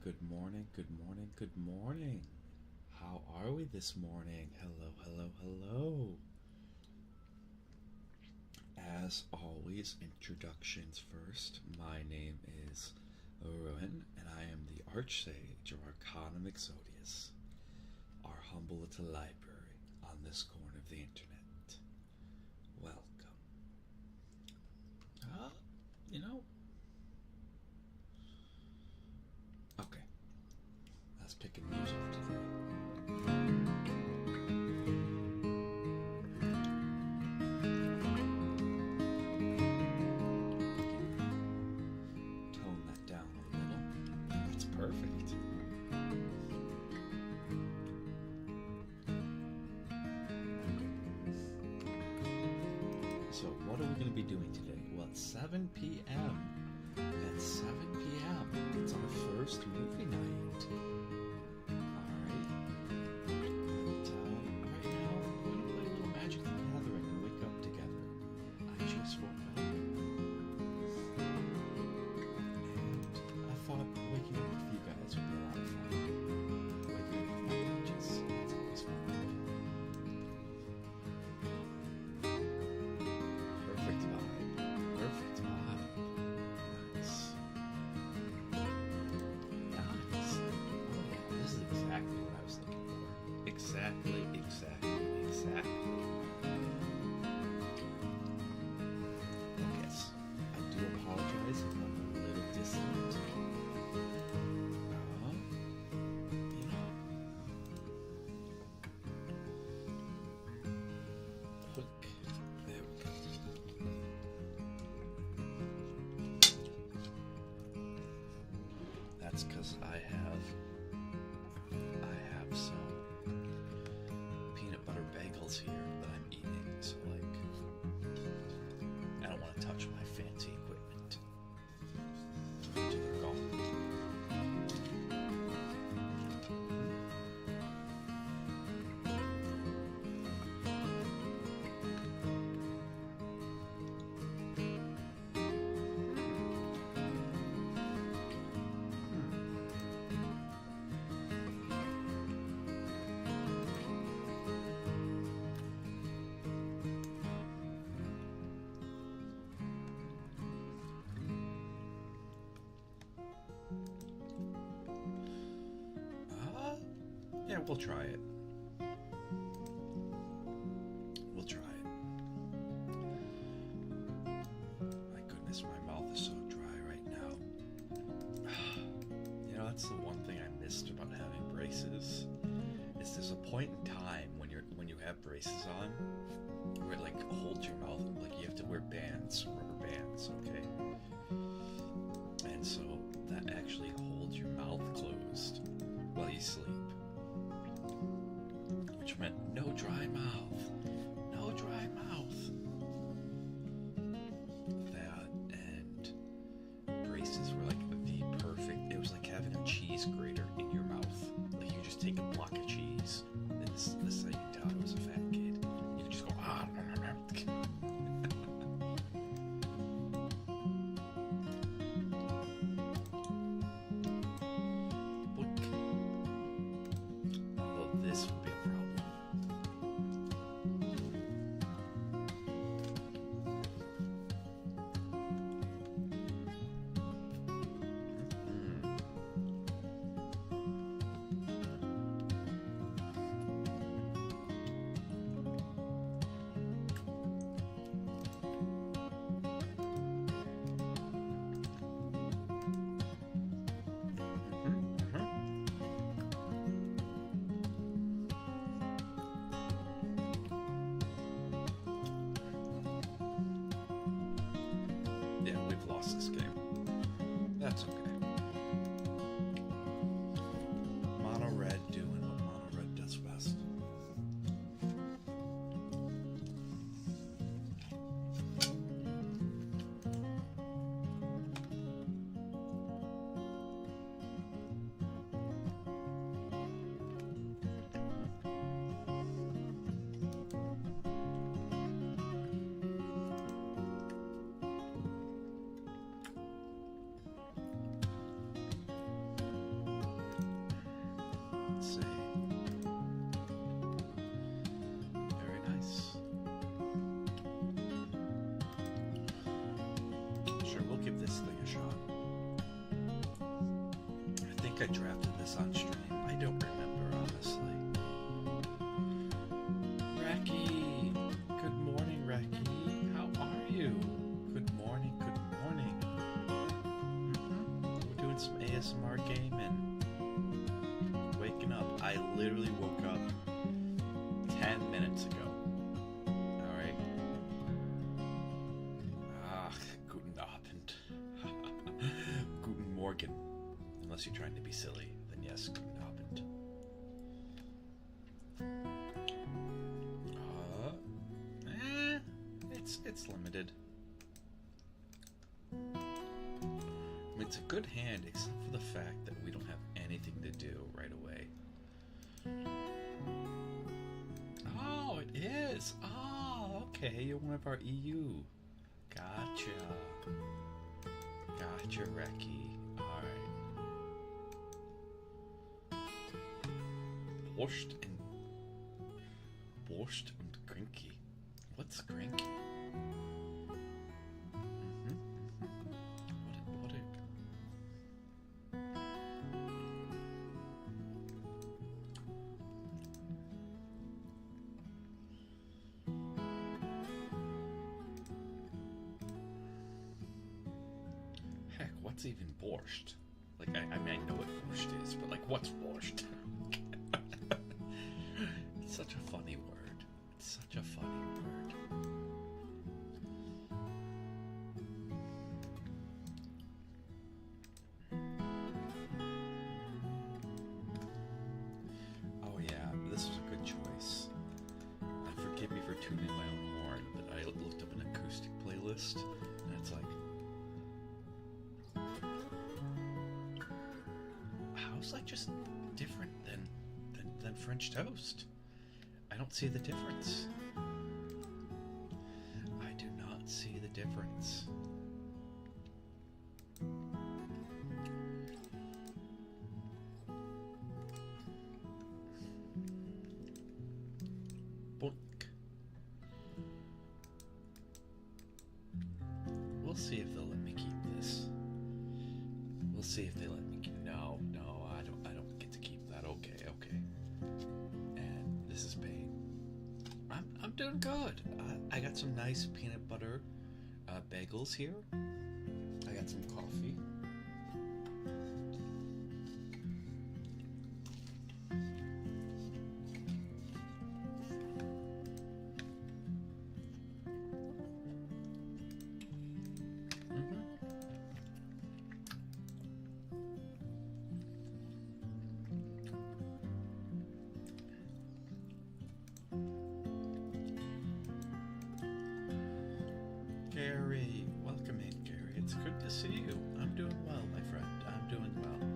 Good morning, good morning, good morning. How are we this morning? Hello, hello, hello. As always, introductions first. My name is Rowan, and I am the Archsage of Arcanum Exodius, our humble little library on this corner of the internet. Welcome. You know, okay, let's pick a music today. Tone that down a little. That's perfect. So what are we going to be doing today? Well, it's 7 p.m. At 7 p.m. it's our first movie night. Alright. And right now, we're going to play a little Magic the Gathering and wake up together. I just woke up. And I thought waking up with you guys would be a lot of fun. Waking up with my pages, that's always fun. Perfect vibe. Perfect vibe. Nice. Nice. Oh yeah, this is exactly what I was looking for. Exactly. Oh yes, I do apologize if I'm a little distant. You know. Quick. There we go. That's because I have some peanut butter bagels here that I'm eating, so like I don't want to touch my fancy equipment until they're gone. Yeah, we'll try it. We'll try it. My goodness, my mouth is so dry right now. You know, that's the one thing I missed about having braces. Is there's a point in time when you have braces on where it like holds your mouth, like you have to wear bands, rubber bands, okay? And so that actually holds your mouth closed while you sleep. Which meant no dry mouth. No dry mouth. That and braces were like the perfect. It was like having a cheese grater in your mouth. Like you just take a block of cheese, and this is how you can tell I was a fat kid. You could just go ah. Although this would be a problem. Yeah, we've lost this game. That's okay. Mono red doing what mono red does best. I drafted this on stream. I don't remember, honestly. Raki! Good morning, Raki. How are you? Good morning, good morning. We're doing some ASMR gaming. Waking up. I literally woke up 10 minutes ago. Alright? Guten Abend. Guten Morgen. Unless you're trying to be silly, then yes, guten Abend. It's limited. I mean, it's a good hand, except for the fact that we don't have anything to do right away. Oh, it is. Oh, okay. You're one of our EU. Gotcha. Gotcha, Reki. Alright. Borscht and Grinky. What's Grinky? Heck, what's even borscht? Like, I mean, I know what borscht is, but like, what's borscht? It's such a funny word. It's such a funny word. Oh yeah, this was a good choice. Forgive me for tuning my own horn, but I looked up an acoustic playlist, and it's like, how's that just different than French toast? I don't see the difference. I do not see the difference. Boink. We'll see if they'll let me keep this. We'll see if they let me keep. No, I don't get to keep that. Okay. And this is pain. I'm doing good. I got some nice peanut butter bagels here. I got some coffee. Gary, welcome in, Gary. It's good to see you. I'm doing well, my friend. I'm doing well.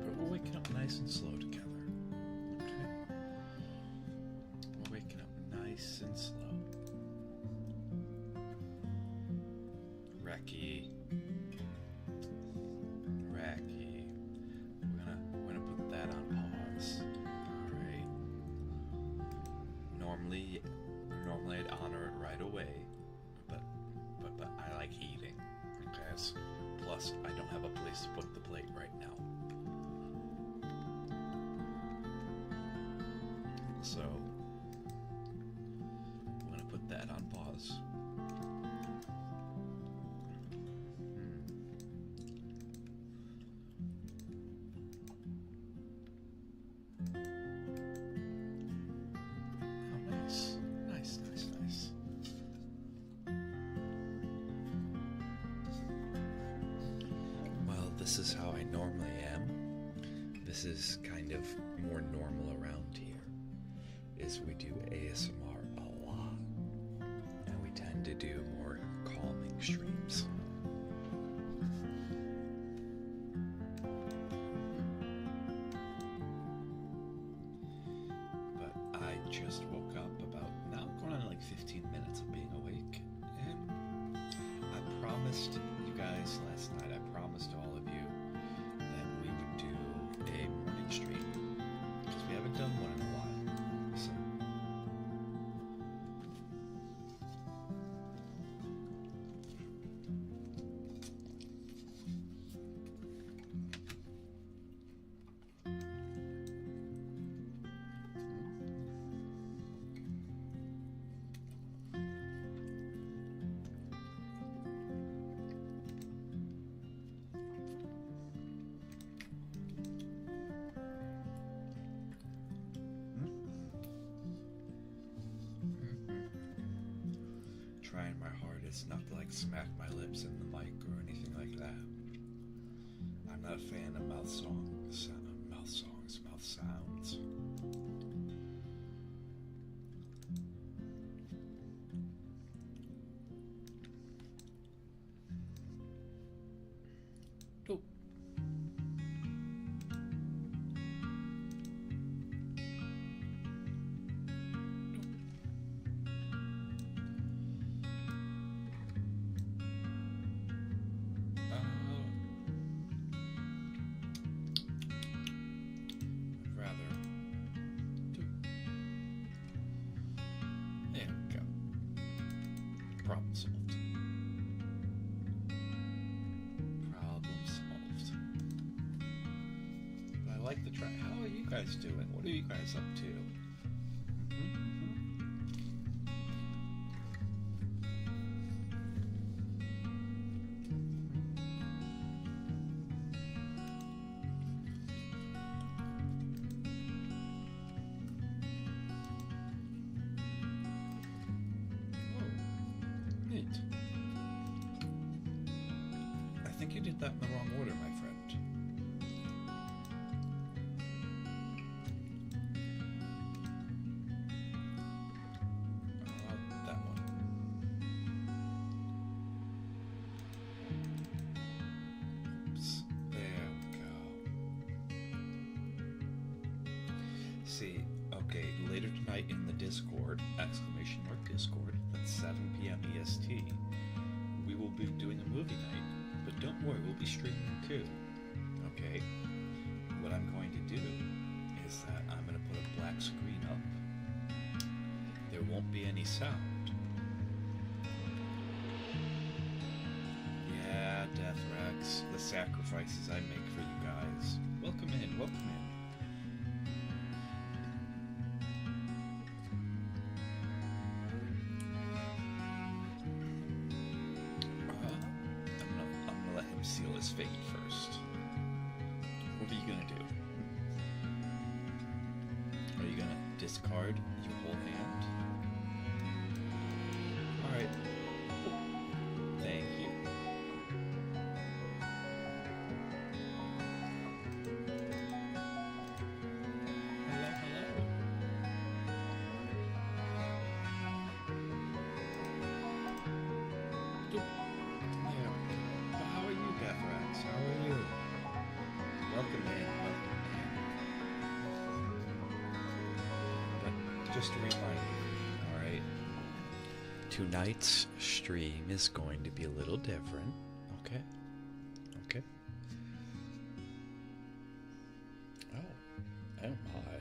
But we're waking up nice and slow together. Okay? We're waking up nice and slow. Reki. We're gonna put that on pause. Alright. Normally I'd honor it right away, but I like eating. Okay, plus I don't have a place to put the plate right now. So I'm gonna put that on pause. This is how I normally am. This is kind of more normal around here, is we do ASMR a lot, and we tend to do more calming streams. But I just woke up now I'm going on like 15 minutes of being awake, and I promised you guys last night, I promised all of you that we would do a morning stream, because we haven't done one in a while. So trying my hardest not to like smack my lips in the mic or anything like that. I'm not a fan of mouth sounds. Oh. Problem solved. Problem solved. But I like the track. How are you guys doing? What are you guys up to? I think you did that in the wrong order, my friend. That one. Oops. There we go. See, okay, later tonight in the Discord, !Discord, that's 7 p.m. EST, we will be doing a movie night. But don't worry, we'll be streaming too. Okay? What I'm going to do is that I'm going to put a black screen up. There won't be any sound. Yeah, Deathrax, the sacrifices I make for you guys. Welcome in, welcome in. Seal his fate first. What are you gonna do? Are you gonna discard your whole hand? Alright. Thank you. Hello, hello. How are you? Welcome in. But just a reminder, alright? Tonight's stream is going to be a little different, okay? Okay? Oh my.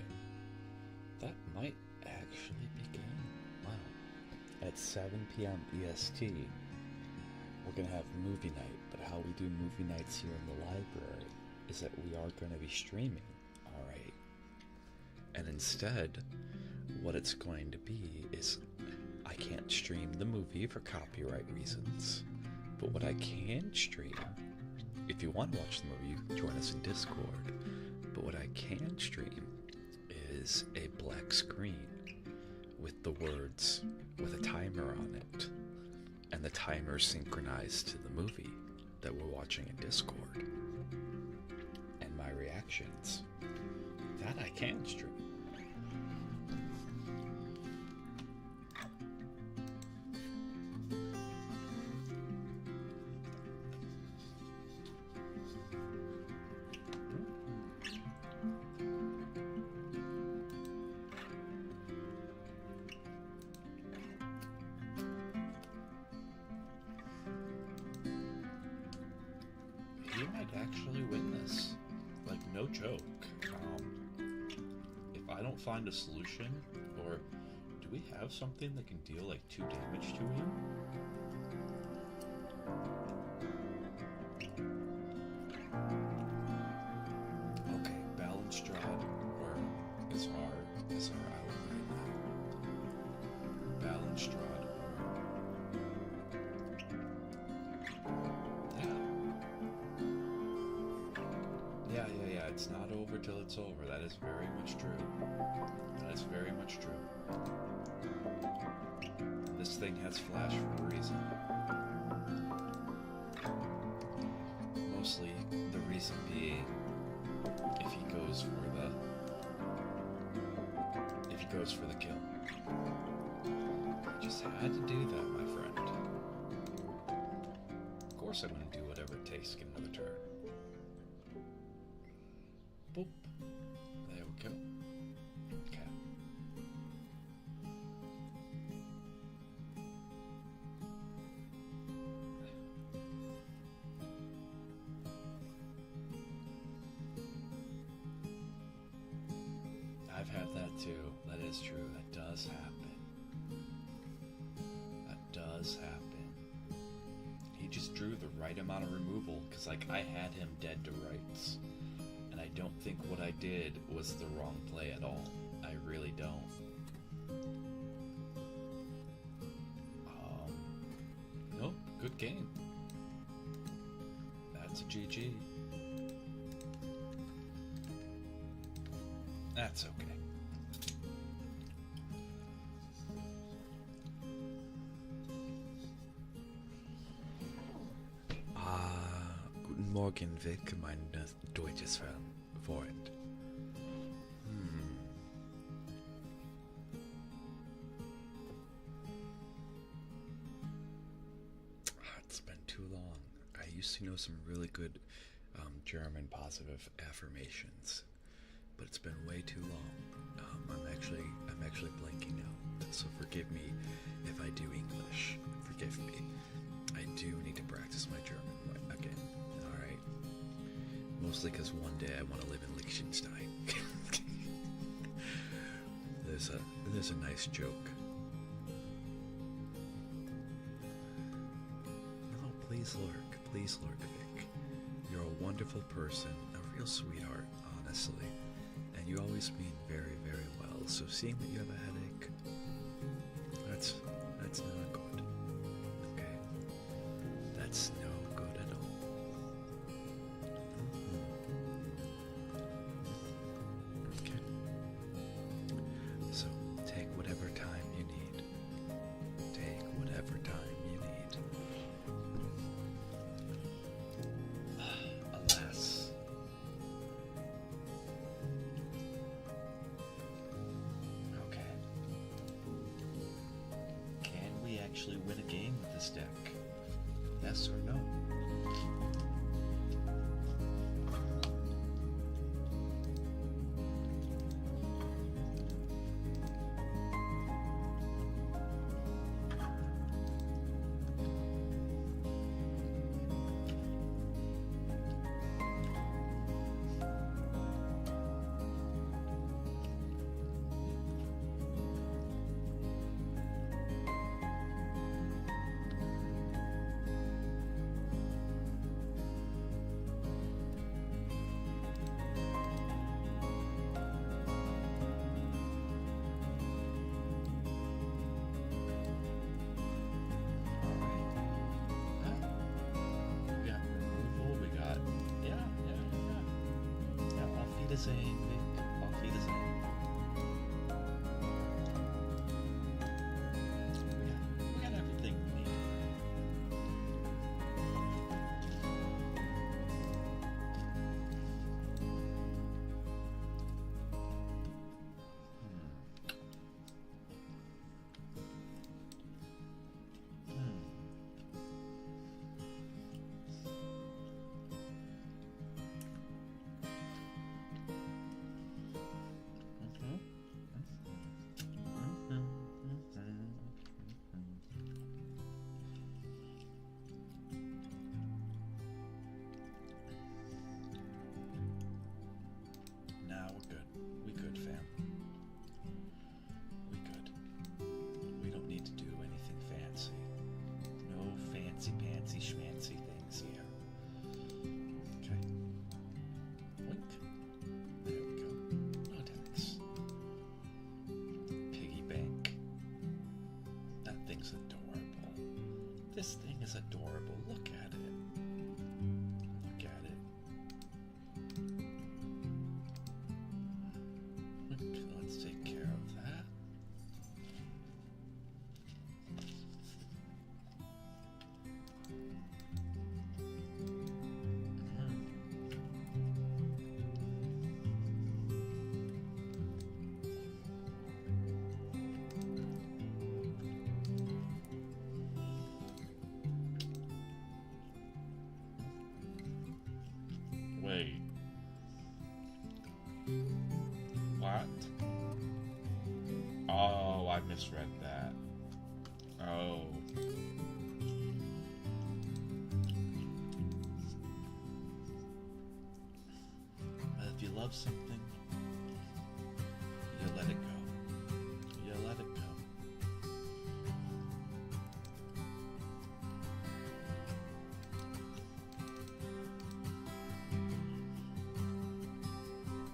That might actually begin. Wow. At 7 p.m. EST. We're going to have movie night, but how we do movie nights here in the library is that we are going to be streaming, alright? And instead, what it's going to be is I can't stream the movie for copyright reasons, but what I can stream, if you want to watch the movie, you can join us in Discord, but what I can stream is a black screen with the words, with a timer on it. And the timer synchronized to the movie that we're watching in Discord. And my reactions. That I can stream. He might actually win this. Like, no joke. If I don't find a solution, or do we have something that can deal like 2 damage to him? Okay, Balanstrad is our out right now. Balanstrad. Yeah, it's not over till it's over. That is very much true. That is very much true. This thing has flash for a reason. Mostly the reason being if he goes for the kill. I just had to do that, my friend. Of course I'm gonna do whatever it takes to get another turn. Boop. There we go. Okay. I've had that too. That is true. That does happen. That does happen. He just drew the right amount of removal because, like, I had him dead to rights. And I don't think what I did was the wrong play at all. I really don't. Nope, good game. That's a GG. That's okay. Guten Morgen, willkommen, deutsches Freund. It's been too long. I used to know some really good German positive affirmations, but it's been way too long. I'm actually blanking out, so forgive me if I do English. Forgive me. I do need to practice my German again. All right. Mostly because one day I want to live in Liechtenstein. There's a nice joke. No, please lurk, Vic. You're a wonderful person, a real sweetheart, honestly, and you always mean very, very well. So seeing that you have a headache, that's not good. Okay, that's no good at all. Okay. So take whatever time you need. Take whatever time you need. Alas. Okay. Can we actually win a game with this deck? Yes or no? Wiedersehen, Vic. Auf Wiedersehen. We got everything we need. misread that. Oh. If you love something, you let it go. You let it go.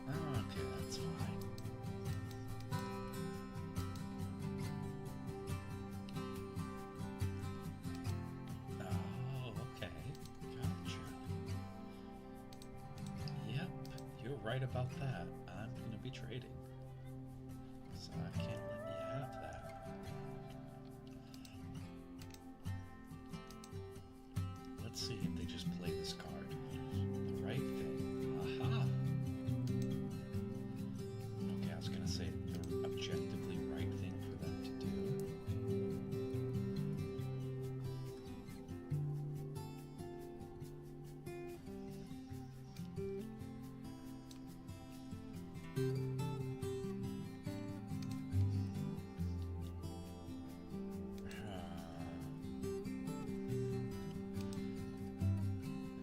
Oh, okay, that's fine. Oh, okay. Gotcha. Yep, you're right about that. I'm gonna be trading. So I can't let you have that. Let's see if they just play this card. The right thing. Aha! Okay, I was gonna say the objectively right thing for them to do.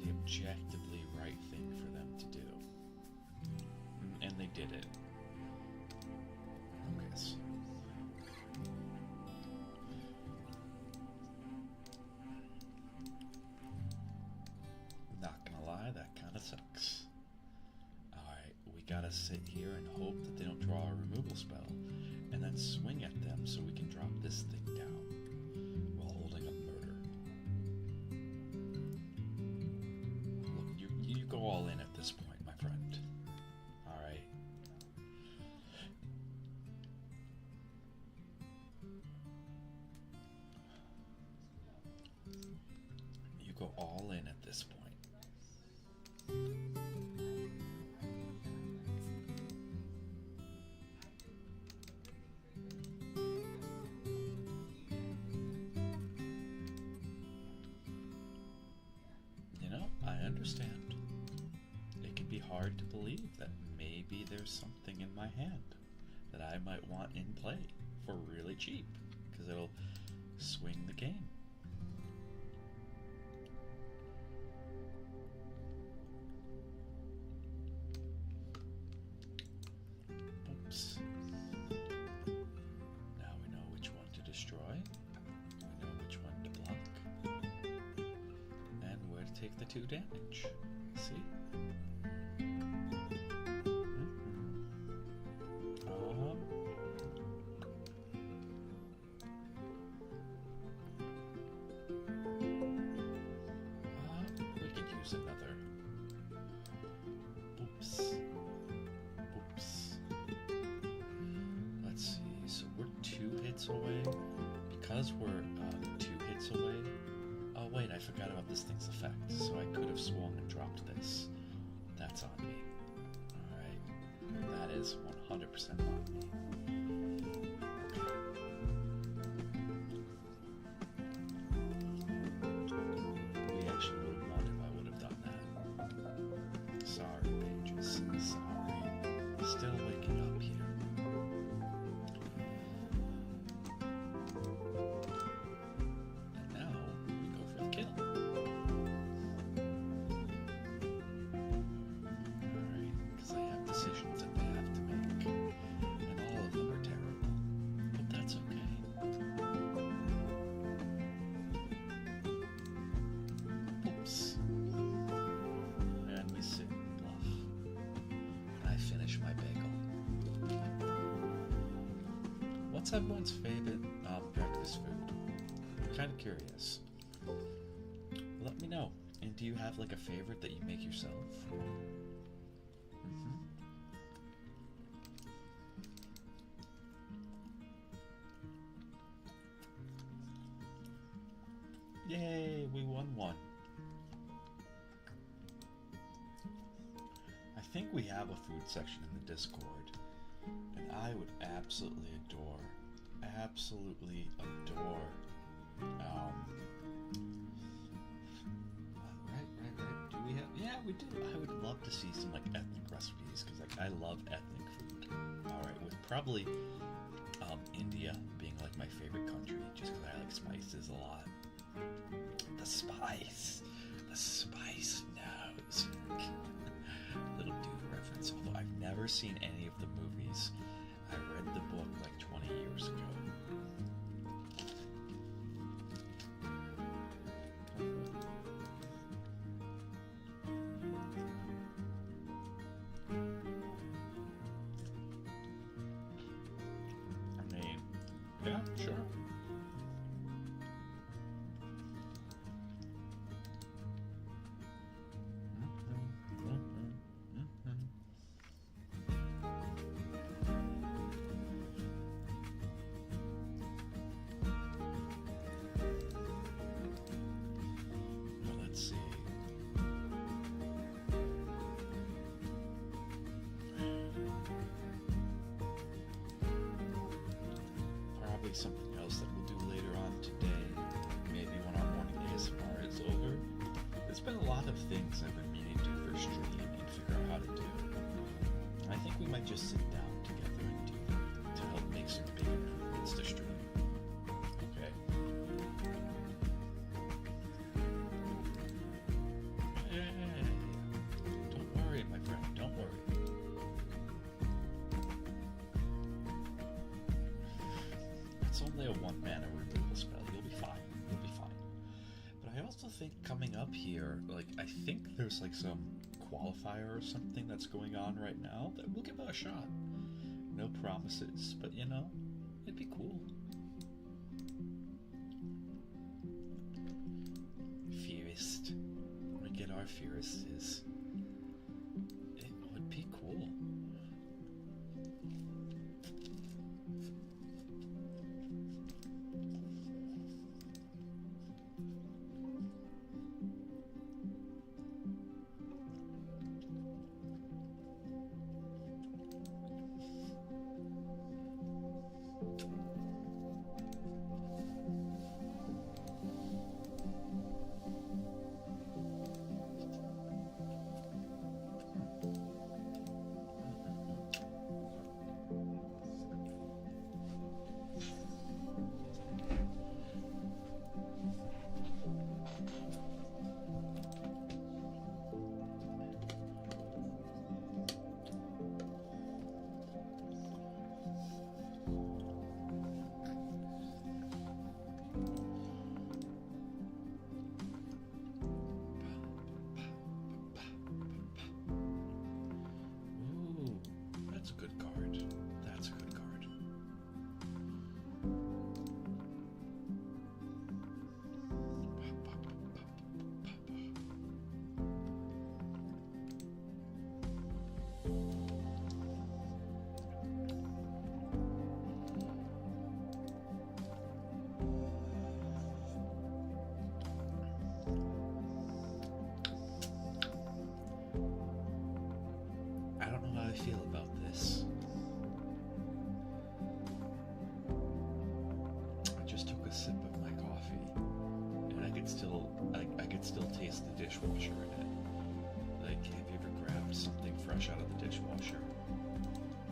The objectively right thing for them to do. And they did it. Okay, so not gonna lie, that kind of sucks. Alright, we gotta sit here and hope that they don't draw a removal spell, and then swing at them so we can drop this thing down while holding up murder. Look, you go all in at this point, my friend. Alright. You go all in at this point. You know, I understand. It can be hard to believe that maybe there's something in my hand that I might want in play for really cheap, because it'll swing the game. Oops. Now we know which one to destroy. We know which one to block. And where to take the 2 damage. See? We could use another. Oops. Oops. Let's see. So we're 2 hits away. Because we're 2 hits away. Oh wait, I forgot about this thing's effect. So I could have swung and dropped this. That's on me. Alright. That is 100% on me. We actually would have won if I would have done that. Sorry, pages. Sorry. Still waking up here. And now we go for the kill. Alright, because I have decisions that they have to make. And all of them are terrible. But that's okay. Oops. And we sit and bluff. And I finish my bagel. What's everyone's favorite breakfast food? I'm kind of curious. Let me know. And do you have like a favorite that you make yourself? Yay, we won one. I think we have a food section in the Discord, and I would absolutely adore, right. Do we have? Yeah, we do. I would love to see some like ethnic recipes, because like I love ethnic food. All right, with probably India being like my favorite country, just because I like spices a lot. The spice knows. Little dude reference. Although I've never seen any of the movies, I read the book like 20 years ago. I mean, yeah, sure. Let's see. Probably something else that we'll do later on today. Maybe when our morning ASMR is over. There's been a lot of things I've been meaning to do for stream and figure out how to do. I think we might just sit down together and do them to help make some big improvements to stream. Okay? Don't worry, my friend, don't worry. It's only a one-mana removal spell. You'll be fine. You'll be fine. But I also think coming up here, like, I think there's like some qualifier or something that's going on right now that we'll give it a shot. No promises, but you know, it'd be cool. Fearist. We get our Fearists. It would be cool. I feel about this. I just took a sip of my coffee, and I could still taste the dishwasher in it. Like, have you ever grabbed something fresh out of the dishwasher,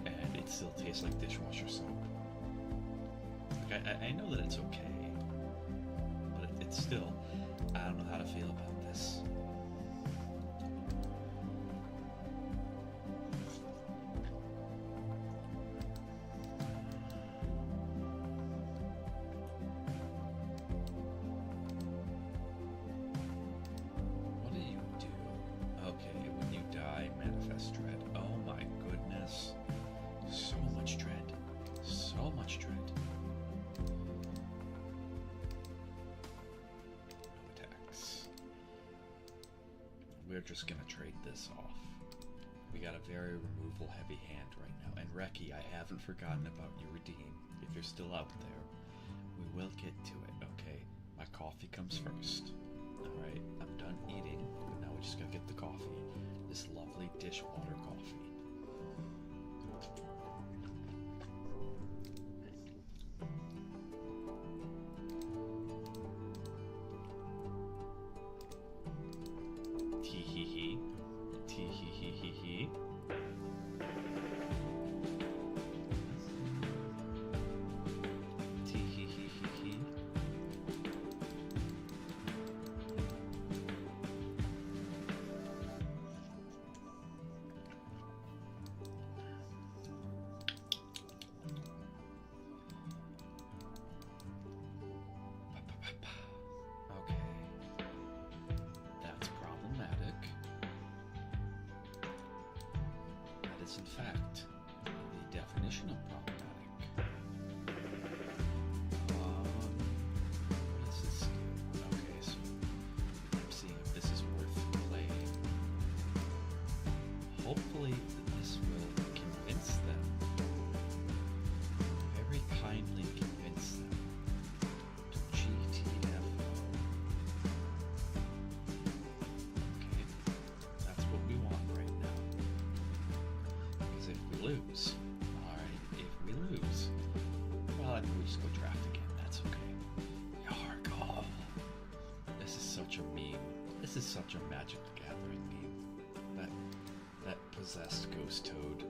and it still tastes like dishwasher soap? Like, I know that it's okay, but it's still, I don't know how to feel about this. We're just gonna trade this off. We got a very removal heavy hand right now. And Reki, I haven't forgotten about your redeem. If you're still out there, we will get to it, okay? My coffee comes first. Alright, I'm done eating, but now we just gotta get the coffee. This lovely dishwater coffee. is in fact the definition of problematic. What does this do? Okay, so I'm seeing if this is worth playing. Hopefully this will convince them. Very kindly convince them to GTFO. Okay, that's what we want right now. Because if we lose, alright, if we lose, well, I think we just go draft again, that's okay. Yarg, oh, this is such a meme. This is such a Magic the Gathering meme. That possessed ghost toad,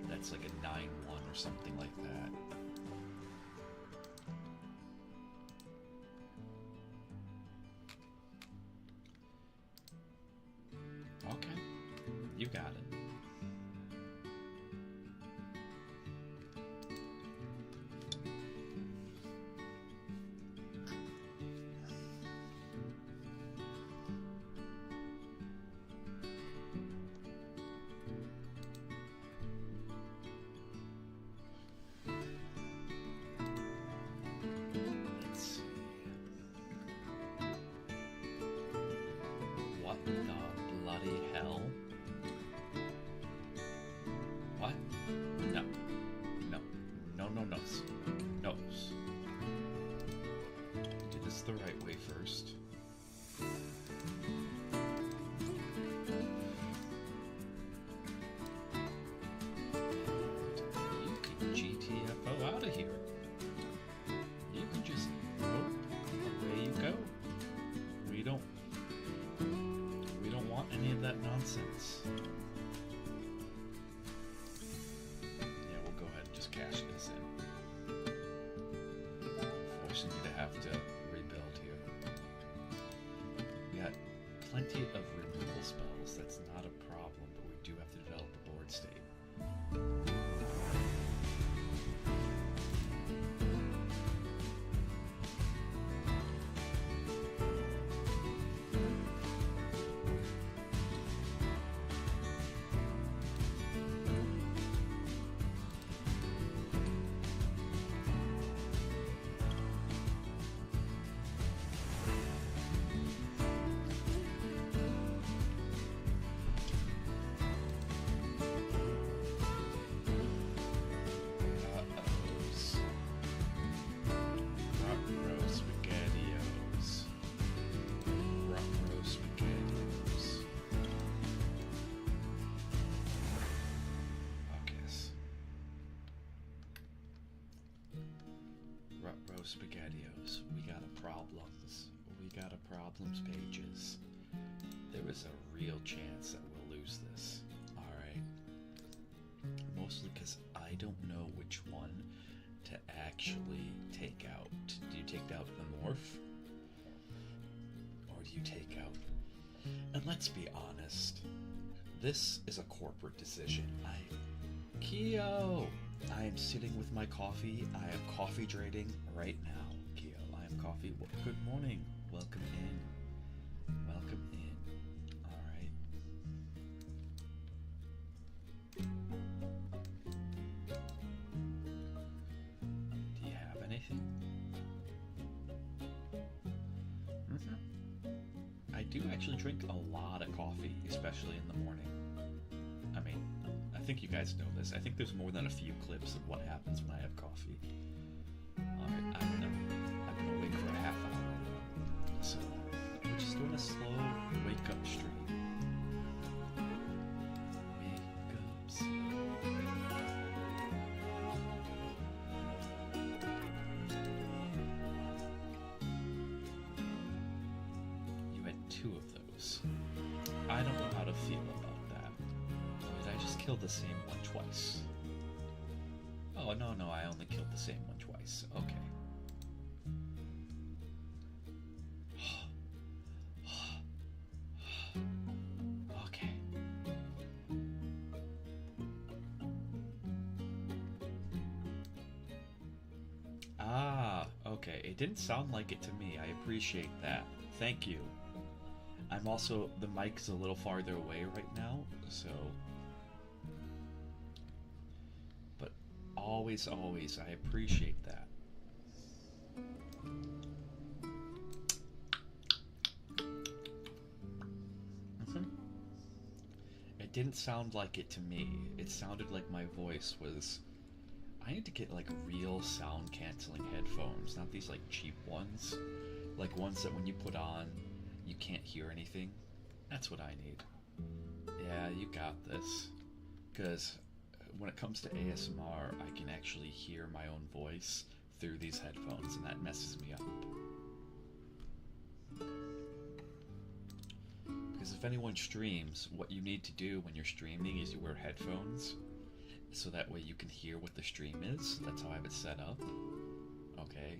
that's like a 9-1 or something like that. Okay, you got it. Let's see. What the bloody hell? What? No. No. No, no, no. No's. Do this the right way first. You can GTFO out of here. You can just, nope, away you go. We don't want any of that nonsense. Yeah, we'll go ahead and just cash this in. Forcing you to have to rebuild here. We got plenty of removal spells, that's not a problem, but we do have to develop a board state. SpaghettiOs, we got a problems. We got a problems pages. There is a real chance that we'll lose this. Alright. Mostly because I don't know which one to actually take out. Do you take out the morph? Or do you take out... And let's be honest. This is a corporate decision. Keo! I am sitting with my coffee. I am coffee trading right now. Keo, I am coffee. Good morning. Welcome in. Welcome in. Alright. Do you have anything? I do actually drink a lot of coffee, especially in the morning. I mean, I think you guys know this. I think there's more than a few clips of what happens when I have coffee. Alright, I've been awake for a half hour. So, we're just doing a slow wake-up stream. Wake up slow. You had 2 of those. I don't know how to feel about that. Did I just kill the same one twice? Oh, no, I only killed the same one twice. Okay. Okay. Ah, okay. It didn't sound like it to me. I appreciate that. Thank you. I'm also... The mic's a little farther away right now, so... Always, always. I appreciate that. It didn't sound like it to me. It sounded like my voice was... I need to get like real sound canceling headphones, not these like cheap ones. Like ones that when you put on, you can't hear anything. That's what I need. Yeah, you got this. Because when it comes to ASMR, I can actually hear my own voice through these headphones, and that messes me up. Because if anyone streams, what you need to do when you're streaming is you wear headphones, so that way you can hear what the stream is. That's how I have it set up. Okay?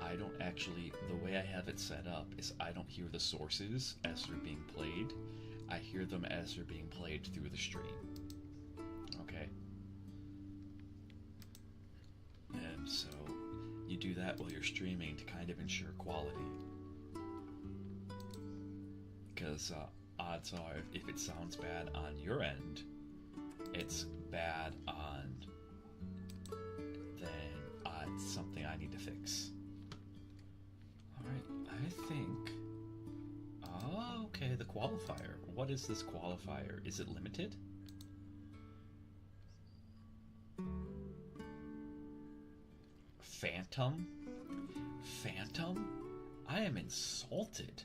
I don't actually, the way I have it set up is I don't hear the sources as they're being played. I hear them as they're being played through the stream. Okay? And so, you do that while you're streaming to kind of ensure quality. Because odds are, if it sounds bad on your end, it's bad on, then it's something I need to fix. Alright, I think... Oh, okay, the qualifier. What is this qualifier? Is it limited? Phantom? Phantom? I am insulted.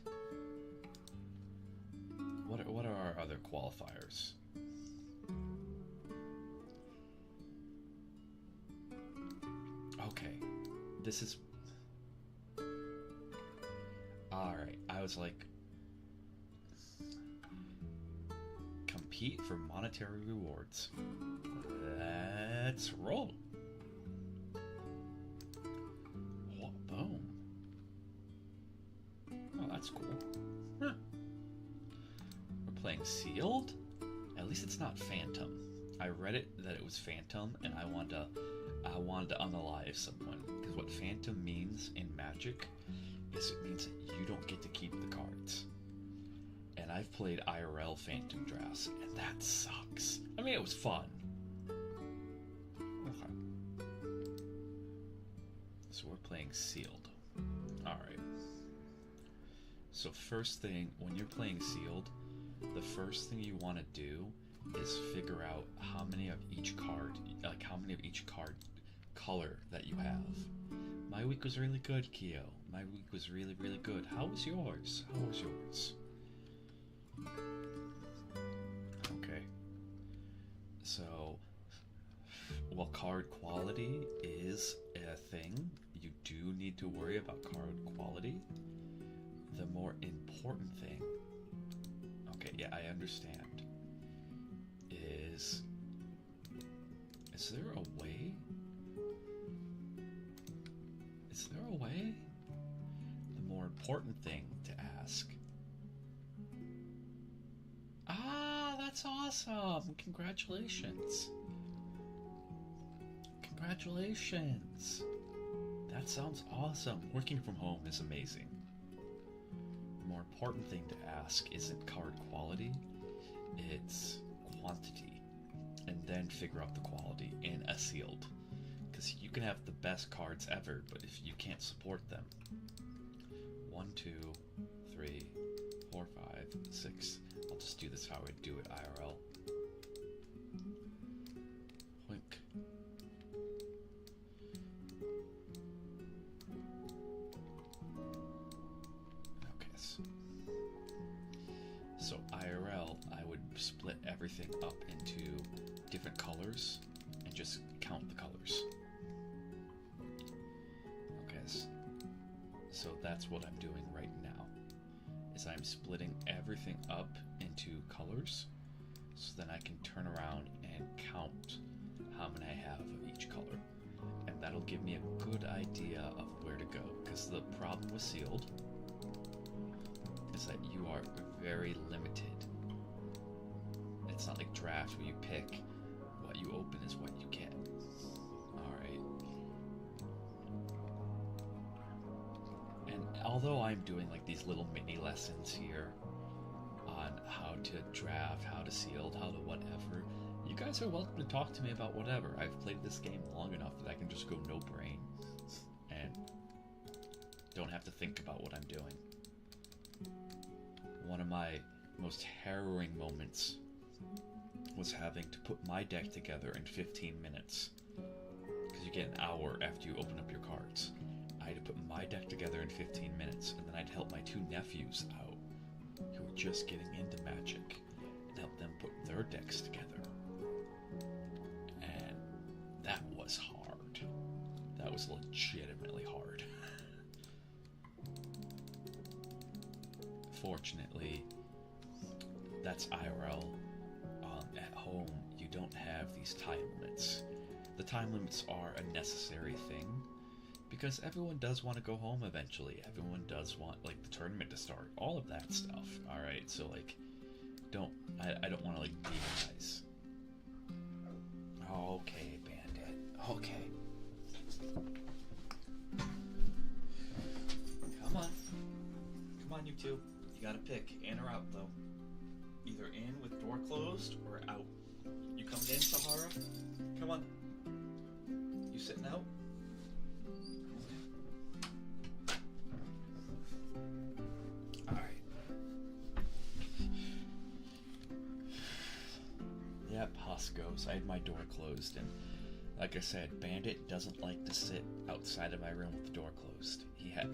What are our other qualifiers? Okay, this is... Alright, I was like... Compete for monetary rewards. Let's roll. Oh, boom. Oh, that's cool. Huh. We're playing Sealed? At least it's not Phantom. I read it that it was Phantom, and I wanted to unalive someone. Because what Phantom means in Magic is it means that you don't get to keep the cards. And I've played IRL Phantom drafts, and that sucks. I mean, it was fun. Okay. So we're playing Sealed. Alright. So first thing, when you're playing Sealed, the first thing you want to do is figure out how many of each card, like how many of each card color that you have. My week was really good, Keo. My week was really, really good. How was yours? How was yours? Okay. So, while card quality is a thing, you do need to worry about card quality. The more important thing, okay, yeah, I understand, is there a way? Is there a way? The more important thing to ask. Ah, that's awesome! Congratulations! Congratulations! That sounds awesome. Working from home is amazing. The more important thing to ask isn't card quality, it's quantity. And then figure out the quality in a sealed. Because you can have the best cards ever, but if you can't support them. 1, 2, 3, 4, 5, 6. I'll just do this how I do it IRL. Wink. Okay. So IRL, I would split everything up into different colors and just count the colors. Okay, so that's what I'm doing right now, is I'm splitting everything up into colors, so then I can turn around and count how many I have of each color, and that'll give me a good idea of where to go, because the problem with Sealed is that you are very limited. It's not like Draft where you pick what you open is what you get. Alright. And although I'm doing like these little mini lessons here on how to draft, how to sealed, how to whatever, you guys are welcome to talk to me about whatever. I've played this game long enough that I can just go no brain and don't have to think about what I'm doing. One of my most harrowing moments was having to put my deck together in 15 minutes. Because you get an hour after you open up your cards. I had to put my deck together in 15 minutes, and then I'd help my two nephews out who were just getting into Magic and help them put their decks together. And that was hard. That was legitimately hard. Fortunately, that's IRL. At home, you don't have these time limits. The time limits are a necessary thing because everyone does want to go home eventually. Everyone does want like the tournament to start, all of that stuff. All right, so like, I don't want to like demonize. Okay, Bandit. Okay. Come on, you two. You gotta pick in or out though. Either in with door closed or out. You coming in, Sahara? Come on. You sitting out? Alright. Yep, Huss goes. I had my door closed, and like I said, Bandit doesn't like to sit outside of my room with the door closed. Heck,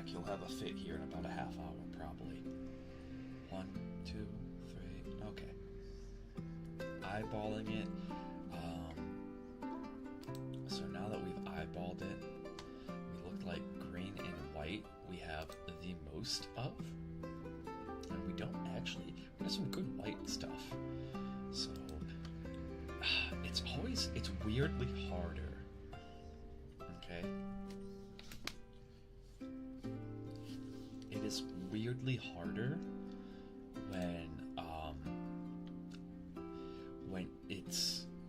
he'll have a fit here in about a half hour, probably. 1, 2, 3, okay. Eyeballing it. So now that we've eyeballed it, we look like green and white we have the most of. And we don't actually, we have some good white stuff. So, it's weirdly harder. Okay? It is weirdly harder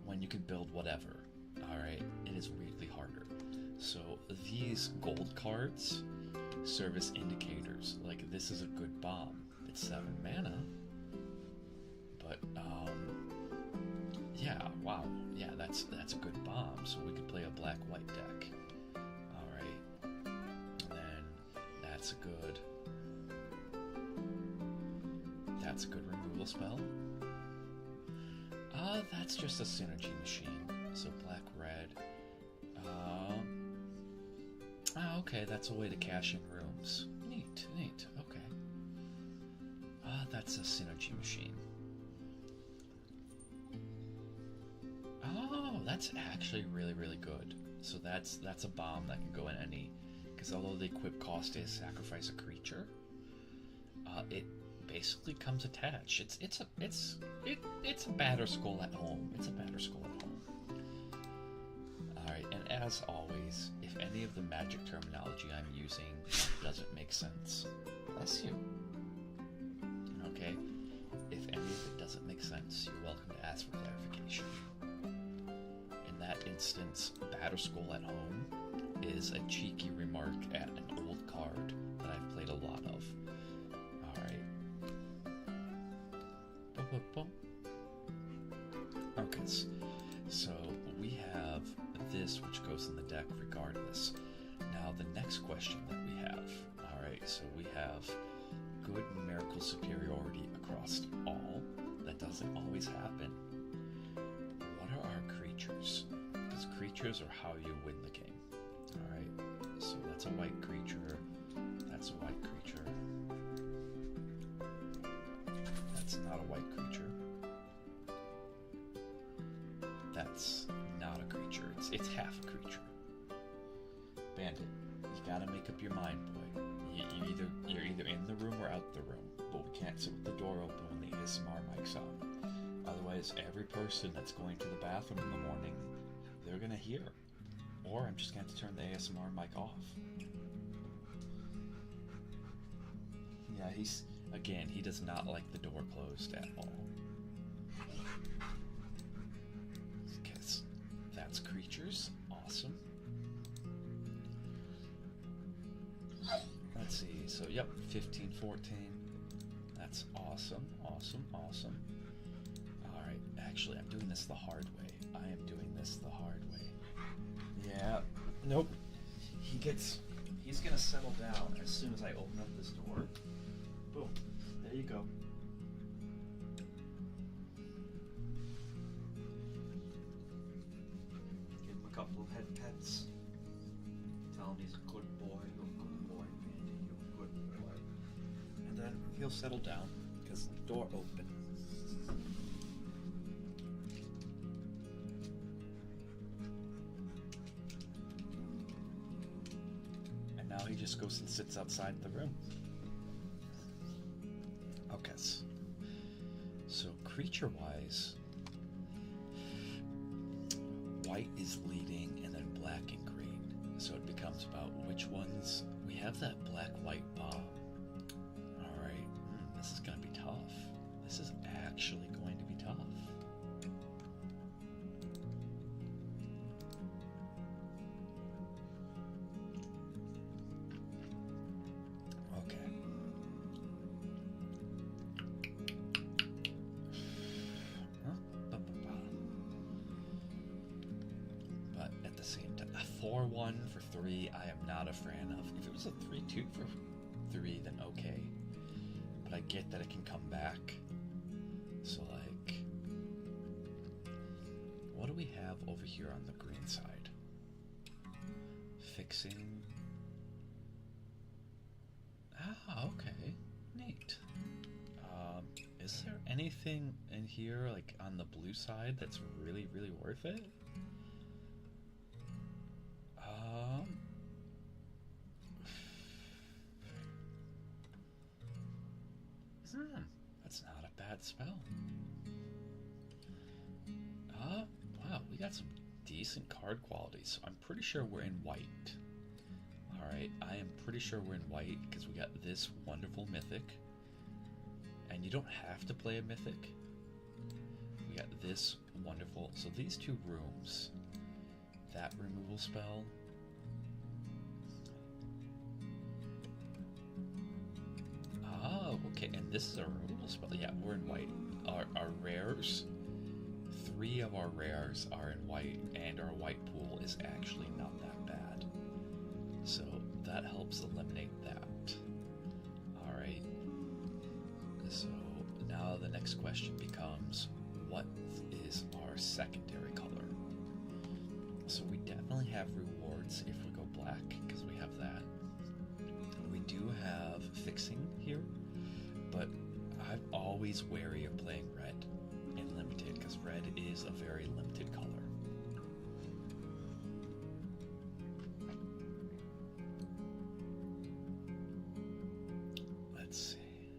when you can build whatever. Alright, it is weirdly harder. So these gold cards serve as indicators. Like, this is a good bomb. It's 7 mana. But yeah, wow. Yeah, that's a good bomb. So we could play a black-white deck. Alright. Then that's a good removal spell. That's just a synergy machine. So black, red. Okay, that's a way to cash in rooms. Neat, okay. That's a synergy machine. Oh, that's actually really, really good. So that's a bomb that can go in any, because although the equip cost is sacrifice a creature, it basically comes attached. It's a Batterskull at home. It's a Batterskull at home. Alright, and as always, if any of the Magic terminology I'm using doesn't make sense, bless you. Okay? If any of it doesn't make sense, you're welcome to ask for clarification. In that instance, Batterskull at home is a cheeky remark at an old card that I've played a lot of. Okay, so we have this which goes in the deck regardless. Now the next question that we have, alright, so we have good numerical superiority across all. That doesn't always happen. What are our creatures? Because creatures are how you win the game. Alright, so that's a white creature, that's a white creature. That's not a white creature. That's not a creature. It's half a creature. Bandit, you gotta make up your mind, boy. You're either in the room or out the room, but we can't sit with the door open when the ASMR mic's on. Otherwise, every person that's going to the bathroom in the morning, they're gonna hear. Or I'm just gonna have to turn the ASMR mic off. Yeah, he does not like the door closed at all. Because that's creatures. Awesome. Let's see. So, yep, 15, 14. That's awesome, awesome, awesome. Alright, actually, I'm doing this the hard way. I am doing this the hard way. Yeah, nope. He's gonna settle down as soon as I open up this door. Boom, there you go. Give him a couple of head pets. Tell him he's a good boy, you're a good boy, Mandy, you're a good boy. And then he'll settle down, because the door open. And now he just goes and sits outside the room. Okay, so creature-wise, white is leading and then black and green. So it becomes about which ones. We have that black-white bomb. Alright, this is going to be tough. This is actually going to be tough. Okay. But at the same time, a 4-1 for 3 I am not a fan of. If it was a 3-2 for 3, then okay. But I get that it can come back. So like, what do we have over here on the green side? Fixing. Ah, okay. Neat. Is there anything in here like on the blue side that's really, really worth it? That's not a bad spell. Wow, we got some decent card quality, so I'm pretty sure we're in white. Alright, I am pretty sure we're in white because we got this wonderful mythic. And you don't have to play a mythic. We got this wonderful, so these two rooms, that removal spell, okay, and this is a removal spell. Yeah, we're in white. Our rares, 3 of our rares are in white, and our white pool is actually not that bad. So that helps eliminate that. Alright. So now the next question becomes, what is our secondary color? So we definitely have rewards if we go black, because we have that. We do have fixing here, but I'm always wary of playing red in limited because red is a very limited color. Let's see.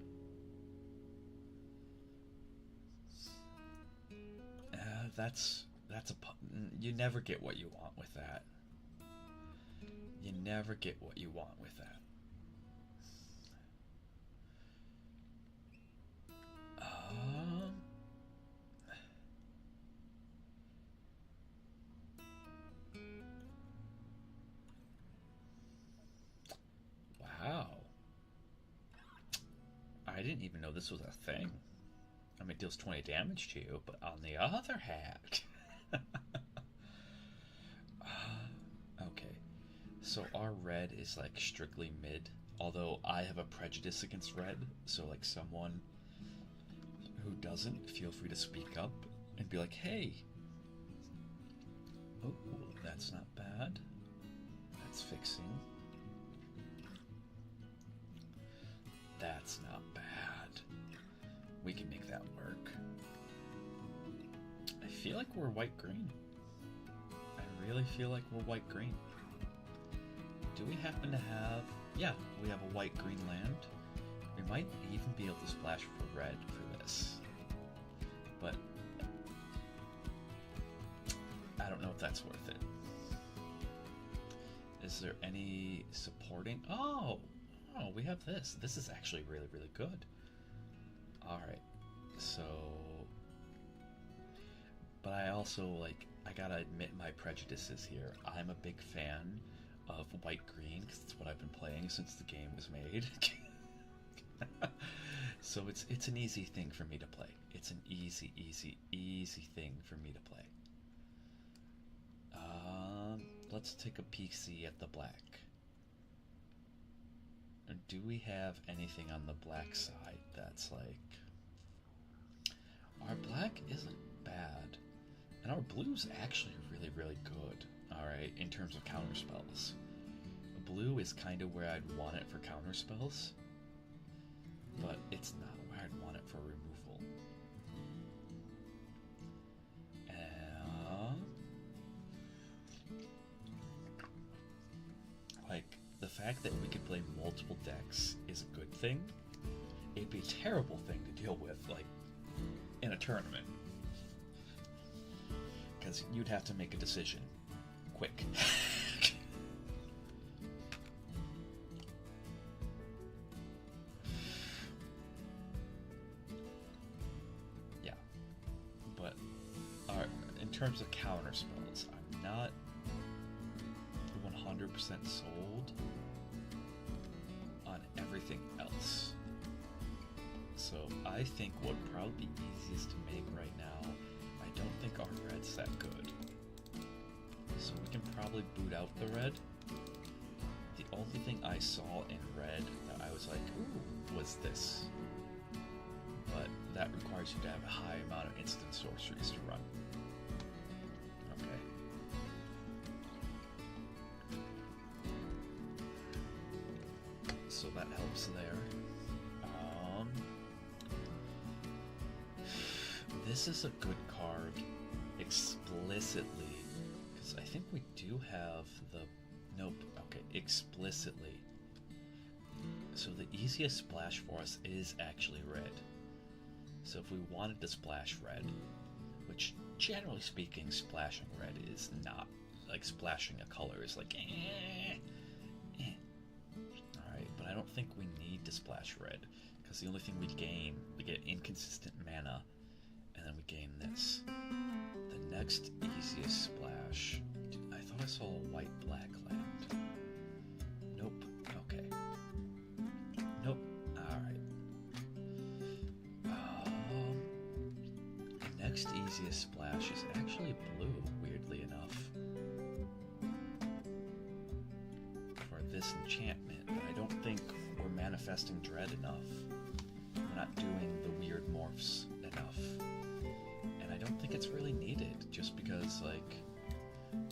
That's a you never get what you want with that. You never get what you want with that. Wow. I didn't even know this was a thing. I mean, it deals 20 damage to you, but on the other hand... okay. So our red is like strictly mid, although I have a prejudice against red, so like someone who doesn't, feel free to speak up and be like, hey, oh, that's not bad, that's fixing, that's not bad, we can make that work. I feel like we're white-green. I really feel like we're white-green. Do we happen to have... Yeah, we have a white-green land. We might even be able to splash for red for this. But... I don't know if that's worth it. Is there any supporting... Oh, we have this. This is actually really, really good. Alright, so... But I also, like, I gotta admit my prejudices here. I'm a big fan of white-green, because it's what I've been playing since the game was made. So it's an easy thing for me to play. It's an easy thing for me to play. Let's take a peek see at the black. Do we have anything on the black side that's like... Our black isn't bad. And our blue's actually really good, alright, in terms of counterspells. Blue is kind of where I'd want it for counterspells, but it's not where I'd want it for removal. Like, the fact that we could play multiple decks is a good thing. It'd be a terrible thing to deal with, like, in a tournament. Because you'd have to make a decision. Quick. Yeah. But in terms of counterspells, I'm not 100% sold on everything else. So I think what would probably be easiest to make right now, I don't think our red's that good. So we can probably boot out the red. The only thing I saw in red that I was like, ooh, was this. But that requires you to have a high amount of instant sorceries to run. Okay. So that helps there. This is a good card explicitly, because I think we do have the... Nope, okay, explicitly. So the easiest splash for us is actually red. So if we wanted to splash red, which generally speaking, splashing red is not, like splashing a color is like, Alright, but I don't think we need to splash red, because the only thing we get inconsistent mana, and then we gain this. The next easiest splash... I thought I saw a white-black land. Nope. Okay. Nope. Alright. The next easiest splash is actually blue, weirdly enough. For this enchantment, but I don't think we're manifesting dread enough. We're not doing the weird morphs enough. I don't think it's really needed, just because, like,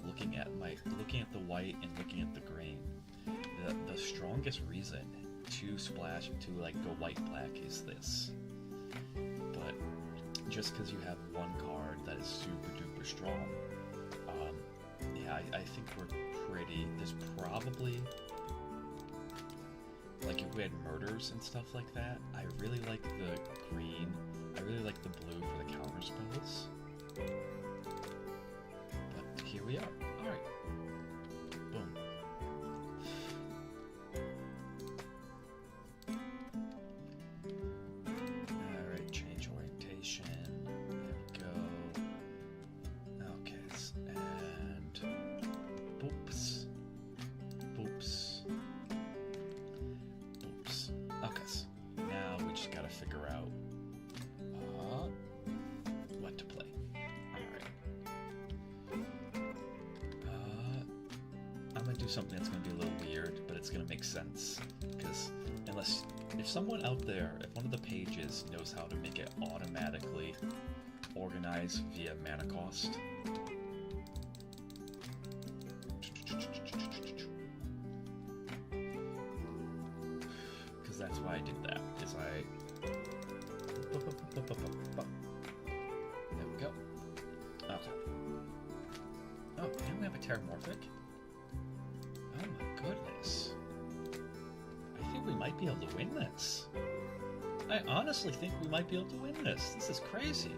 looking at the white and looking at the green, the strongest reason to splash to like go white black is this. But just because you have one card that is super duper strong, yeah, I think we're pretty. There's probably, like, if we had murders and stuff like that, I really like the green. I really like the blue for the counter spells. But here we are. Alright. Boom. Alright, change orientation. There we go. Okay, and boops. Boops. Boops. Okay, so now we just gotta figure out what to play. Alright. I'm gonna do something that's gonna be a little weird, but it's gonna make sense. Because if someone out there, if one of the pages knows how to make it automatically organize via mana cost, because that's why I did that, is there we go. Okay. Oh, and we have a Terramorphic? Oh my goodness. I think we might be able to win this. I honestly think we might be able to win this. This is crazy.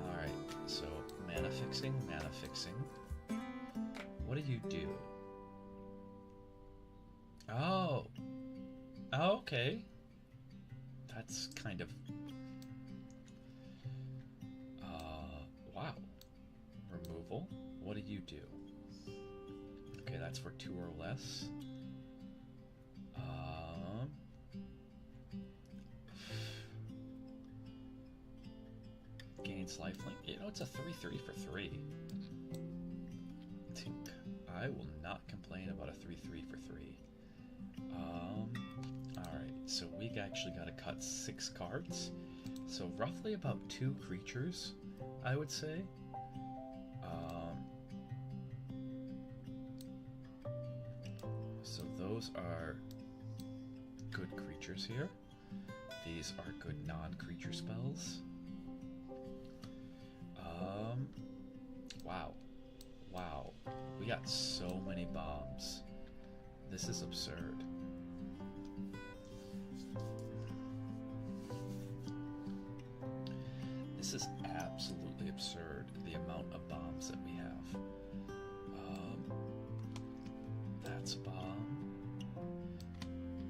Alright, so mana fixing, mana fixing. What do you do? Oh. Oh, okay. That's kind of... wow. Removal. What do you do? Okay, that's for 2 or less. gains lifelink. You know, it's a 3/3 for 3. Tink. I will not complain about a 3/3 for 3. Alright, so we actually got to cut 6 cards. So roughly about 2 creatures, I would say. So those are good creatures here. These are good non-creature spells. Wow. Wow. We got so many bombs. This is absurd. This is absolutely absurd, the amount of bombs that we have. That's a bomb.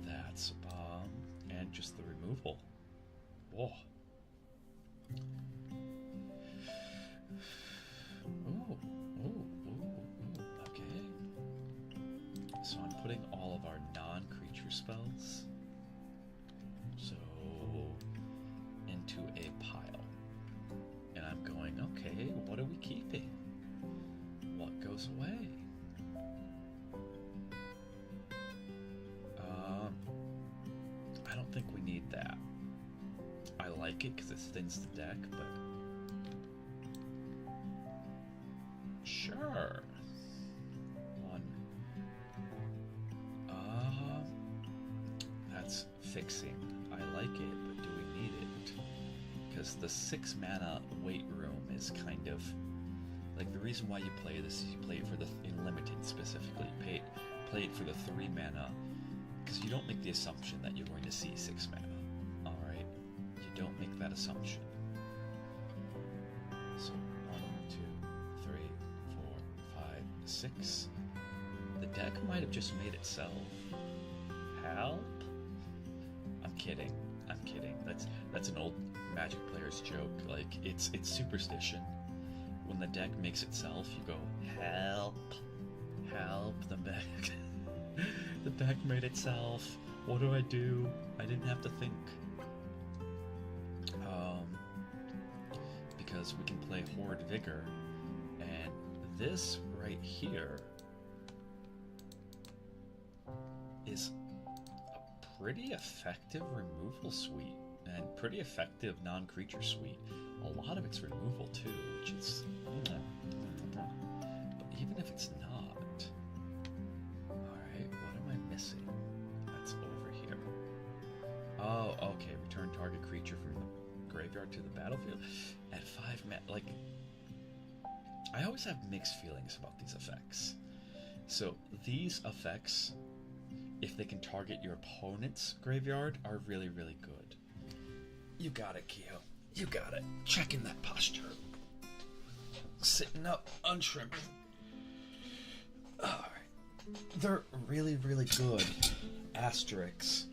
That's a bomb. And just the removal. Whoa. Ooh, ooh, ooh, ooh. Okay. So I'm putting all of our non-creature spells into a pile. And I'm going, okay, what are we keeping? What goes away? I don't think we need that. I like it because it thins the deck, but sure. One. That's fixing. I like it, but do we need it? Because the 6 mana wait room is kind of like the reason why you play this is you play it for the in limited specifically. Play it for the 3 mana because you don't make the assumption that you're going to see 6 mana. All right, you don't make that assumption. So 1, 2, 3, 4, 5, 6. The deck might have just made itself. Help? I'm kidding. I'm kidding. That's an old Magic player's joke. Like it's superstition. When the deck makes itself, you go, help, help. The deck, the deck made itself. What do I do? I didn't have to think. Because we can play Horde Vigor, and this right here is a pretty effective removal suite. And pretty effective non-creature suite. A lot of it's removal too, which is... But even if it's not... Alright, what am I missing? That's over here. Oh, okay. Return target creature from the graveyard to the battlefield. At 5 mana... Like... I always have mixed feelings about these effects. So, these effects, if they can target your opponent's graveyard, are really, really good. You got it, Keo. You got it. Checking that posture. Sitting up, unshrimped. Alright. They're really, really good. Asterisks.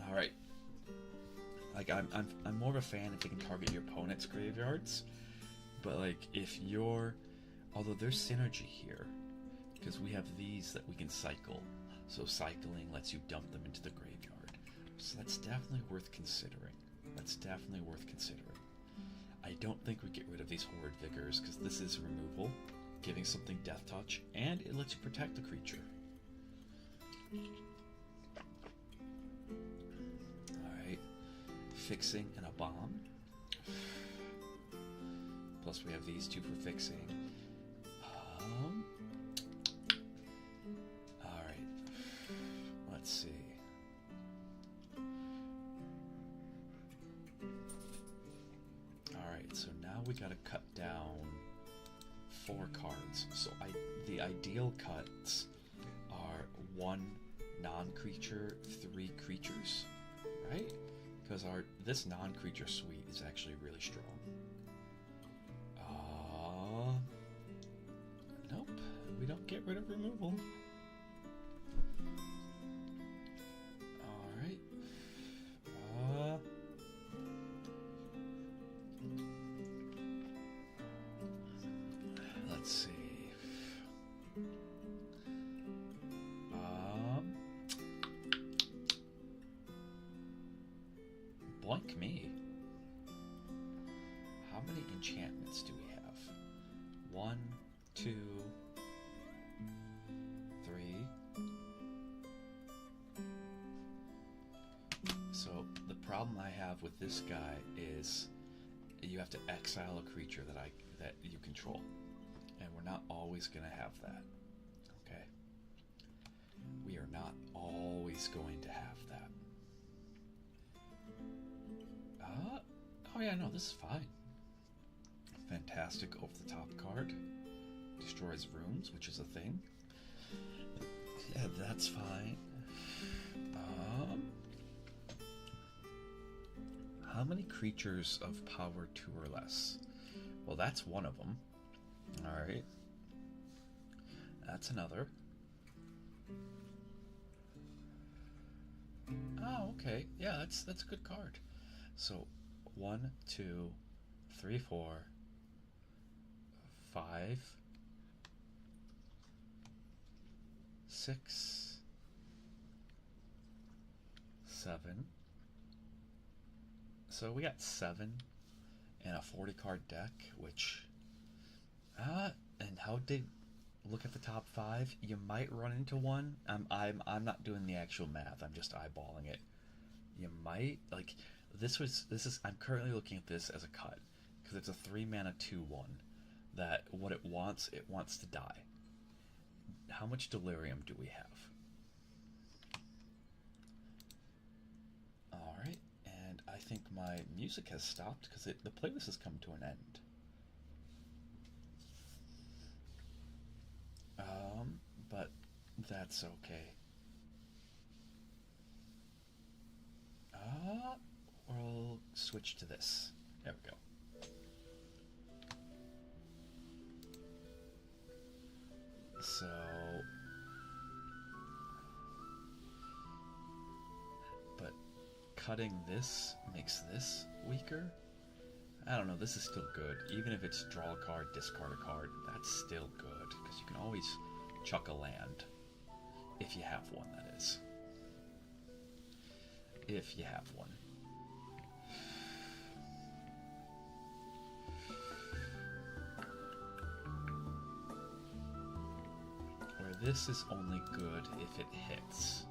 Alright. Like, I'm more of a fan if they can target your opponent's graveyards. But, like, if you're... Although there's synergy here. Because we have these that we can cycle. So cycling lets you dump them into the graveyard. So that's definitely worth considering. That's definitely worth considering. I don't think we get rid of these Horde Vigors because this is removal, giving something Death Touch, and it lets you protect the creature. Alright. Fixing and a bomb. Plus we have these 2 for fixing. Alright. Let's see. So now we gotta cut down 4 cards. So the ideal cuts are 1 non-creature, 3 creatures, right? Because this non-creature suite is actually really strong. Nope, we don't get rid of removal. Alright. Let's see. Blank me. how many enchantments do we have? 1, 2, 3. So the problem I have with this guy is you have to exile a creature that you control, and we're not always going to have that. Okay, we are not always going to have that. Oh yeah, no, this is fine. Fantastic over-the-top card. Destroys rooms, which is a thing. Yeah, that's fine. How many creatures of power 2 or less? Well, that's one of them. Alright. That's another. Oh, okay. Yeah, that's a good card. So 1, 2, 3, 4, 5, 6, 7. So we got 7 and a 40 card deck, which and how did look at the top 5? You might run into one. I'm not doing the actual math. I'm just eyeballing it. You might like this is I'm currently looking at this as a cut because it's a 3 mana 2/1 that what it wants to die. How much delirium do we have? All right, and I think my music has stopped because the playlist has come to an end. But that's okay. We'll switch to this. There we go. So but cutting this makes this weaker. I don't know, this is still good. Even if it's draw a card, discard a card, that's still good because you can always chuck a land if you have one, that is. If you have one. Where this is only good if it hits.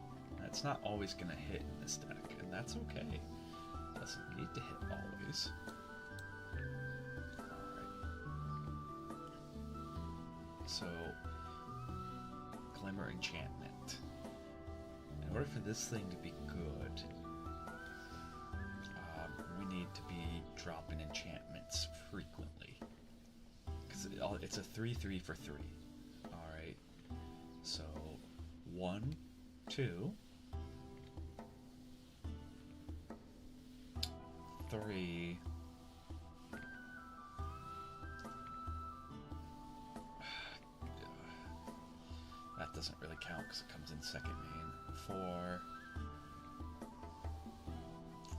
It's not always going to hit in this deck, and that's okay. It doesn't need to hit always. So, Glimmer Enchantment. In order for this thing to be good, we need to be dropping enchantments frequently. Because it's a 3/3 for 3. Alright. So, 1, 2, 3. That doesn't really count because it comes in second main. 4,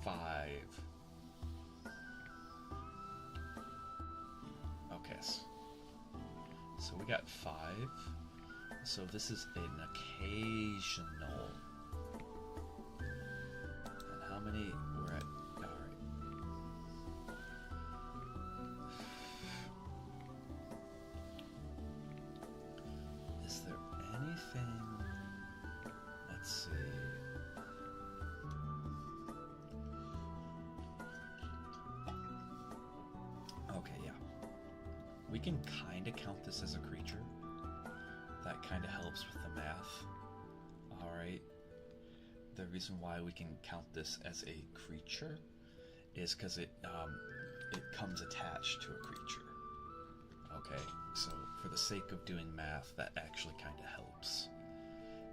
5. Okay, so we got 5. So this is an occasional. And how many we're at? Alright. Is there anything? Let's see. Okay, yeah. We can kind of count this as a creature. That kind of helps with the math. Alright. The reason why we can count this as a creature is because it comes attached to a creature. Okay, so for the sake of doing math, that actually kind of helps.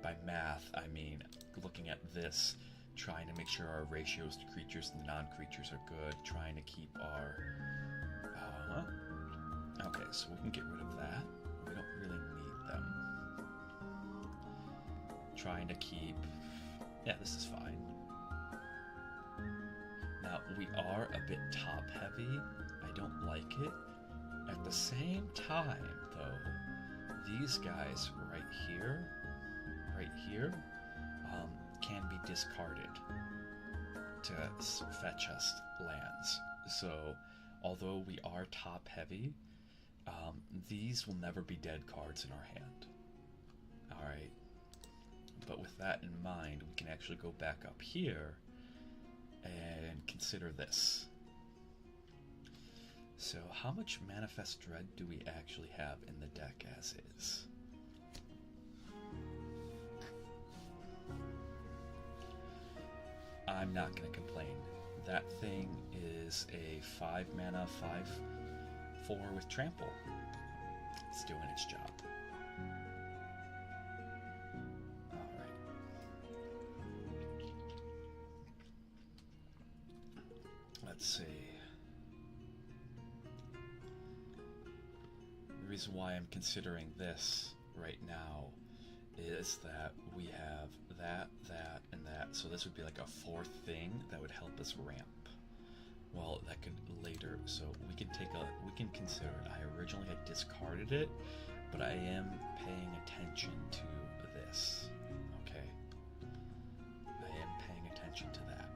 By math, I mean looking at this, trying to make sure our ratios to creatures and non-creatures are good, trying to keep our... Okay, so we can get rid of that. We don't really need them. Trying to keep... Yeah, this is fine. Now, we are a bit top-heavy. I don't like it. At the same time, though, these guys right here, can be discarded to fetch us lands. So although we are top heavy, these will never be dead cards in our hand. Alright, but with that in mind, we can actually go back up here and consider this. So how much Manifest Dread do we actually have in the deck as is? I'm not going to complain. That thing is a 5 mana, 5/4 with trample. It's doing its job. Alright. Let's see. The reason why I'm considering this right now is that we have that, and that. So this would be like a 4th thing that would help us ramp. Well, that could later, so we can consider it. I originally had discarded it, but I am paying attention to this. Okay, I am paying attention to that.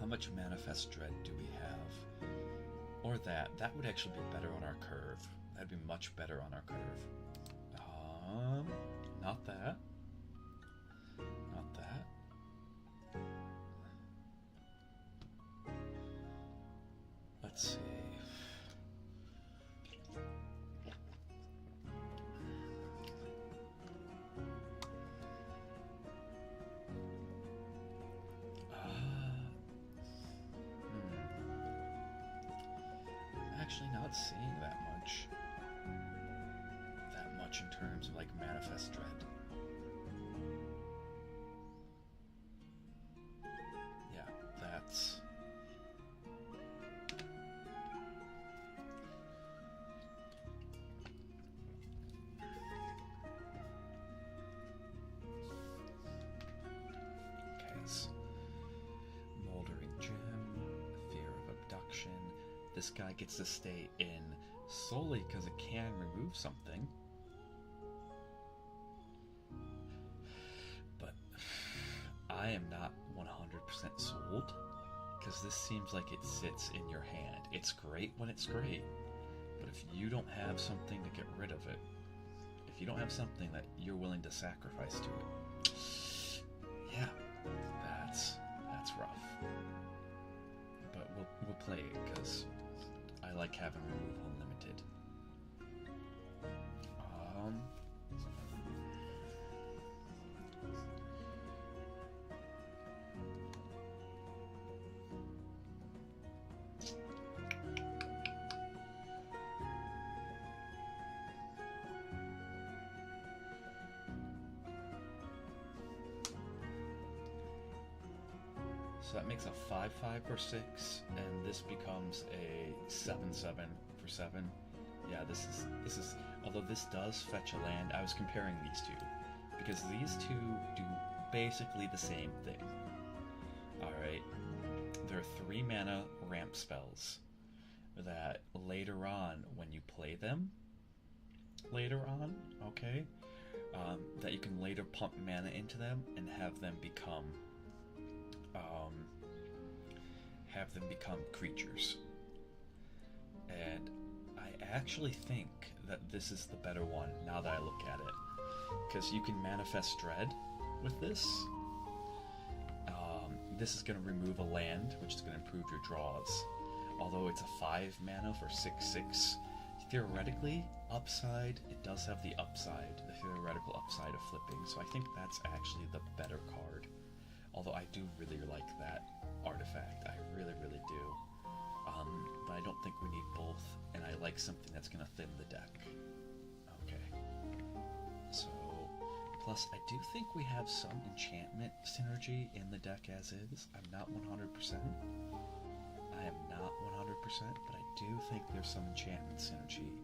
How much Manifest Dread do we have? Or that would actually be better on our curve. That'd be much better on our curve. Not that. Not that. Let's see. I'm actually not seeing that much. In terms of like Manifest Dread. Yeah, that's okay. Moldering Gem, Fear of Abduction. This guy gets to stay in solely because it can remove something. I am not 100% sold, because this seems like it sits in your hand. It's great when it's great, but if you don't have something to get rid of it, if you don't have something that you're willing to sacrifice to it, yeah, that's rough. But we'll play it, because I like having removal limited. So that makes a 5/5 for 6, and this becomes a 7/7 for 7. Yeah, this is. Although this does fetch a land, I was comparing these two because these two do basically the same thing. All right, there are 3 mana ramp spells that later on, when you play them, later on, okay, that you can later pump mana into them and have them become creatures. And I actually think that this is the better one now that I look at it, because you can Manifest Dread with this. This is going to remove a land, which is going to improve your draws. Although it's a 5 mana for 6/6, theoretically, upside, it does have the upside, the theoretical upside of flipping, so I think that's actually the better card. Although I do really like that artifact, I really, really do. But I don't think we need both, and I like something that's going to thin the deck. Okay. So, plus I do think we have some enchantment synergy in the deck as is. I'm not 100%. I am not 100%, but I do think there's some enchantment synergy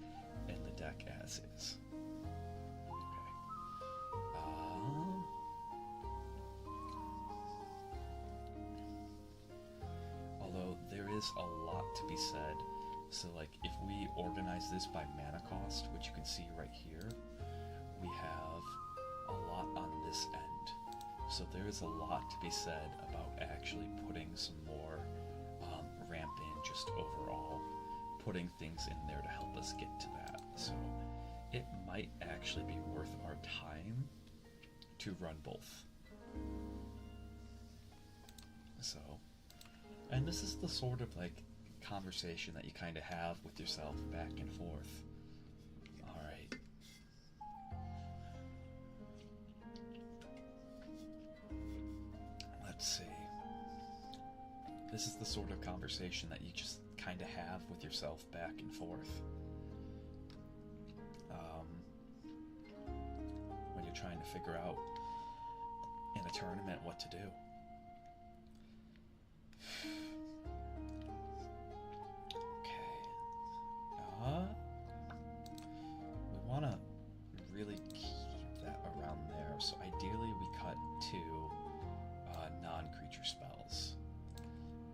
in the deck as is. Is a lot to be said. So like if we organize this by mana cost, which you can see right here, we have a lot on this end. So there is a lot to be said about actually putting some more ramp in, just overall putting things in there to help us get to that. So it might actually be worth our time to run both. So, and this is the sort of like conversation that you kind of have with yourself back and forth. All right. Let's see. This is the sort of conversation that you just kind of have with yourself back and forth. When you're trying to figure out in a tournament what to do. We want to really keep that around there. So ideally we cut two non-creature spells.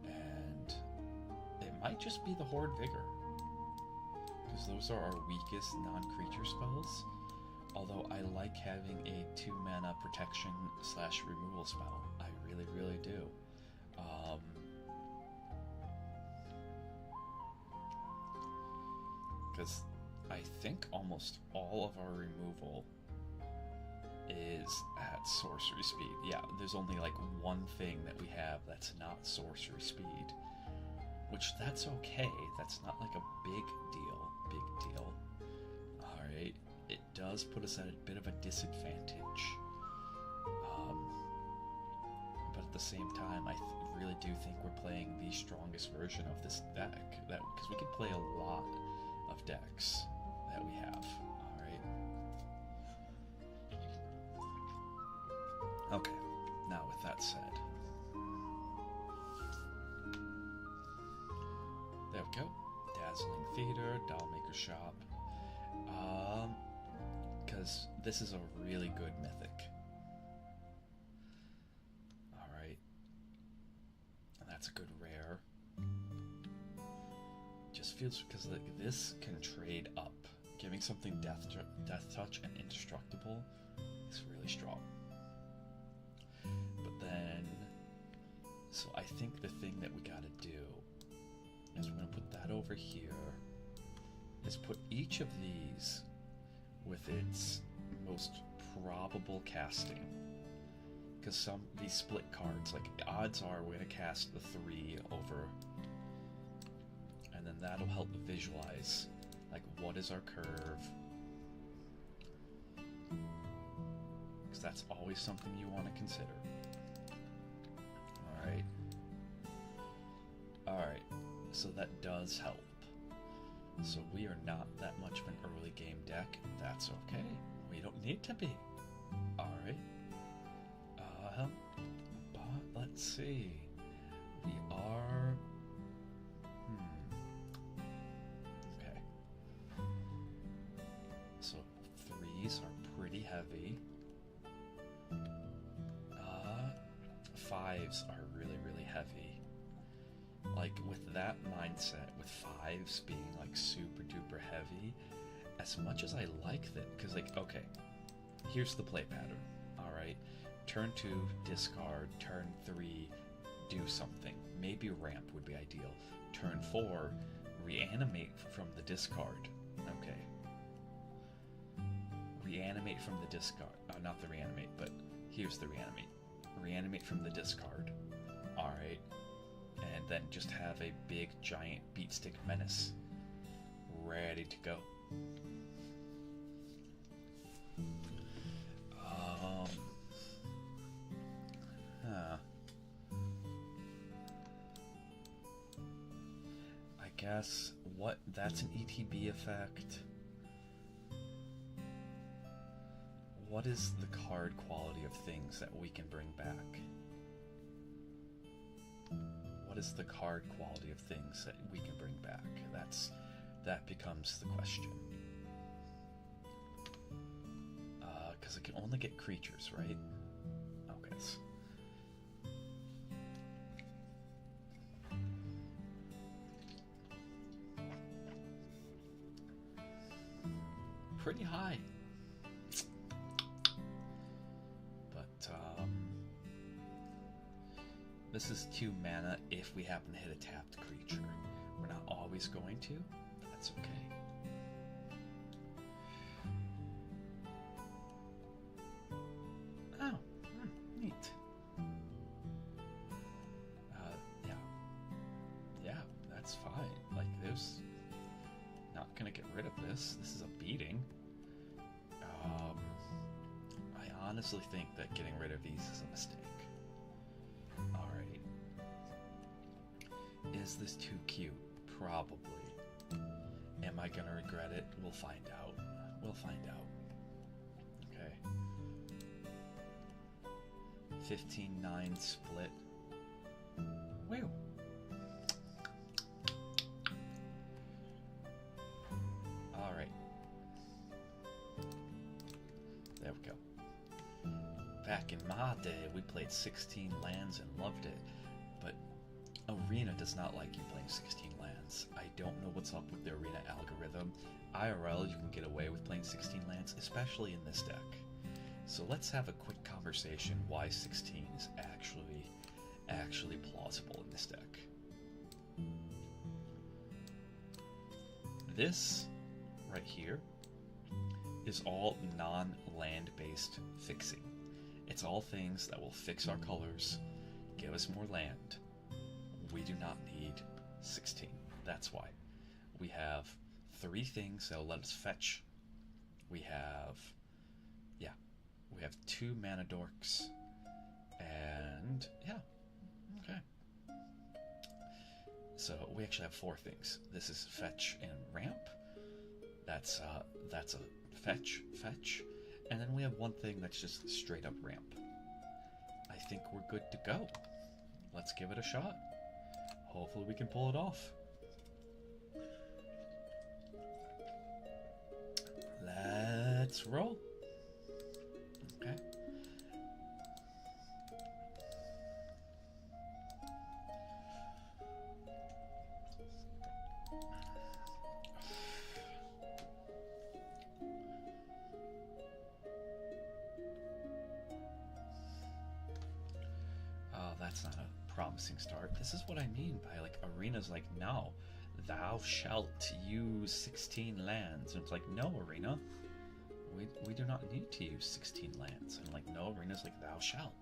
And it might just be the Horde Vigor, because those are our weakest non-creature spells. Although I like having a 2-mana protection / removal spell. I really, really do. Because I think almost all of our removal is at sorcery speed. Yeah, there's only like one thing that we have that's not sorcery speed. Which, that's okay. That's not like a big deal. Alright. It does put us at a bit of a disadvantage. But at the same time, I really do think we're playing the strongest version of this deck. Because we could play a lot of decks that we have. Alright. Okay, now with that said, there we go. Dazzling Theater, Dollmaker Shop. Because this is a really good mythic. Alright. And that's a good rare. Just feels, because like, this can trade up. Giving something Death Touch and Indestructible is really strong. But then, so I think the thing that we gotta do is we're gonna put that over here, is put each of these with its most probable casting. Because some these split cards, like odds are we're gonna cast the 3 over, and then that'll help visualize like what is our curve. Because that's always something you want to consider. Alright. Alright. So that does help. So we are not that much of an early game deck. That's okay. We don't need to be. Alright. But let's see. We are... Okay. So 3s are pretty heavy. 5s are really, really heavy. Like, with that mindset, with 5s being like super duper heavy, as much as I like that, because like, okay, here's the play pattern. Alright, turn 2, discard, turn 3, do something. Maybe ramp would be ideal. Turn 4, reanimate from the discard. Okay. Reanimate from the discard. Not the reanimate, but here's the reanimate. Reanimate from the discard. Alright. And then just have a big giant beatstick menace ready to go. I guess that's an ETB effect. What is the card quality of things that we can bring back? What is the card quality of things that we can bring back? That becomes the question. Because it can only get creatures, right? Okay. Pretty high. But, This is 2 mana if we happen to hit a tapped creature. We're not always going to, but that's okay. Oh, neat. Yeah, that's fine. Like, there's not gonna get rid of this. This is a beating. I honestly think that getting rid of these is a mistake. Alright. Is this too cute? Probably. Am I gonna regret it? We'll find out. We'll find out. Okay. 15-9 split. Woo! Alright. There we go. Back in my day, we played 16 lands and loved it, but Arena does not like you playing 16 lands. I don't know what's up with the Arena algorithm. IRL, you can get away with playing 16 lands, especially in this deck. So let's have a quick conversation why 16 is actually plausible in this deck. This right here is all non-land based fixing. It's all things that will fix our colors, give us more land. We do not need 16. That's why. We have 3 things that will let us fetch. We have 2 mana dorks. And yeah, okay. So we actually have 4 things. This is fetch and ramp. That's a fetch, and then we have 1 thing that's just straight up ramp. I think we're good to go. Let's give it a shot. Hopefully we can pull it off. Let's roll. Okay. That's not a promising start. This is what I mean by, like, Arena's like, no, thou shalt use 16 lands. And it's like, no, Arena, we do not need to use 16 lands. And like, no, Arena's like, thou shalt.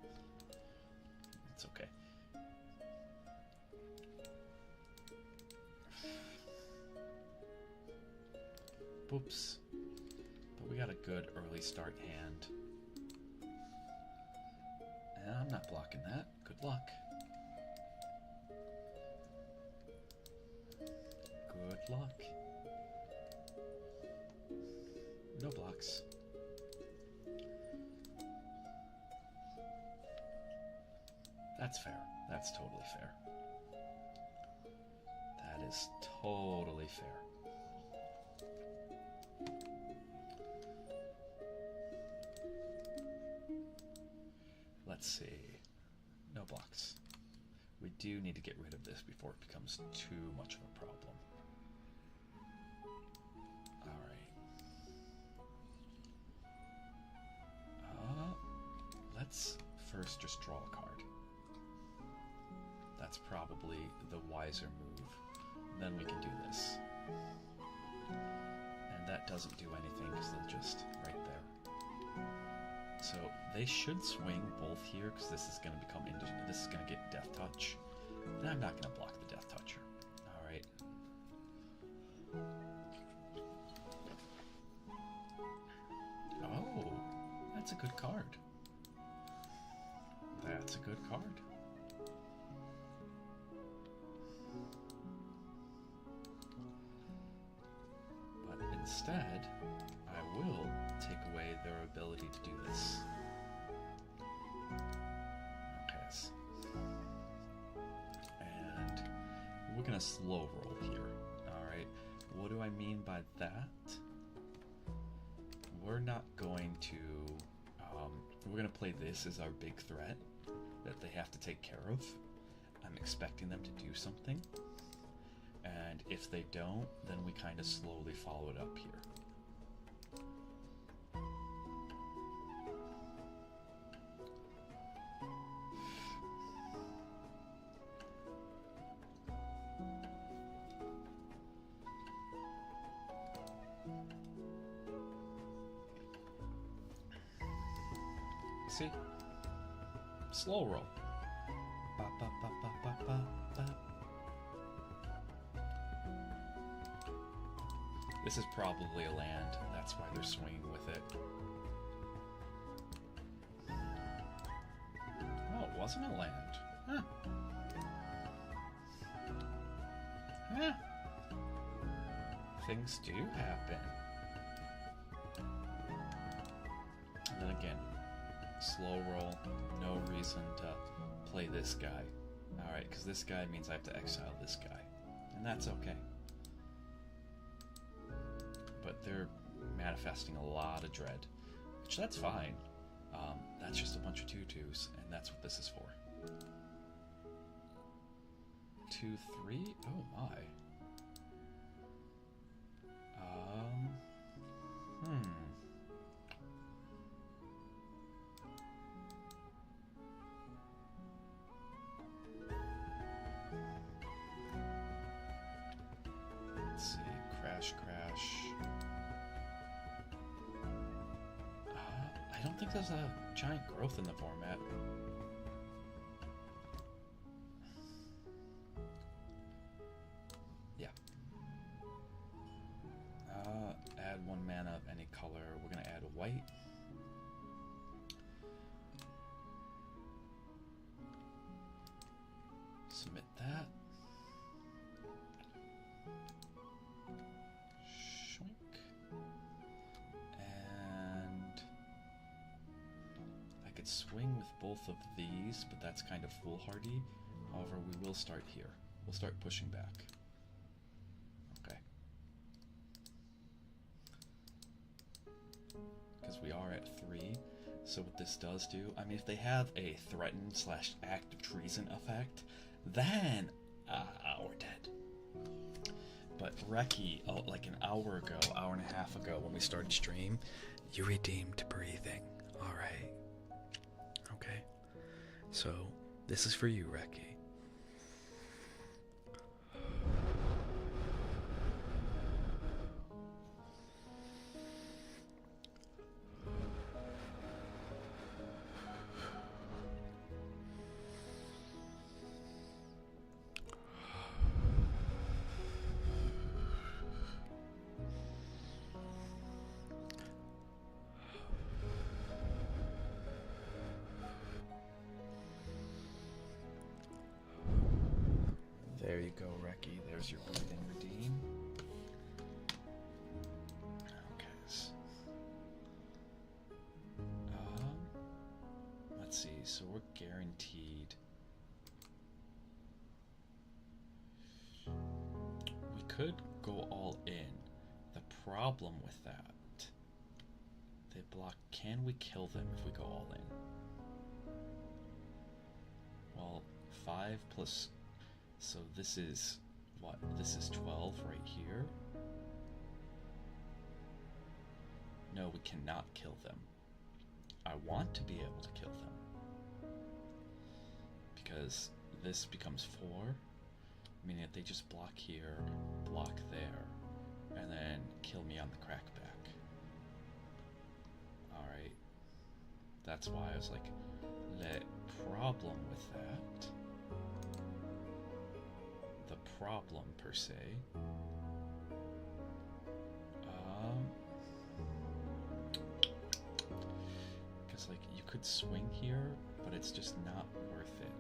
It's okay. Whoops. But we got a good early start hand. And I'm not blocking that. Good luck. Good luck. No blocks. That's fair. That's totally fair. That is totally fair. Let's see. No blocks. We do need to get rid of this before it becomes too much of a problem. Alright. Let's first just draw a card. That's probably the wiser move. Then we can do this. And that doesn't do anything because they'll just right there. So they should swing both here because this is going to become this is going to get Death Touch, and I'm not going to block the Death Toucher. All right. Oh, that's a good card. That's a good card. But instead, I will take away their ability to do this. Okay. And we're gonna slow roll here. Alright. What do I mean by that? We're not going to we're gonna play this as our big threat that they have to take care of. I'm expecting them to do something. And if they don't, then we kind of slowly follow it up here. See? Slow roll. Ba, ba, ba, ba, ba, ba, ba. This is probably a land, that's why they're swinging with it. Oh, it wasn't a land. Huh. Huh. Things do happen. And then again, slow roll, no reason to play this guy. Alright, because this guy means I have to exile this guy. And that's okay. But they're manifesting a lot of dread, which that's fine. That's just a bunch of 2/2s, and that's what this is for. 2/3? Oh my. Let's see, crash. I don't think there's a giant growth in the format. Yeah. Add 1 mana of any color. We're gonna add a white. Submit that. Shoink. And I could swing with both of these, but that's kind of foolhardy. However, we will start here. We'll start pushing back. Okay. Because we are at 3. So what this does do, I mean, if they have a threaten/act of treason effect, then we're dead. But Reki, like an hour ago, hour and a half ago, when we started stream, you redeemed breathing. All right. Okay. So this is for you, Reki. There you go, Reki. There's your breathing redeem. Okay. Let's see. So we're guaranteed. We could go all in. The problem with that, they block. Can we kill them if we go all in? Well, 5 plus. So this is what? This is 12 right here. No, we cannot kill them. I want to be able to kill them. Because this becomes 4, meaning that they just block here, block there, and then kill me on the crackback. Alright. That's why I was like, the problem with that, the problem per se, because like you could swing here, but it's just not worth it.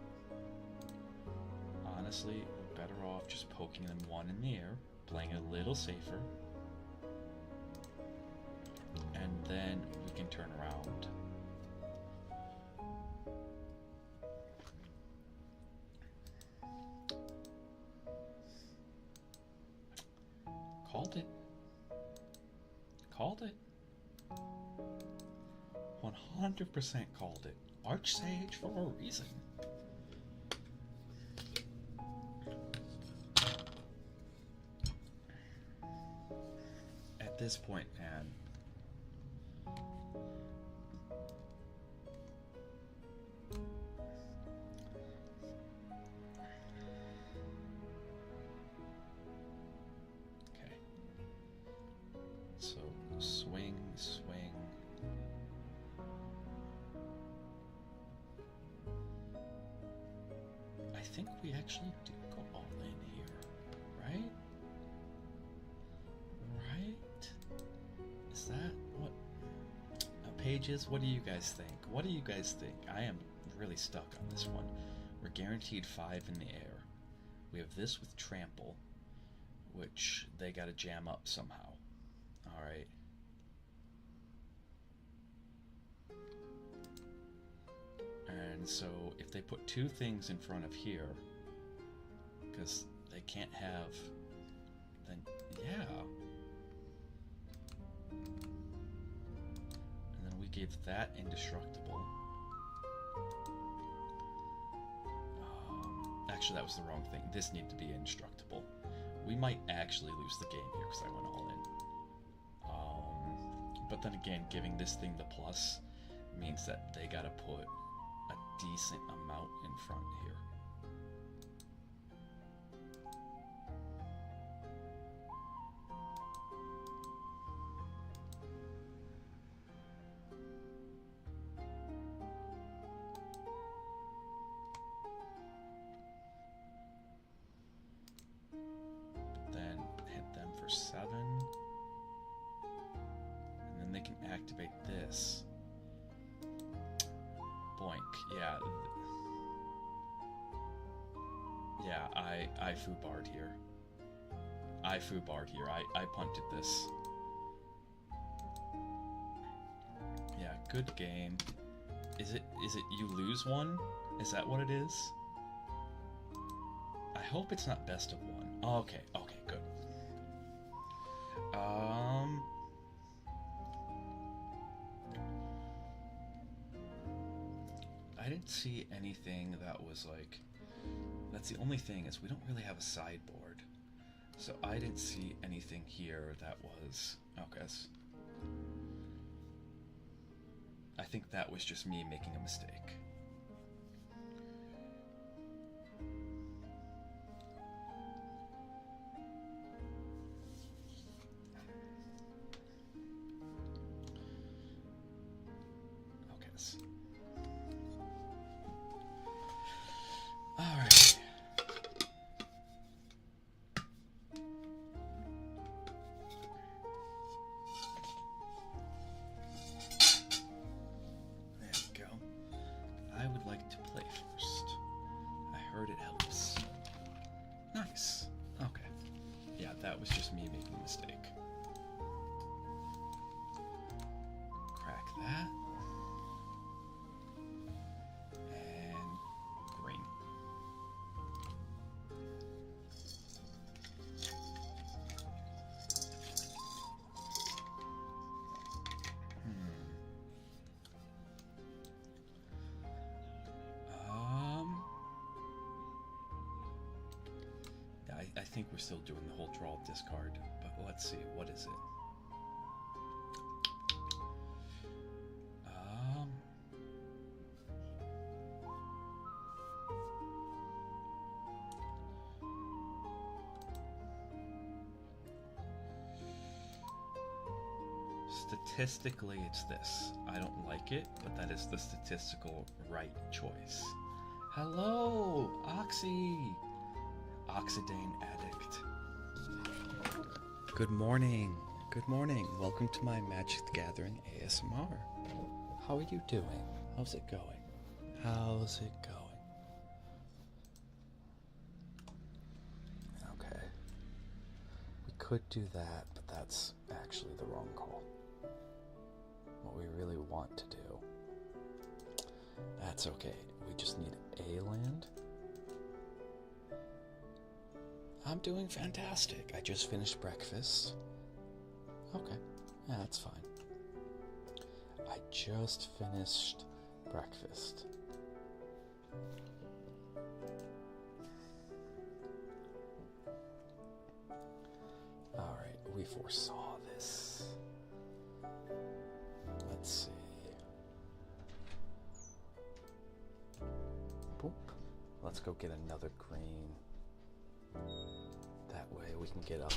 Honestly, we're better off just poking them 1 in the air, playing it a little safer, and then we can turn around. Called it. Called it. 100% called it. Archsage for a reason. At this point, man. think we actually do go all in here, right? Right? Is that what Pages? What do you guys think? What do you guys think? I am really stuck on this one. We're guaranteed 5 in the air. We have this with trample, which they got to jam up somehow. All right. And so if they put 2 things in front of here, because they can't have, then yeah. And then we give that indestructible. Actually, that was the wrong thing. This needed to be indestructible. We might actually lose the game here because I went all in. But then again, giving this thing the plus means that they gotta put a decent amount in front here. Then hit them for 7. And then they can activate this. Boink. Yeah. Yeah, I foobarred here. I punted this. Yeah, good game. Is it you lose 1? Is that what it is? I hope it's not best of 1. Oh, okay, good. I didn't see anything that was like, that's the only thing, is we don't really have a sideboard. So I didn't see anything here that was, okay. I think that was just me making a mistake. Alright. There we go. I would like to play first. I heard it helps. Nice. Okay. Yeah, that was just me making a mistake. Crack that. I think we're still doing the whole draw discard, but let's see, what is it? Statistically, it's this. I don't like it, but that is the statistical right choice. Hello, Oxy! Oxidane addict. Good morning. Good morning. Welcome to my Magic the Gathering ASMR. How are you doing? How's it going? How's it going? Okay. We could do that, but that's actually the wrong call. What we really want to do. That's okay. We just need a land. I'm doing fantastic. I just finished breakfast. Okay, yeah, that's fine. I just finished breakfast. Alright, we foresaw this. Let's see. Boop. Let's go get another green. That way we can get up.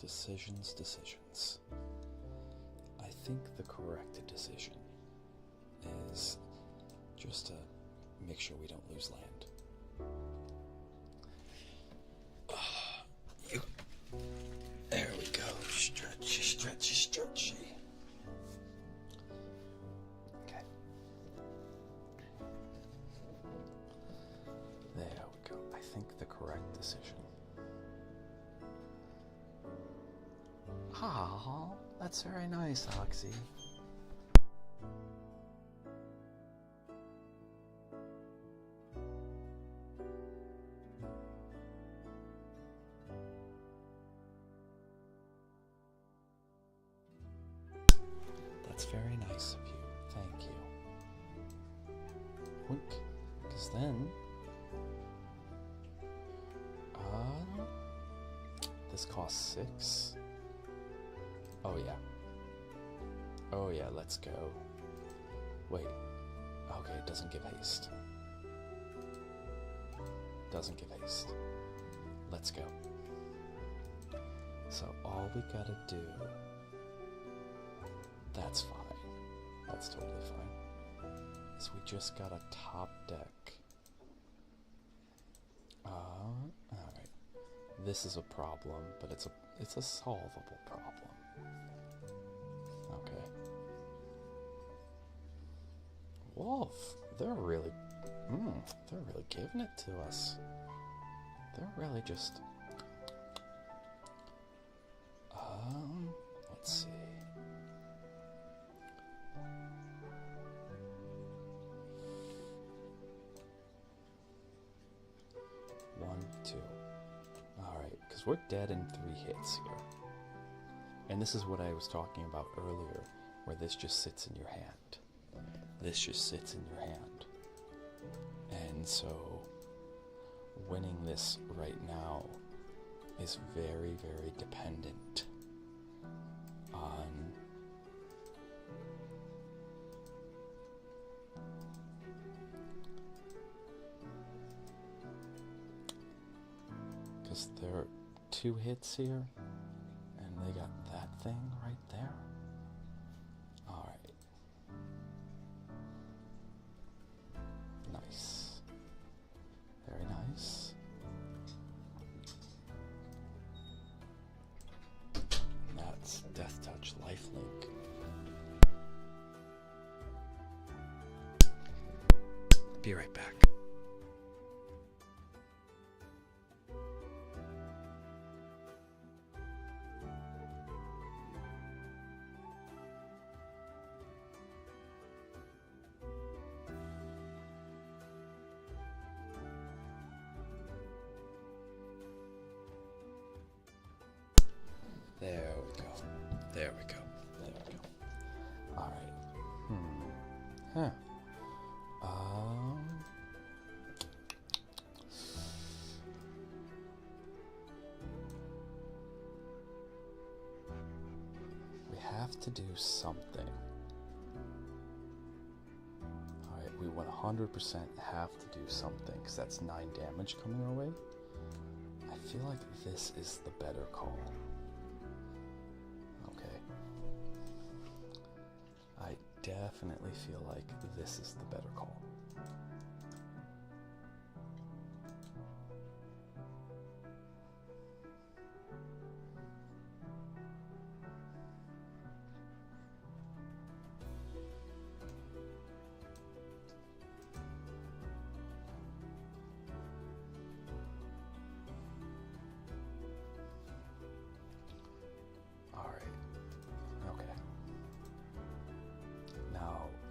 Decisions, decisions. I think the correct decision is just to make sure we don't lose land. There we go. Stretchy, stretchy, stretchy. Okay. There we go. I think the correct decision. Ah, that's very nice, Oxy. That's very nice of you. Thank you. Wink. Because then... this costs 6. Oh yeah. Oh yeah, let's go. Wait. Okay, it doesn't give haste. Doesn't give haste. Let's go. So all we gotta do... That's fine. That's totally fine. Is we just gotta top deck. Alright. This is a problem, but it's a solvable problem. Okay. Wolf, they're really giving it to us. They're really just let's see. One, two. Alright, because we're dead in 3 hits here. And this is what I was talking about earlier, where this just sits in your hand. This just sits in your hand. And so, winning this right now is very, very dependent on because there are 2 hits here, and they got that thing right there. Alright. Nice. Very nice. That's Death Touch Lifelink. Be right back. There we go. There we go. There we go. Alright. Huh. We have to do something. Alright, we 100% have to do something, because that's 9 damage coming our way. I feel like this is the better call. I definitely feel like this is the better call.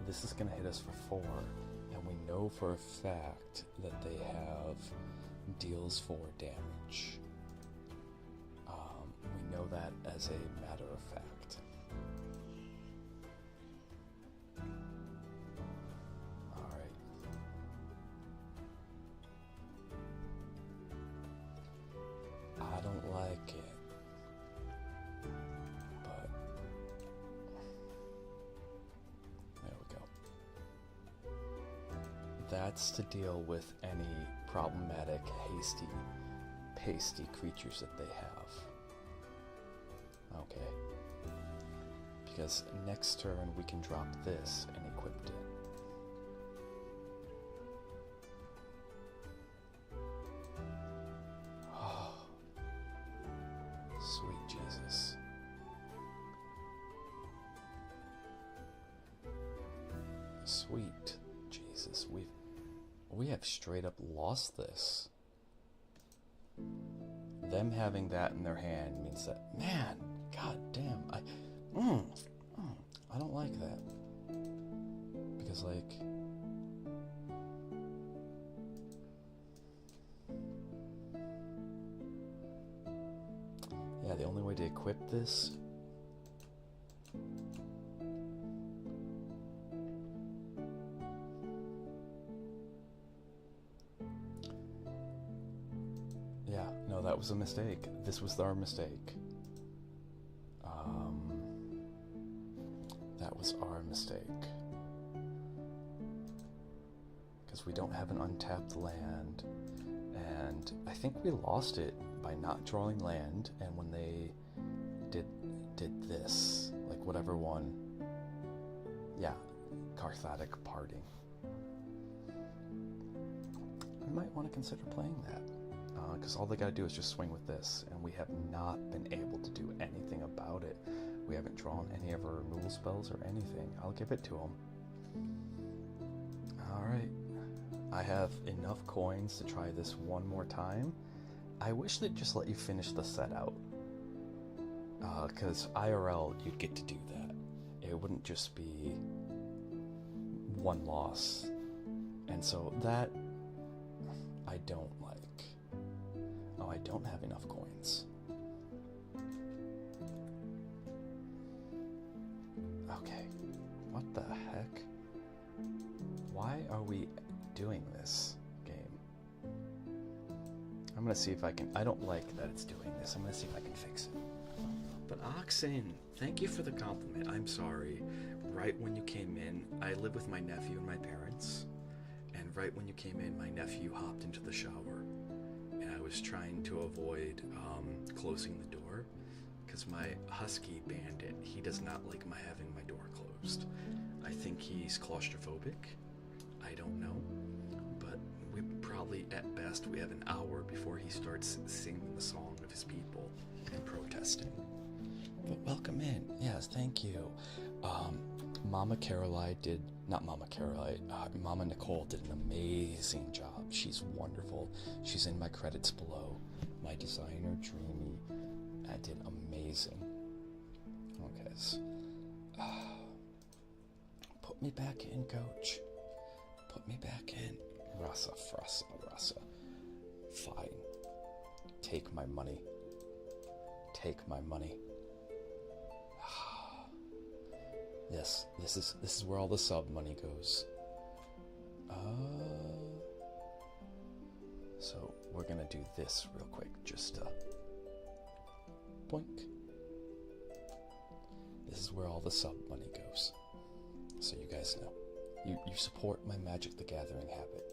This is going to hit us for 4, and we know for a fact that they have deals 4 damage. We know that as a matter of fact. Alright. I don't like it. That's to deal with any problematic, hasty, pasty creatures that they have. Okay. Because next turn we can drop this and equip it. Oh, sweet Jesus. Sweet Jesus, we have straight up lost this. Them having that in their hand means that, man, god damn, I don't like that. Because, like, yeah, the only way to equip this that was a mistake. This was our mistake. That was our mistake. Because we don't have an untapped land. And I think we lost it by not drawing land. And when they did this, like whatever one, yeah, Carthatic Parting. I might want to consider playing that. Because all they gotta do is just swing with this, and we have not been able to do anything about it. We haven't drawn any of our removal spells or anything. I'll give it to them. Alright. I have enough coins to try this one more time. I wish they'd just let you finish the set out. Because IRL, you'd get to do that. It wouldn't just be one loss. And so that I don't like. Oh, I don't have enough coins. Okay, what the heck? Why are we doing this game? I'm gonna see if I can, I don't like that it's doing this. I'm gonna see if I can fix it. But Oxen, thank you for the compliment. I'm sorry. Right when you came in, I live with my nephew and my parents. And right when you came in, my nephew hopped into the shower. And I was trying to avoid closing the door. Because my husky bandit, he does not like my having my door closed. I think he's claustrophobic. I don't know. But we probably, at best, we have an hour before he starts singing the song of his people and protesting. But welcome in. Yes, thank you. Mama Caroline did, not Mama Caroline, Mama Nicole did an amazing job. She's wonderful. She's in my credits below. My designer, Dreamy, did amazing. Okay, so, put me back in, coach. Put me back in. Rasa, frasa, rasa. Fine. Take my money. Take my money. Yes, this is where all the sub money goes. So we're gonna do this real quick, just to boink. This is where all the sub money goes. So you guys know. You support my Magic the Gathering habit.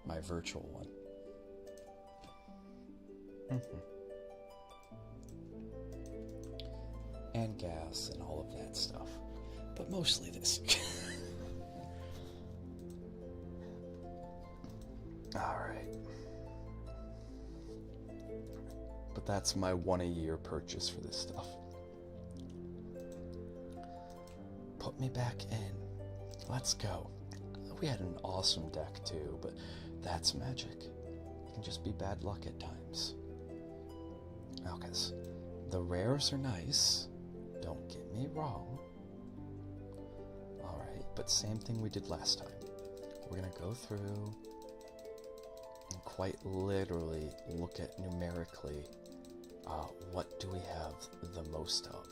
My virtual one. And gas and all of that stuff. But mostly this. Alright. But that's my one-a-year purchase for this stuff. Put me back in. Let's go. We had an awesome deck too, but that's Magic. It can just be bad luck at times. Okay, so the rares are nice. Don't get me wrong. Alright, but same thing we did last time. We're gonna go through and quite literally look at numerically what do we have the most of.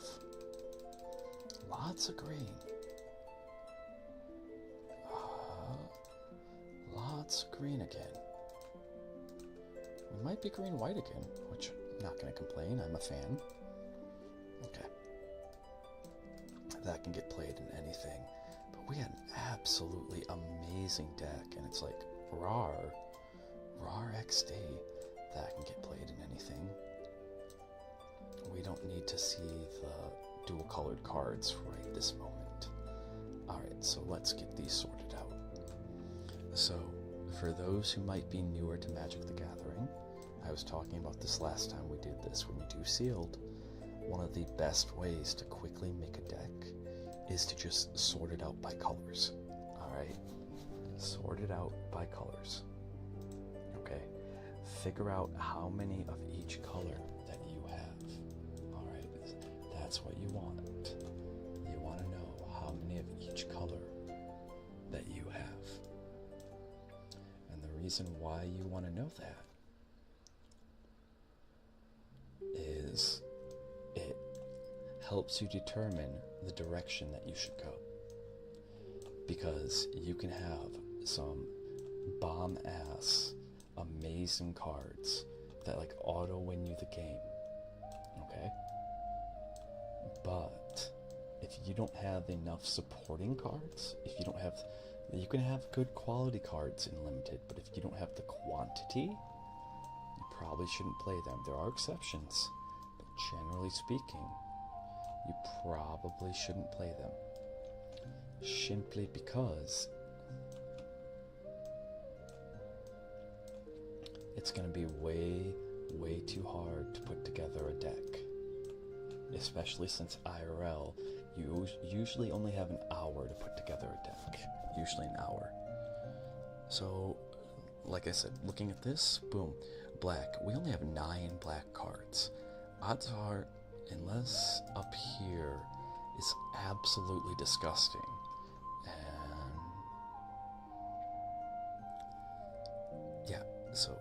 Lots of green. Lots of green again. We might be green-white again, which I'm not going to complain. I'm a fan. Okay. That can get played in anything. But we had an absolutely amazing deck, and it's like RAR XD. That can get played in anything. We don't need to see the dual colored cards right this moment. Alright, so let's get these sorted out. So, for those who might be newer to Magic the Gathering, I was talking about this last time we did this. When you do sealed, one of the best ways to quickly make a deck is to just sort it out by colors. Alright? Sort it out by colors. Okay? Figure out how many of each color that you have. Alright? That's what you want. You want to know how many of each color that you have. And the reason why you want to know that is it helps you determine the direction that you should go. Because you can have some bomb-ass, amazing cards that like auto-win you the game. Okay? But if you don't have enough supporting cards, if you don't have... You can have good quality cards in Limited, but if you don't have the quantity, you probably shouldn't play them. There are exceptions, but generally speaking, you probably shouldn't play them. Simply because it's going to be way too hard to put together a deck. Especially since IRL, you usually only have an hour to put together a deck. Usually an hour. So, like I said, looking at this, boom, black. We only have 9 black cards. Odds are, unless up here is absolutely disgusting, and yeah, so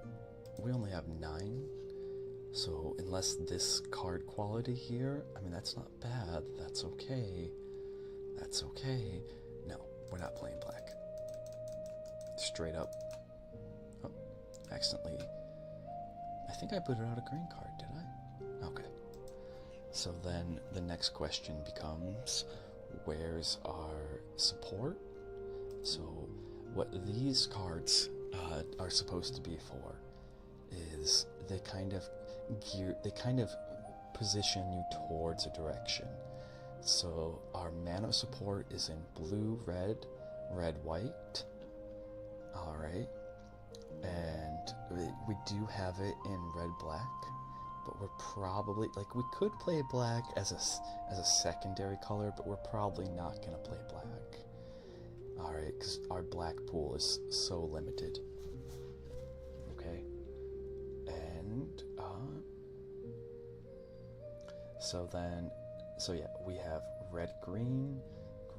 we only have 9. So unless this card quality here, I mean, that's not bad. That's okay. That's okay. No, we're not playing black. Straight up. Oh, accidentally. I think I put it out a green card, did I? Okay. So then the next question becomes, where's our support? So what these cards are supposed to be for is they kind of position you towards a direction. So our mana support is in blue, red, red, white. Alright. And we do have it in red, black. But we're probably, like, we could play black as a secondary color, but we're probably not going to play black. Alright, because our black pool is so limited. Okay? And, so yeah, we have red, green,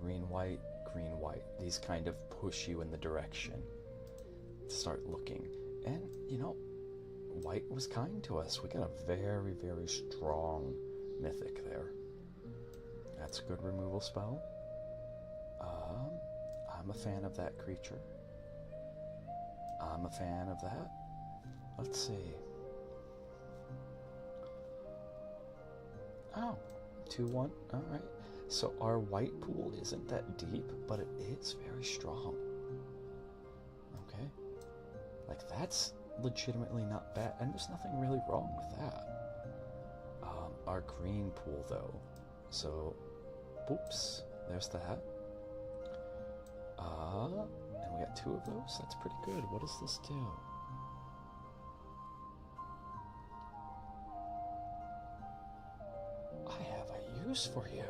green, white, green, white. These kind of push you in the direction to start looking. And, you know, white was kind to us. We got a very, very strong mythic there. That's a good removal spell. I'm a fan of that creature. I'm a fan of that. Let's see. Oh, 2-1. Alright. So our white pool isn't that deep, but it is very strong. Okay. Like, that's legitimately not bad, and there's nothing really wrong with that. Our green pool, though. So, oops, there's that. And we got 2 of those. That's pretty good. What does this do? I have a use for you.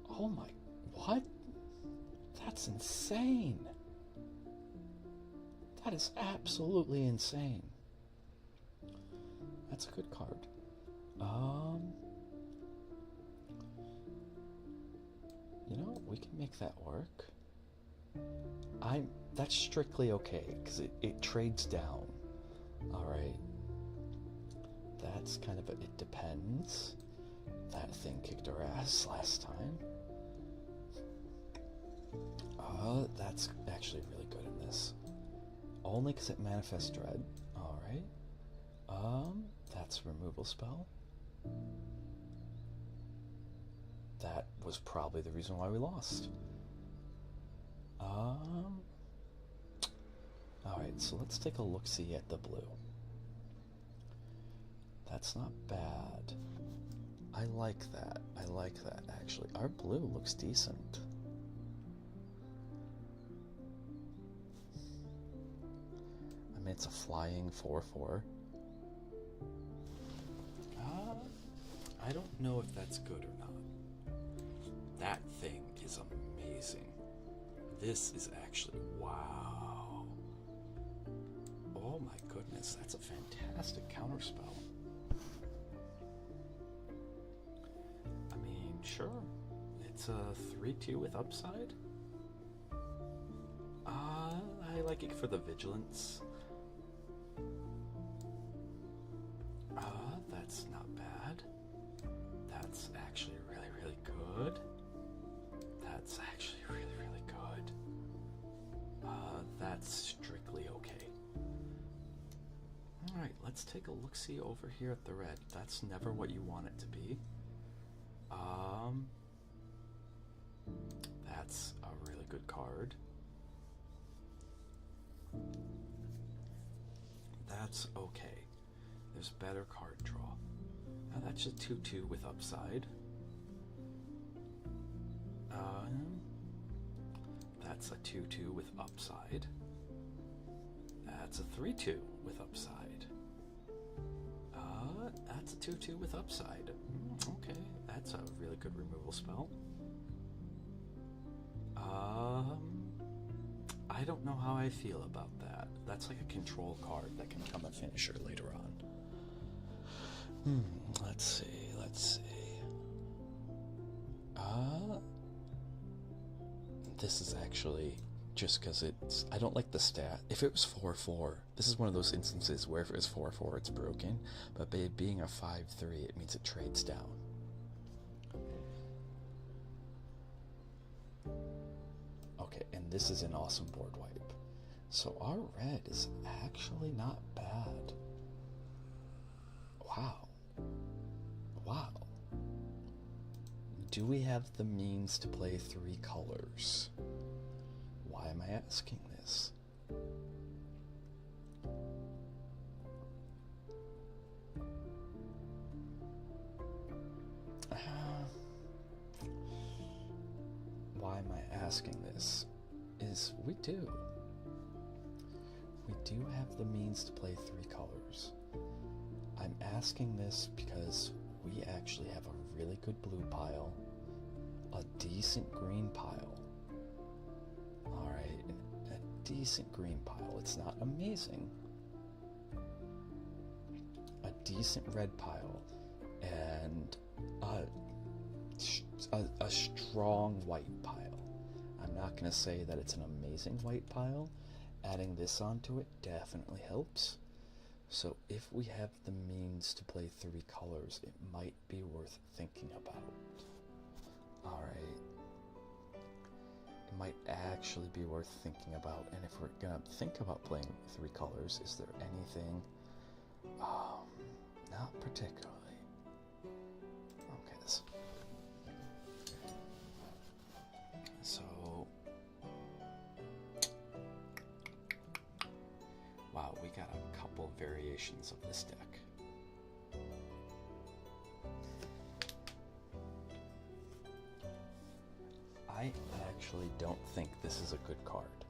Oh my, what? That's insane. That is absolutely insane. That's a good card. You know, we can make that work. That's strictly okay, because it trades down. Alright. That's kind of it depends. That thing kicked our ass last time. That's actually really good in this. Only because it manifests dread. Alright. That's a removal spell. That was probably the reason why we lost. Alright, so let's take a look-see at the blue. That's not bad. I like that. I like that, actually. Our blue looks decent. I mean, it's a flying 4/4. I don't know if that's good or not. That thing is amazing. This is actually, wow. Oh my goodness, that's a fantastic counterspell. I mean, sure, it's a 3/2 with upside. I like it for the vigilance. That's not bad. That's actually really, really good. That's actually really, really good. That's strictly okay. Alright, let's take a look-see over here at the red. That's never what you want it to be. That's a really good card. That's okay. There's better card draw. Now that's a 2/2 with upside. That's a 2/2 with upside. That's a 3/2 with upside. That's a 2/2 with upside. Okay, that's a really good removal spell. I don't know how I feel about that. That's like a control card that can become a finisher later on. Let's see. This is actually just because it's, I don't like the stat. If it was 4/4, this is one of those instances where if it was 4/4, it's broken. But by it being a 5/3, it means it trades down. Okay, and this is an awesome board wipe. So our red is actually not bad. Wow. Wow. Do we have the means to play 3 colors? Why am I asking this? Why am I asking this? Is we do. We do have the means to play 3 colors. I'm asking this because we actually have a really good blue pile, a decent green pile. Alright, a decent green pile. It's not amazing. A decent red pile, and a strong white pile. I'm not going to say that it's an amazing white pile. Adding this onto it definitely helps. So if we have the means to play 3 colors, it might be worth thinking about. Alright. It might actually be worth thinking about. And if we're going to think about playing 3 colors, is there anything? Not particularly. Okay, so... Wow, we got a couple variations of this deck. I actually don't think this is a good card.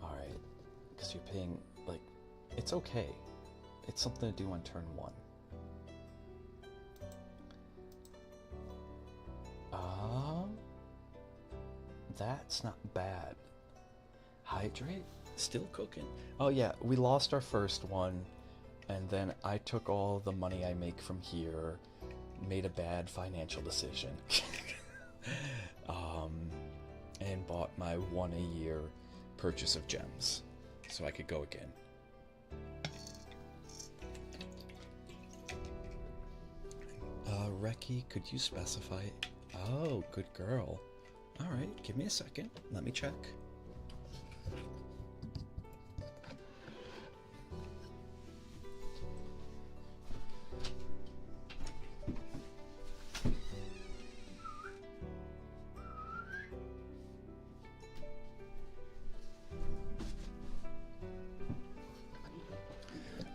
Alright, because you're paying, like, it's okay. It's something to do on turn 1. That's not bad. Hydrate? Still cooking. Oh yeah, we lost our first one, and then I took all the money I make from here, made a bad financial decision, and bought my 1 a year purchase of gems, so I could go again. Reki, could you specify? Oh, good girl. Alright, give me a second. Let me check.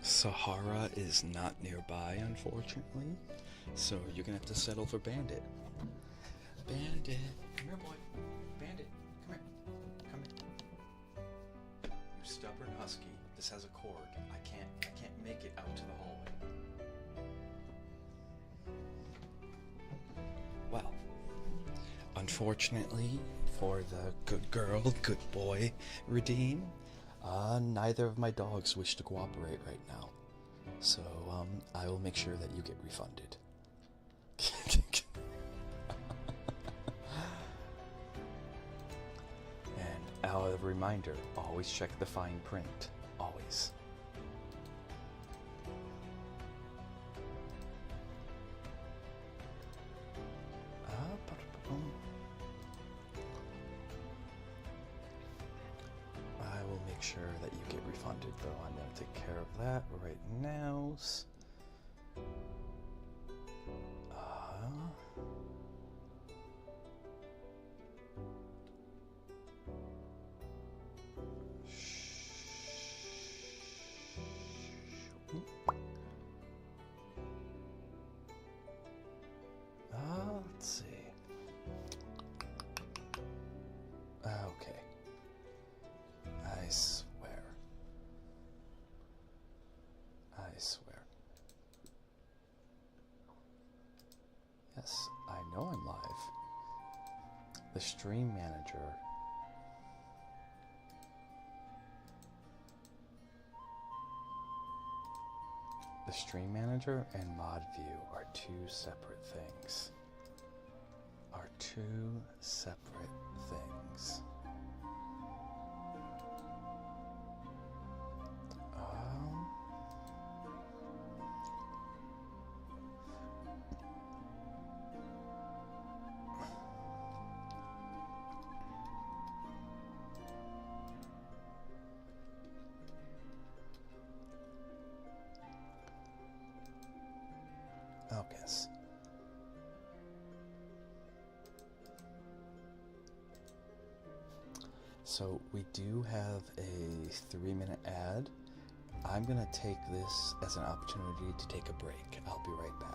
Sahara is not nearby, unfortunately. So you're gonna have to settle for Bandit. Bandit, come here, boy. Bandit, come here. Come here. You stubborn husky. This has a cord. I can't make it out to the hallway. Well, unfortunately for the good girl, good boy, Redeem, neither of my dogs wish to cooperate right now. So, I will make sure that you get refunded. And a reminder, always check the fine print. Always. I will make sure that you get refunded, though. I'm going to take care of that right now. Let's see. Okay. I swear. I swear. Yes, I know I'm live. The stream manager. The stream manager and mod view are two separate things. Are two separate things. Okay. So we do have a 3-minute ad. I'm gonna take this as an opportunity to take a break. I'll be right back.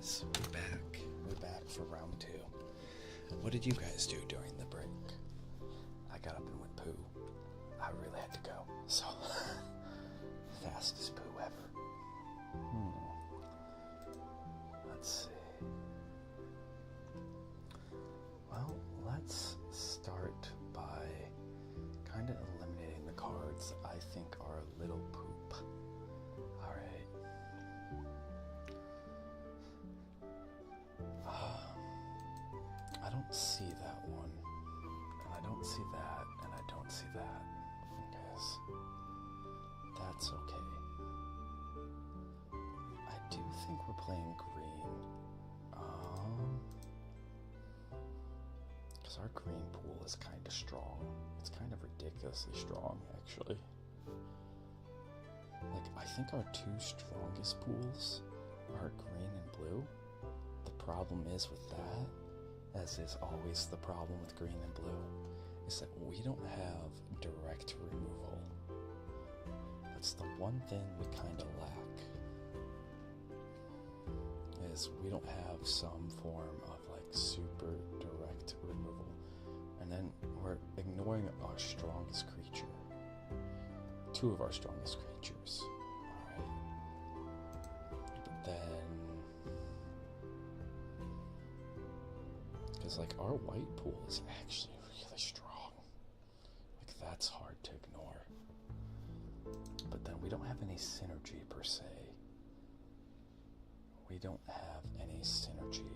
guys, we're back. We're back for round 2. What did you guys do during the break? I got up and went poo. I really had to go. So, fastest poo ever. Let's see. Well, let's start by kind of eliminating the cards I think are a little poop. Alright. I don't see that one. And I don't see that. And I don't see that. Guys. That's okay. I do think we're playing green. Because our green pool is kind of strong. It's kind of ridiculously strong, actually. Like, I think our 2 strongest pools are green and blue. The problem is with that, as is always the problem with green and blue, is that we don't have direct removal. That's the one thing we kind of lack, is we don't have some form of like super direct removal. And then we're ignoring our strongest creature. 2 of our strongest creatures. Alright. But then, because like our white pool is actually really strong. Like that's hard to ignore. But then we don't have any synergy per se. We don't have any synergy.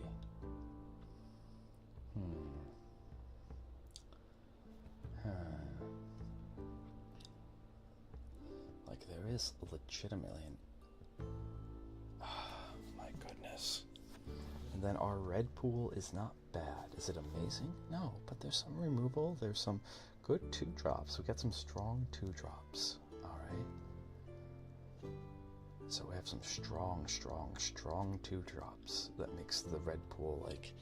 Like there is legitimately an... my goodness. And then our red pool is not bad. Is it amazing? No, but there's some removal. There's some good 2-drops. We got some strong 2-drops. Alright. So we have some strong 2-drops that makes the red pool, like,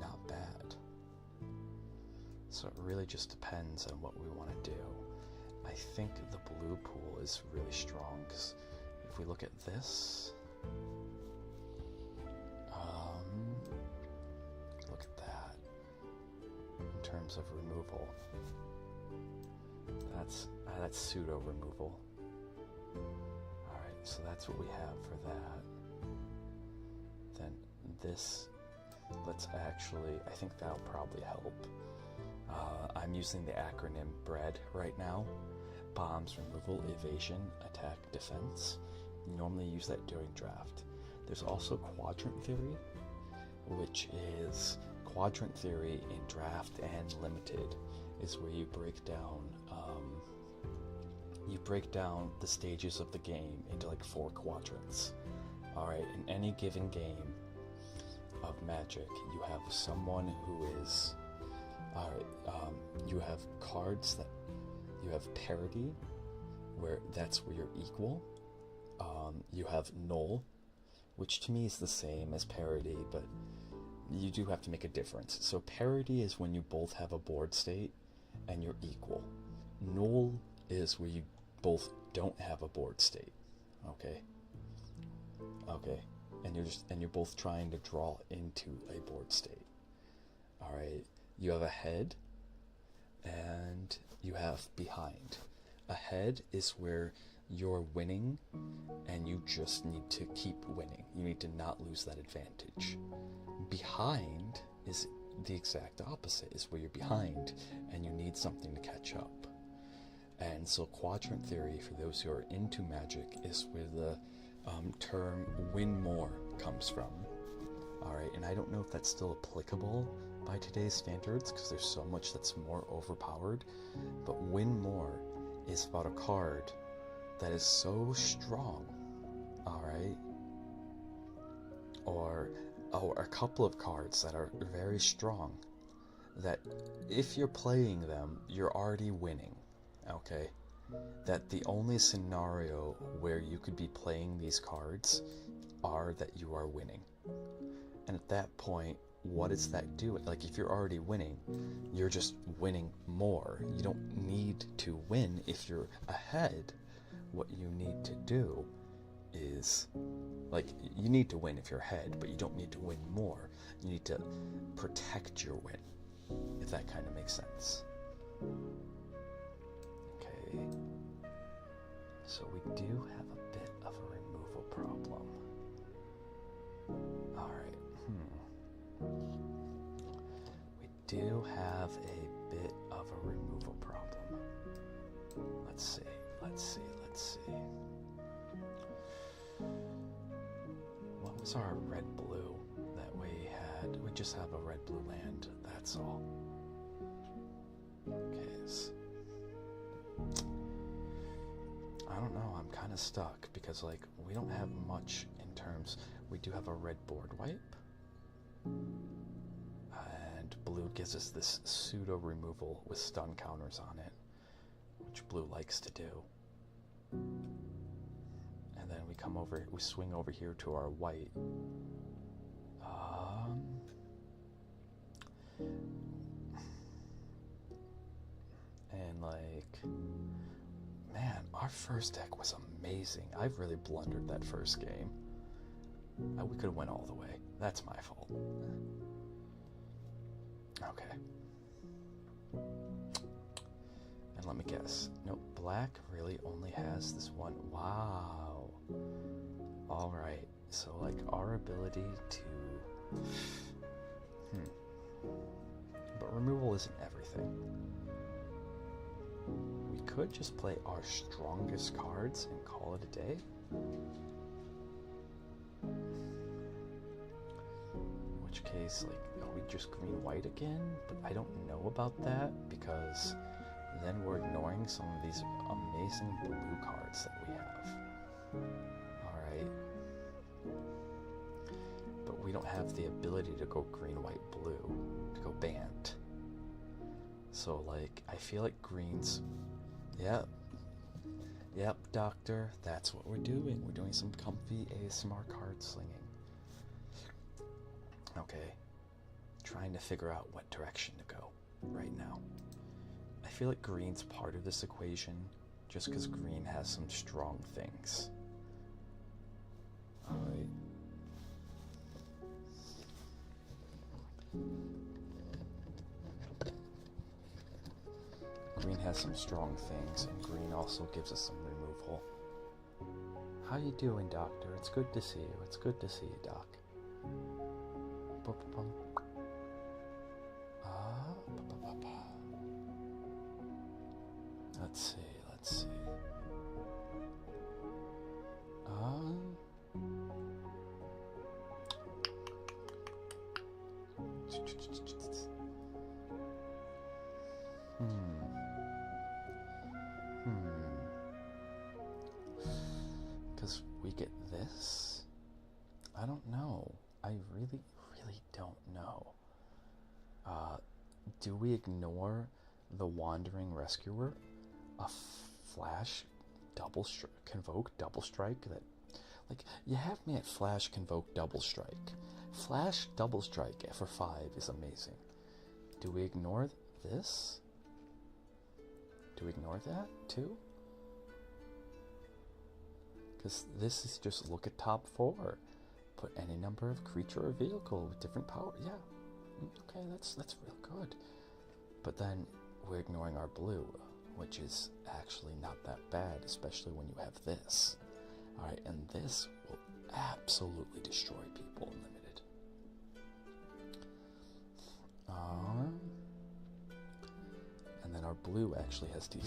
not bad. So it really just depends on what we want to do. I think the blue pool is really strong, because if we look at this, look at that. In terms of removal, that's pseudo removal. Alright, so that's what we have for that. Then this, let's actually, I think that'll probably help. I'm using the acronym BREAD right now. Bombs, removal, evasion, attack, defense. You normally use that during draft. There's also quadrant theory, which is quadrant theory in draft and limited, is where you break down the stages of the game into like 4 quadrants. Alright, in any given game of Magic, you have someone who is... Alright, you have cards that... You have parity, where that's where you're equal. You have null, which to me is the same as parity, but you do have to make a difference. So parity is when you both have a board state and you're equal. Null is where you both don't have a board state. Okay. And you're both trying to draw into a board state. Alright. You have ahead and you have behind. Ahead is where you're winning and you just need to keep winning. You need to not lose that advantage. Behind is the exact opposite, is where you're behind and you need something to catch up. And so quadrant theory, for those who are into Magic, is where the term win more comes from. Alright, and I don't know if that's still applicable by today's standards, because there's so much that's more overpowered, but win more is about a card that is so strong, alright, or a couple of cards that are very strong, that if you're playing them, you're already winning, okay? That the only scenario where you could be playing these cards are that you are winning. And at that point, what does that do? Like, if you're already winning, you're just winning more. You don't need to win if you're ahead. What you need to do is, like, you need to win if you're ahead, but you don't need to win more. You need to protect your win, if that kind of makes sense. Okay. So we do have a bit of a removal problem. Alright, We do have a bit of a removal problem. Let's see. What was our red-blue that we had? We just have a red-blue land, that's all. Okay. I don't know, I'm kind of stuck because, like, we don't have much in terms. We do have a red board wipe. And blue gives us this pseudo removal with stun counters on it, which blue likes to do. And then we come over, we swing over here to our white. And like, man, our first deck was amazing. I've really blundered that first game. We could have went all the way. That's my fault. Okay. And let me guess. Nope, black really only has this one. Wow. Alright, so like our ability to... But removal isn't everything. We could just play our strongest cards and call it a day. In which case, like, are we just green-white again? But I don't know about that, because then we're ignoring some of these amazing blue cards that we have. Alright. But we don't have the ability to go green, white, blue, to go banned. So, like, I feel like greens... Yep, doctor, that's what we're doing. We're doing some comfy ASMR card slinging. Okay. Trying to figure out what direction to go right now. I feel like green's part of this equation, just because green has some strong things. Alright. Green has some strong things, and green also gives us some removal. How you doing, doctor? It's good to see you. It's good to see you, doc. Let's see. Because we get this? I don't know. I really don't know. Do we ignore the Wandering Rescuer? A flash double convoke double strike that, like, you have me at flash convoke double strike. Flash double strike for 5 is amazing. Do we ignore this? Do we ignore that too? Because this is just look at top 4. Put any number of creature or vehicle with different power. Yeah. Okay, that's real good. But then we're ignoring our blue, which is actually not that bad, especially when you have this. Alright, and this will absolutely destroy people in Limited. And then our blue actually has two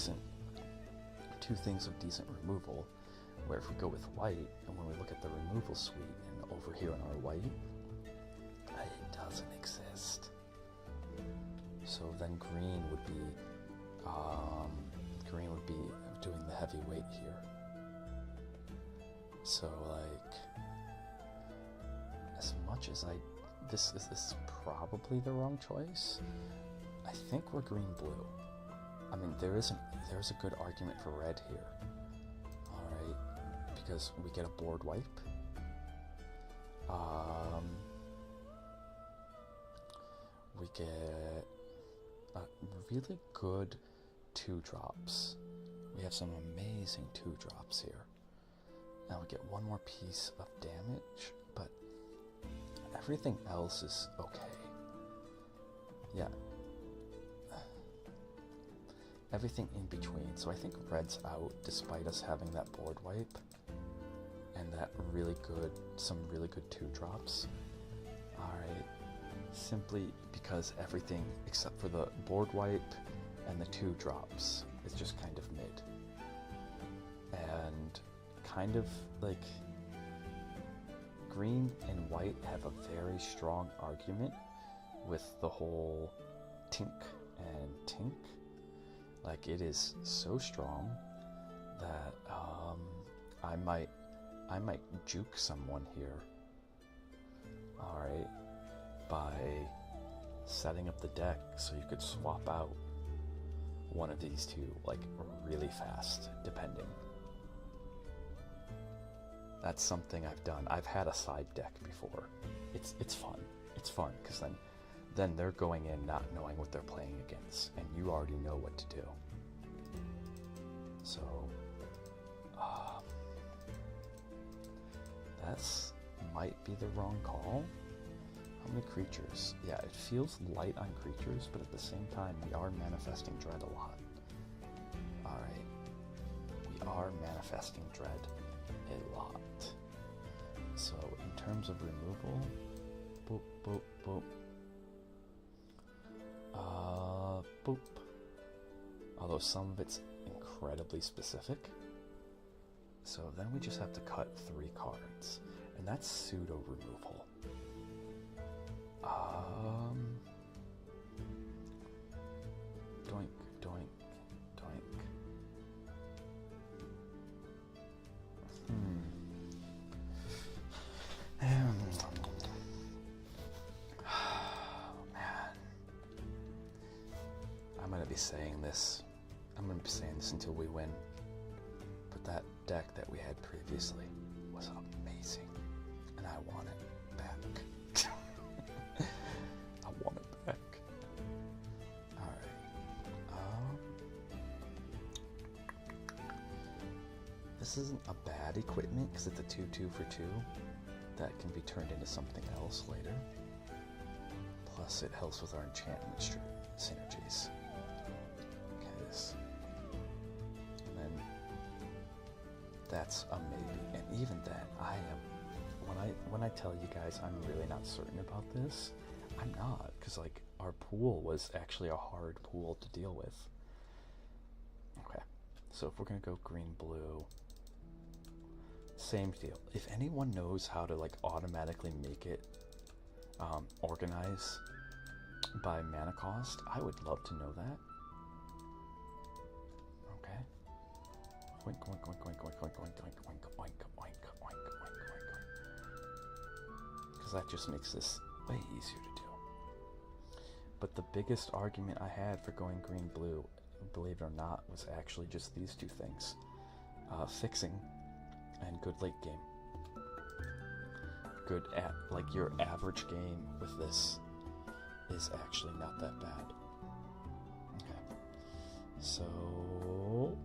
things of decent removal, where if we go with white, and when we look at the removal suite, and over here on our white, it doesn't exist. So then green would be doing the heavy weight here. So, like, as much as this is probably the wrong choice, I think we're green-blue. I mean, there's a good argument for red here. Alright, because we get a board wipe. We get really good 2-drops. We have some amazing 2-drops here. Now we get one more piece of damage, but everything else is okay. Yeah. Everything in between. So I think red's out despite us having that board wipe and that some really good 2-drops. Alright. Simply because everything except for the board wipe and the 2-drops is just kind of mid. And kind of like green and white have a very strong argument with the whole tink and tink. Like, it is so strong that I might juke someone here. Alright, by setting up the deck so you could swap out one of these two like really fast, depending. That's something I've done. I've had a side deck before. It's fun. It's fun because then they're going in not knowing what they're playing against, and you already know what to do. So, that's might be the wrong call. How many creatures? Yeah, it feels light on creatures, but at the same time, we are manifesting dread a lot. Alright. We are manifesting dread a lot. So, in terms of removal, boop, boop, boop. Boop. Although some of it's incredibly specific. So then we just have to cut 3 cards. And that's pseudo removal. Doink, doink, doink. I'm gonna be saying this. I'm gonna be saying this until we win. But that deck that we had previously was amazing, and I want it back. I want it back. All right. This isn't a bad equipment because it's a 2/2 for 2 that can be turned into something else later. Plus, it helps with our enchantment synergies. And then that's a maybe, and even then, when I tell you guys I'm really not certain about this, I'm not, because like our pool was actually a hard pool to deal with. Okay, so if we're gonna go green blue, same deal. If anyone knows how to like automatically make it organize by mana cost, I would love to know that. Oink, oink, oink, oink, oink, oink, oink, oink, oink, oink, oink, oink, oink. Because that just makes this way easier to do. But the biggest argument I had for going green-blue, believe it or not, was actually just these 2 things. Fixing and good late game. Good at, like, your average game with this is actually not that bad. Okay. So...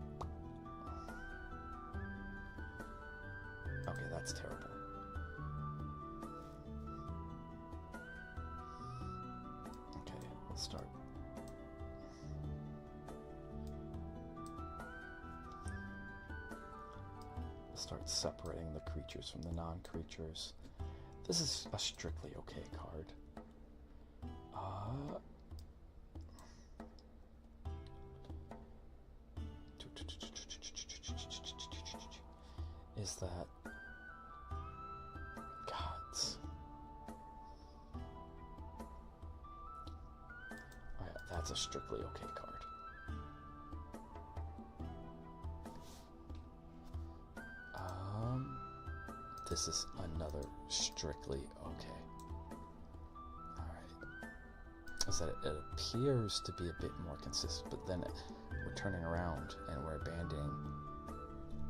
okay, that's terrible. Okay, let's start. Let's start separating the creatures from the non-creatures. This is a strictly okay card. Is that gods? Oh yeah, that's a strictly okay card. This is another strictly okay. Alright. Is that it appears to be a bit more consistent, but then we're turning around and we're abandoning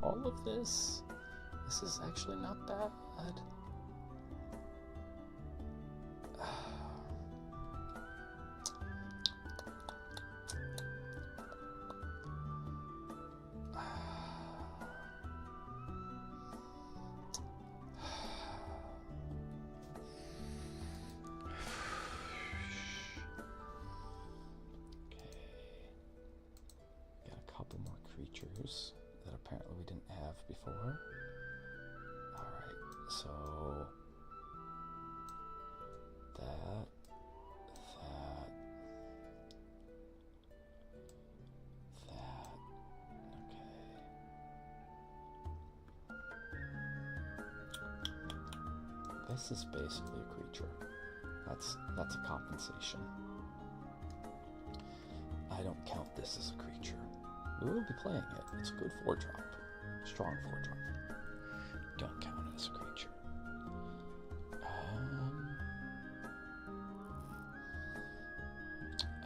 all of this. This is actually not bad. features that apparently we didn't have before. Alright, so that, okay. This is basically a creature. That's a compensation. I don't count this as a creature. We will be playing it. It's a good 4-drop. Strong 4-drop. Don't count it as a creature.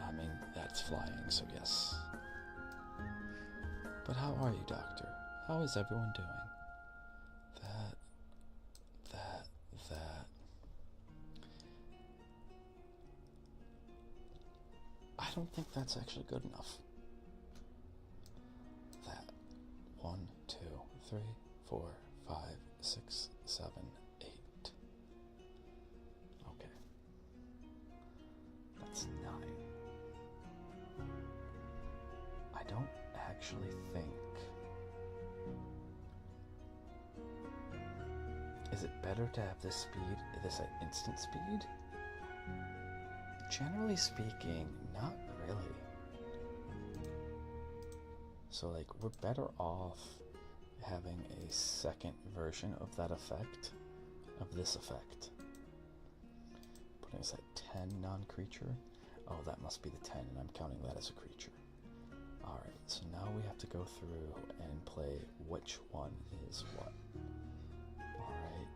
I mean, that's flying, so yes. But how are you, Doctor? How is everyone doing? That. I don't think that's actually good enough. That. 1, 2, 3, 4, 5, 6, 7, 8. Okay. That's 9. I don't actually think... Is it better to have this speed, this at instant speed? Generally speaking, not really. So like, we're better off having a second version of that effect, of this effect. Putting us at 10 non-creature. Oh, that must be the 10, and I'm counting that as a creature. Alright, so now we have to go through and play which one is what. Alright.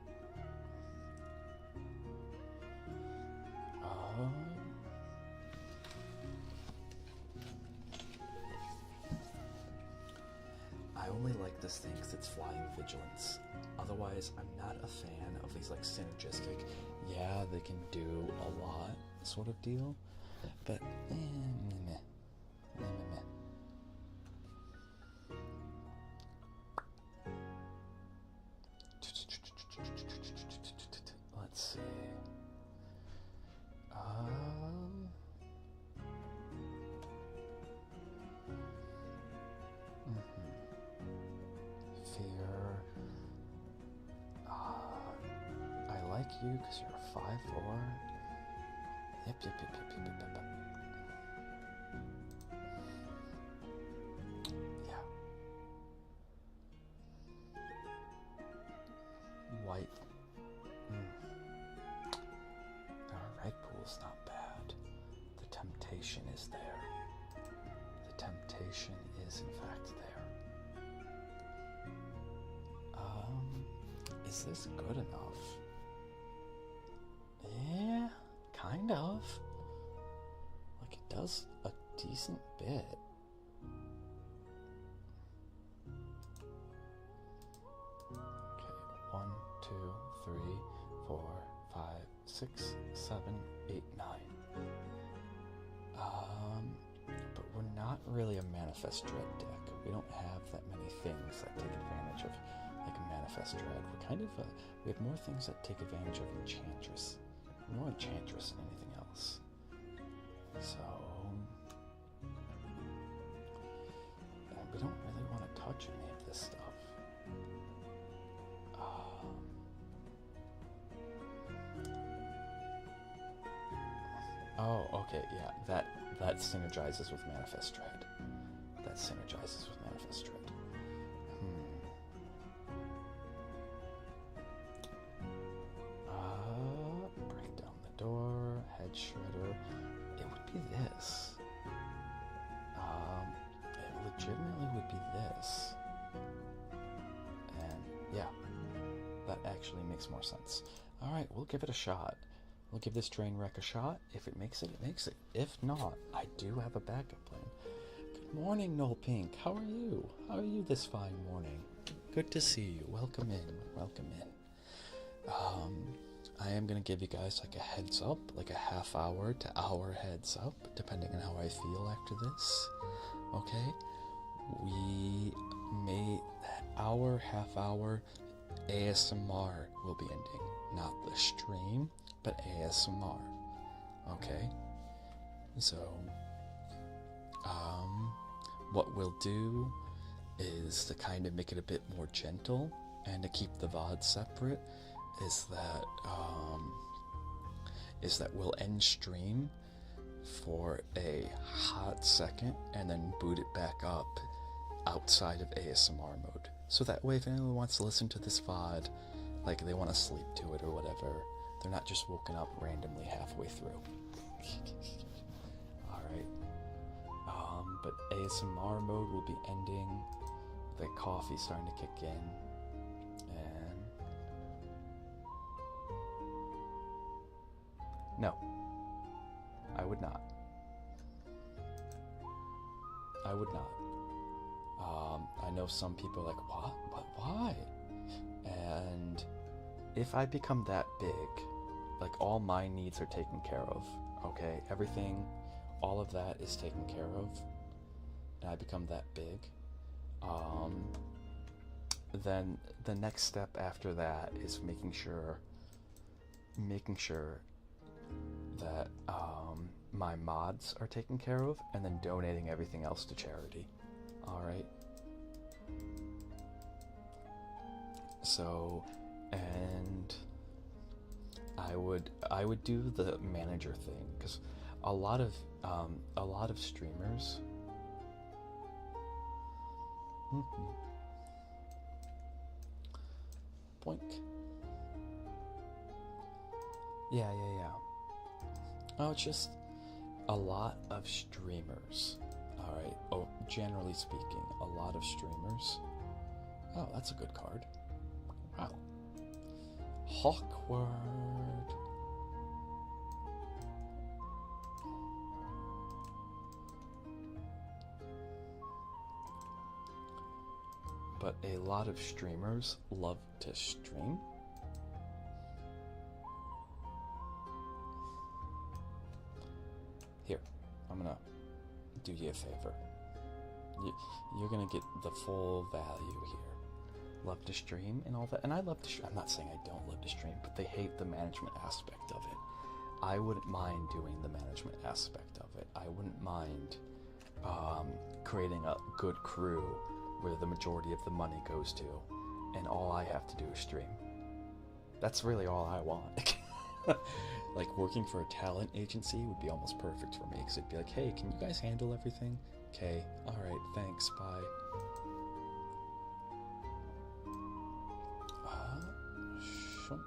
I only like this thing because it's flying vigilance. Otherwise, I'm not a fan of these like synergistic, yeah, they can do a lot sort of deal, but meh. Let's see. Fear. I like you because you're a 5/4. Yep. Yeah. White. Our red pool's not bad. The temptation is there. The temptation is in fact there. Is this good enough? Yeah, kind of. Like, it does a decent bit. Okay, 1, 2, 3, 4, 5, 6, 7, 8, 9. But we're not really a Manifest Dread deck. We don't have that many things that take advantage of like a Manifest Dread. We're kind of we have more things that take advantage of Enchantress. We're more Enchantress than anything else. So we don't really want to touch any of this stuff. Oh, okay, yeah, that synergizes with Manifest Dread. That synergizes with Manifest Dread. Break down the door, Head Shredder. It would be this. It legitimately would be this. And yeah, that actually makes more sense. Alright, we'll give it a shot. We'll give this train wreck a shot. If it makes it, it makes it. If not, I do have a backup plan. Good morning, Noel Pink. How are you? How are you this fine morning? Good to see you. Welcome in. Welcome in. I am going to give you guys like a heads up, like a half hour to hour heads up, depending on how I feel after this. Okay? We may, half hour ASMR will be ending. Not the stream, but ASMR. Okay? So, what we'll do is to kind of make it a bit more gentle and to keep the VOD separate is that we'll end stream for a hot second and then boot it back up outside of ASMR mode. So that way if anyone wants to listen to this VOD, like they want to sleep to it or whatever, they're not just woken up randomly halfway through. Alright. But ASMR mode will be ending. The coffee's starting to kick in. And no, I would not. I would not. I know some people are like, what? But why? And if I become that big, like all my needs are taken care of, okay? Everything, all of that is taken care of, and I become that big, then the next step after that is making sure that my mods are taken care of, and then donating everything else to charity. All right. So, and I would do the manager thing, because a lot of streamers. Boink. Yeah. Oh, it's just a lot of streamers. All right. Oh, generally speaking, a lot of streamers. Oh, that's a good card. Wow. Hawkward. But a lot of streamers love to stream. Here, I'm gonna do you a favor. You're gonna get the full value here. Love to stream and all that, and I love to I'm not saying I don't love to stream, but they hate the management aspect of it. I wouldn't mind doing the management aspect of it. I wouldn't mind creating a good crew where the majority of the money goes to, and all I have to do is stream. That's really all I want. Like working for a talent agency would be almost perfect for me, because it'd be like, hey, can you guys handle everything? Okay, alright, thanks, bye. Shunk.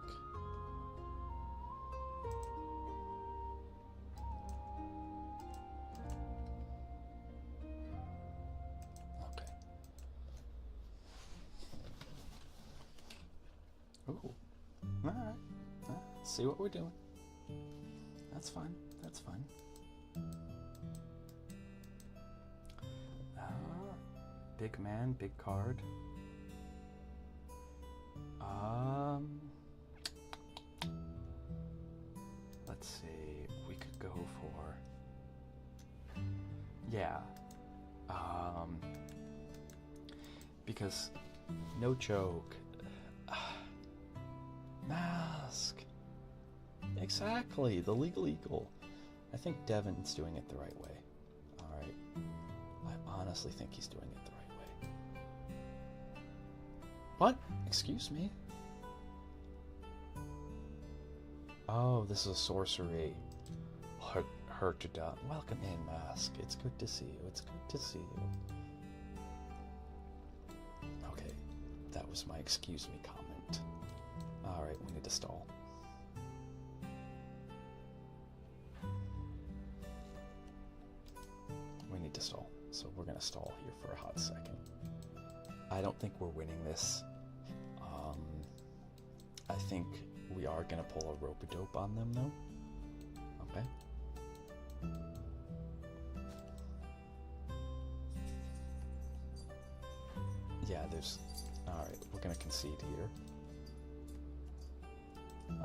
Okay. Ooh. Alright. See what we're doing. That's fine. That's fine. Big man, big card. Let's see. We could go for... Yeah. Because, no joke. Mask. Exactly, the legal eagle. I think Devin's doing it the right way. Alright. I honestly think he's doing it the right way. What? Excuse me? Oh, this is a sorcery. Hurt to death. Welcome in, Mask. It's good to see you. It's good to see you. Okay, that was my excuse me comment. Alright, we need to stall. We need to stall. So we're gonna stall here for a hot second. I don't think we're winning this. I think we are gonna pull a rope-a-dope on them though. Okay. Yeah, there's... Alright, we're gonna concede here.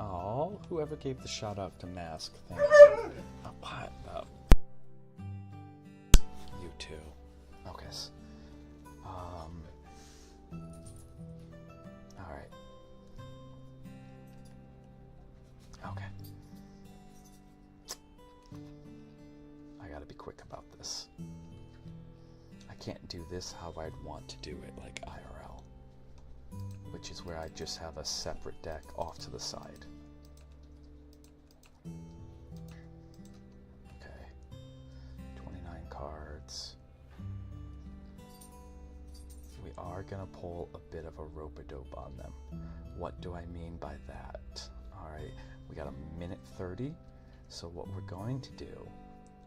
Oh, whoever gave the shout out to Mask, thank you. Oh, what? You too. Okay. Alright. Okay. I gotta be quick about this. I can't do this how I'd want to do it, like IRL, which is where I just have a separate deck off to the side. Okay, 29 cards. We are gonna pull a bit of a rope-a-dope on them. What do I mean by that? Alright, we got a minute 30, so what we're going to do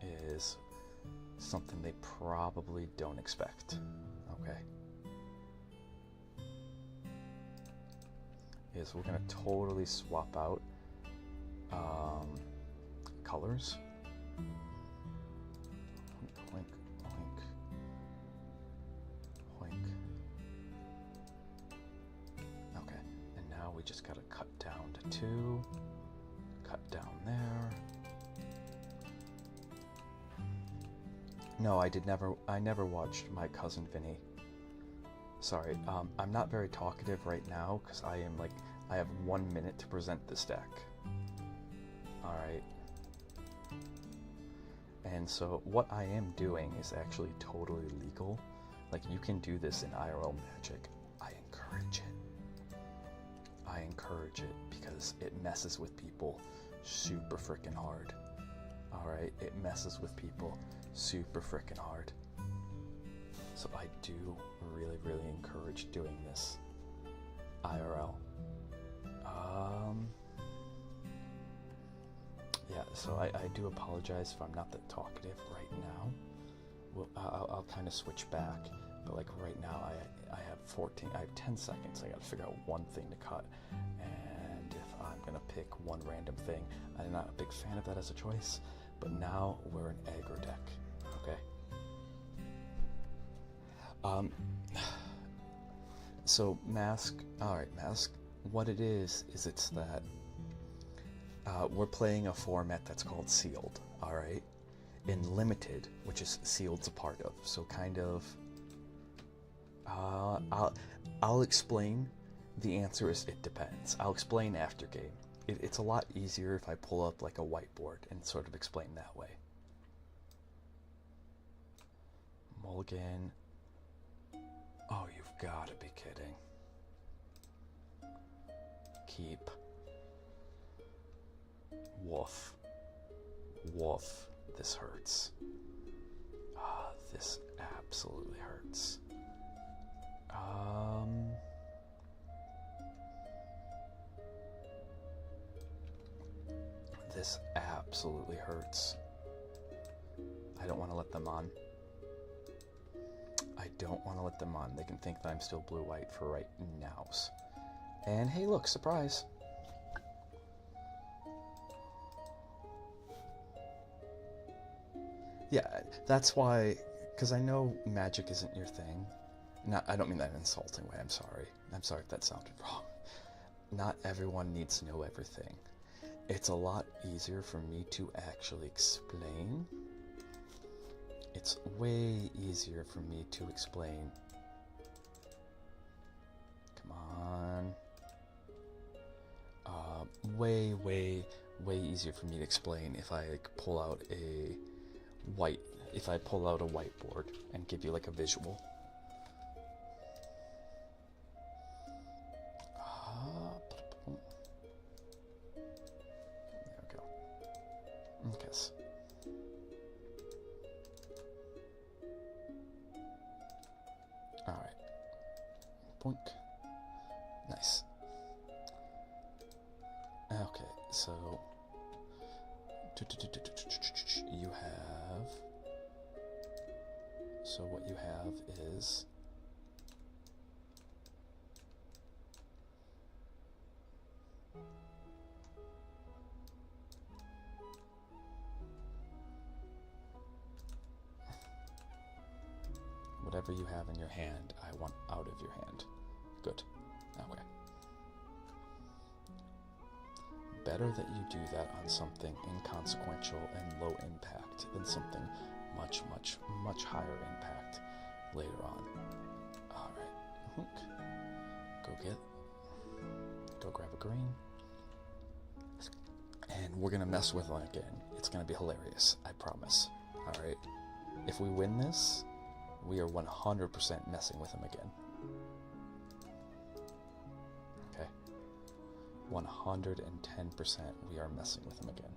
is something they probably don't expect. Okay, is we're gonna totally swap out colors. Oink, oink, oink. Okay, and now we just gotta cut down to 2, cut down there. No, I never watched My Cousin Vinny. Sorry, I'm not very talkative right now because I have 1 minute to present this deck. Alright. And so what I am doing is actually totally legal. Like, you can do this in IRL Magic. I encourage it. I encourage it because it messes with people super freaking hard. Alright, it messes with people super freaking hard. So I do really encourage doing this IRL. Yeah, so I do apologize if I'm not that talkative right now. Well, I'll kind of switch back, but like right now I have 10 seconds. I gotta figure out one thing to cut, and if I'm gonna pick one random thing, I'm not a big fan of that as a choice, but now we're an aggro deck, okay? So Mask, alright Mask, what it is it's that we're playing a format that's called Sealed, alright? In Limited, which is Sealed's a part of, so kind of, I'll explain. The answer is it depends. I'll explain after game. It's a lot easier if I pull up like a whiteboard and sort of explain that way. Mulligan. Oh, you've got to be kidding. Keep. Woof. Woof. This hurts. Ah, this absolutely hurts. This absolutely hurts. I don't want to let them on. I don't want to let them on. They can think that I'm still blue-white for right nows. And hey, look, surprise. Yeah, that's why, because I know magic isn't your thing. I don't mean that in an insulting way, I'm sorry. I'm sorry if that sounded wrong. Not everyone needs to know everything. It's a lot easier for me to actually explain. It's way easier for me to explain. Come on. Way easier for me to explain if I pull out a whiteboard and give you like a visual. There we go. Okay. Alright. Boink. Nice. Okay, so you have, so what you have is whatever you have in your hand, I want out of your hand. Good. Okay. Better that you do that on something inconsequential and low impact than something much higher impact later on. Alright. Go grab a green. And we're gonna mess with one again. It's gonna be hilarious, I promise. Alright. If we win this, we are 100% messing with him again. Okay. 110% we are messing with him again.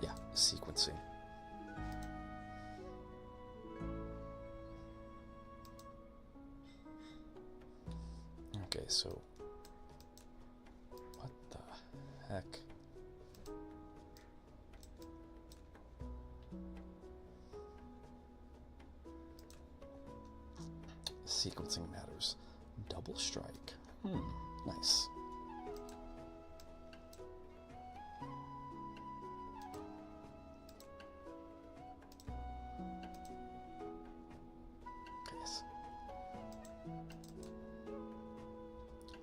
Yeah, sequencing. Okay, so what the heck? Sequencing matters. Double strike. Nice.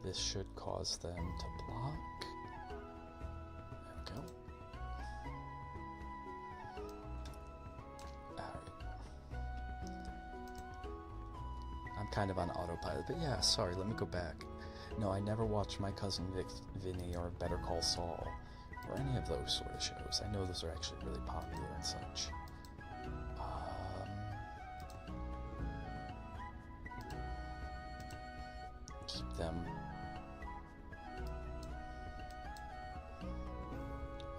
This should cause them to block. There we go. Alright. I'm kind of on autopilot, but yeah, sorry, let me go back. No, I never watched My Cousin Vinny or Better Call Saul or any of those sort of shows. I know those are actually really popular and such. Keep them.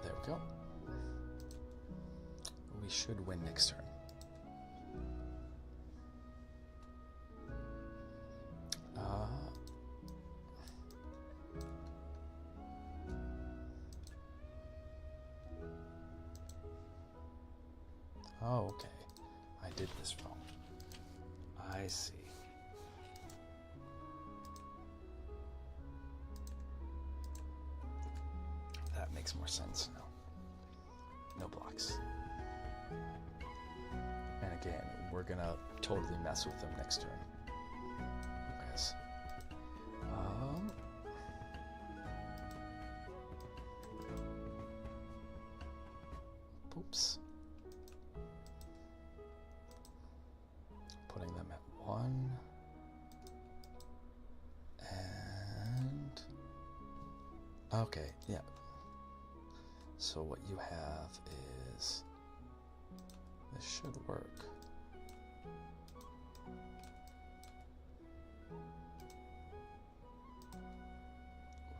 There we go. We should win next turn. Oh, okay. I did this wrong. I see. That makes more sense now. No blocks. And again, we're gonna totally mess with them next turn. Guys. Oops. Putting them at 1. And okay, yeah. So what you have is, this should work.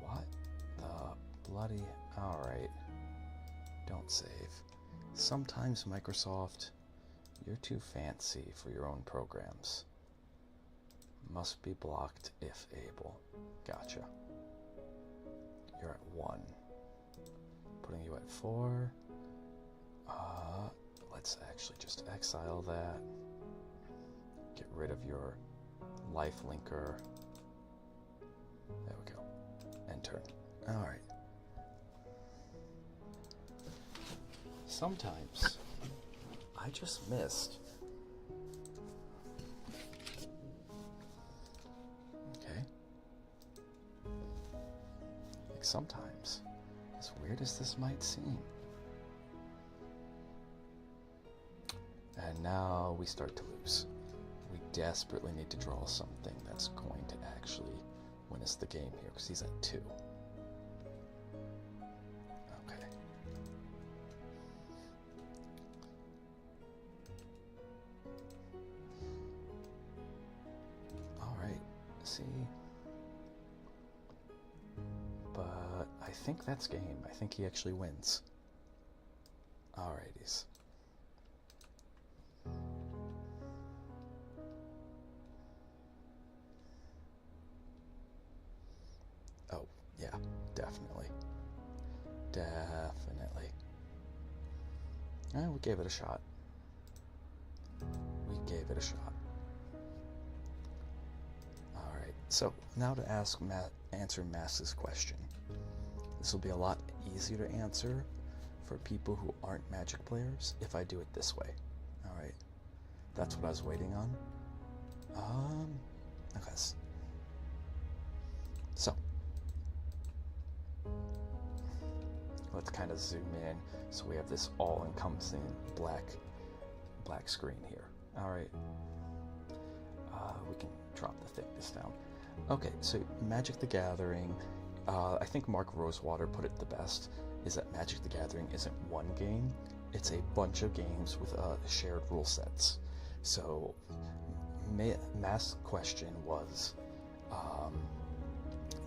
What the bloody, alright. Don't save. Sometimes Microsoft, you're too fancy for your own programs. Must be blocked if able. Gotcha. You're at 1. Putting you at 4. Let's actually just exile that. Get rid of your life linker. There we go. End turn. Alright. Sometimes I just missed. Okay. Like sometimes, as weird as this might seem. And now we start to lose. We desperately need to draw something that's going to actually win us the game here, because he's at 2. Okay. Alright, see. But I think that's game. I think he actually wins. Alrighties. Oh, yeah, definitely. Definitely. We gave it a shot. We gave it a shot. Alright, so now to answer Mass's question. This will be a lot easier to answer for people who aren't Magic players if I do it this way. Alright, that's what I was waiting on. Okay. So, let's kind of zoom in so we have this all-encompassing black screen here. Alright. We can drop the thickness down. Okay, so Magic the Gathering I think Mark Rosewater put it the best, is that Magic the Gathering isn't one game, it's a bunch of games with shared rule sets. So, Mass question was,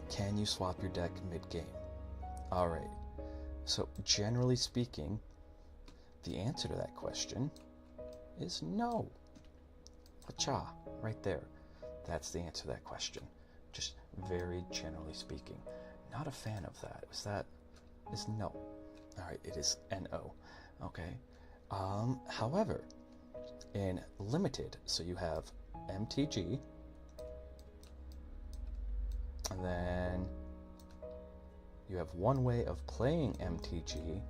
can you swap your deck mid-game? Alright, so generally speaking, the answer to that question is no. Cha, right there. That's the answer to that question. Just very generally speaking. Not a fan of that. Is no. Alright, it is NO. Okay. However, in limited, so you have MTG, and then you have one way of playing MTG,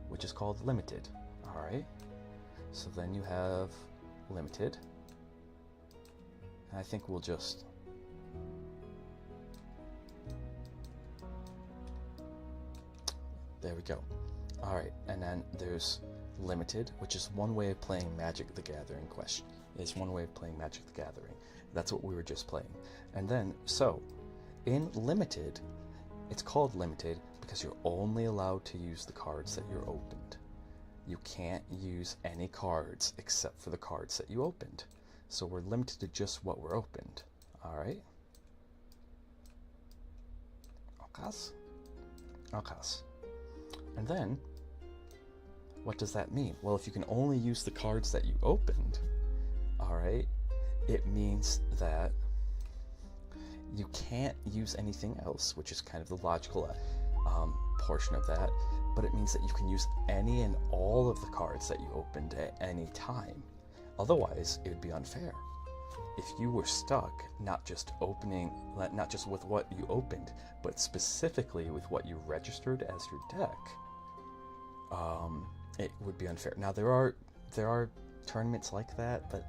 which is called limited. Alright. So then you have limited. And I think we'll just there we go. Alright, and then there's limited, which is one way of playing Magic the Gathering question. It's one way of playing Magic the Gathering. That's what we were just playing. And then, so, in limited, it's called limited because you're only allowed to use the cards that you're opened. You can't use any cards except for the cards that you opened. So we're limited to just what we're opened. Alright? Okas. And then, what does that mean? Well, if you can only use the cards that you opened, alright, it means that you can't use anything else, which is kind of the logical portion of that, but it means that you can use any and all of the cards that you opened at any time. Otherwise, it would be unfair. If you were stuck not just with what you opened, but specifically with what you registered as your deck, it would be unfair. Now there are tournaments like that, but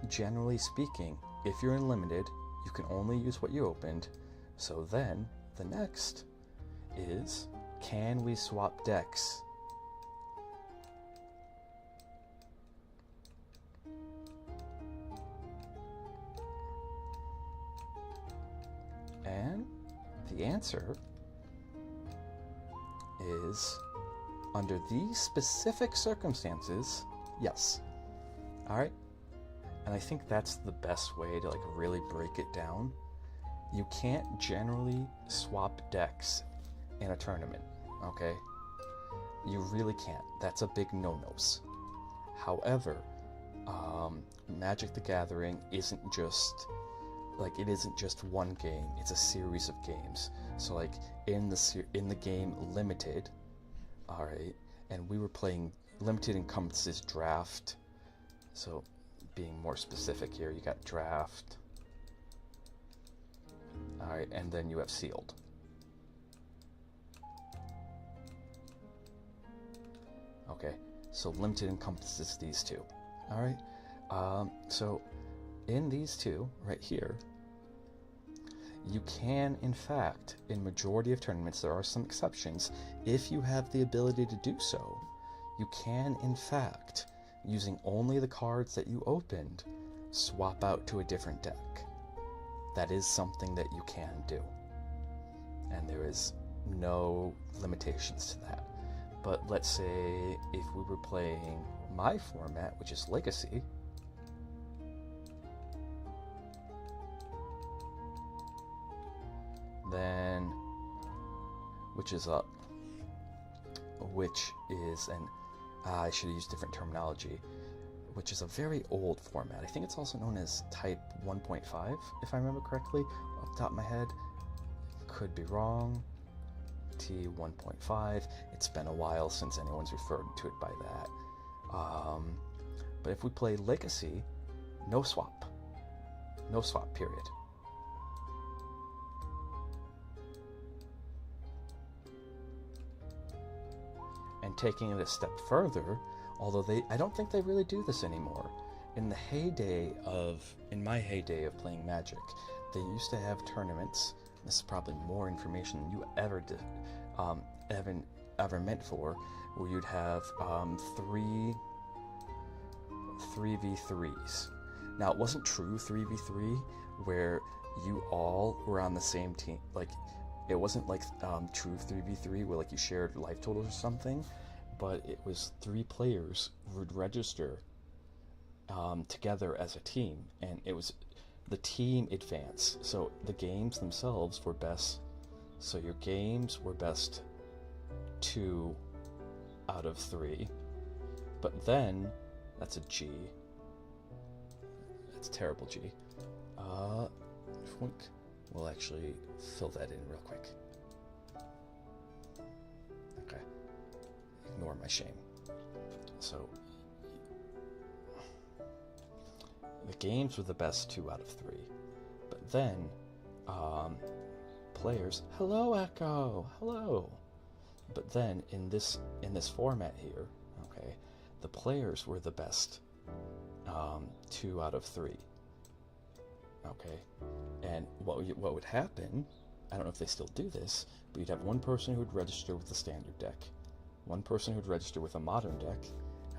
generally speaking, if you're in limited, you can only use what you opened. So then the next is, can we swap decks? And the answer is, under these specific circumstances, yes. Alright? And I think that's the best way to really break it down. You can't generally swap decks in a tournament, okay? You really can't. That's a big no-nos. However, Magic the Gathering isn't just one game, it's a series of games. So in the game Limited, alright, and we were playing, Limited encompasses draft. So being more specific here, you got draft, alright, and then you have sealed. Okay, so limited encompasses these two. Alright, so in these two, right here, you can, in fact, in majority of tournaments, there are some exceptions, if you have the ability to do so, you can, in fact, using only the cards that you opened, swap out to a different deck. That is something that you can do. And there is no limitations to that. But let's say if we were playing my format, which is Legacy, then, which is an, I should have used different terminology, which is a very old format. I think it's also known as Type 1.5, if I remember correctly, off the top of my head. Could be wrong. T 1.5. It's been a while since anyone's referred to it by that. But if we play Legacy, no swap. No swap, period. And taking it a step further, although I don't think they really do this anymore. In my heyday of playing Magic, they used to have tournaments. This is probably more information than you ever meant for, where you'd have 3v3s. Now, it wasn't true 3v3 where you all were on the same team. It wasn't like true 3v3 where like you shared life totals or something, but it was 3 players would register together as a team, and it was the team advance. So the games themselves were best. So your games were best 2 out of 3. But then, that's a G. That's a terrible G. We'll actually fill that in real quick. Okay. Ignore my shame. So, the games were the best 2 out of 3. But then, players, hello Echo, hello. But then in this format here, okay, the players were the best 2 out of 3. Okay, and what would happen? I don't know if they still do this, but you'd have one person who would register with the standard deck, one person who would register with a modern deck,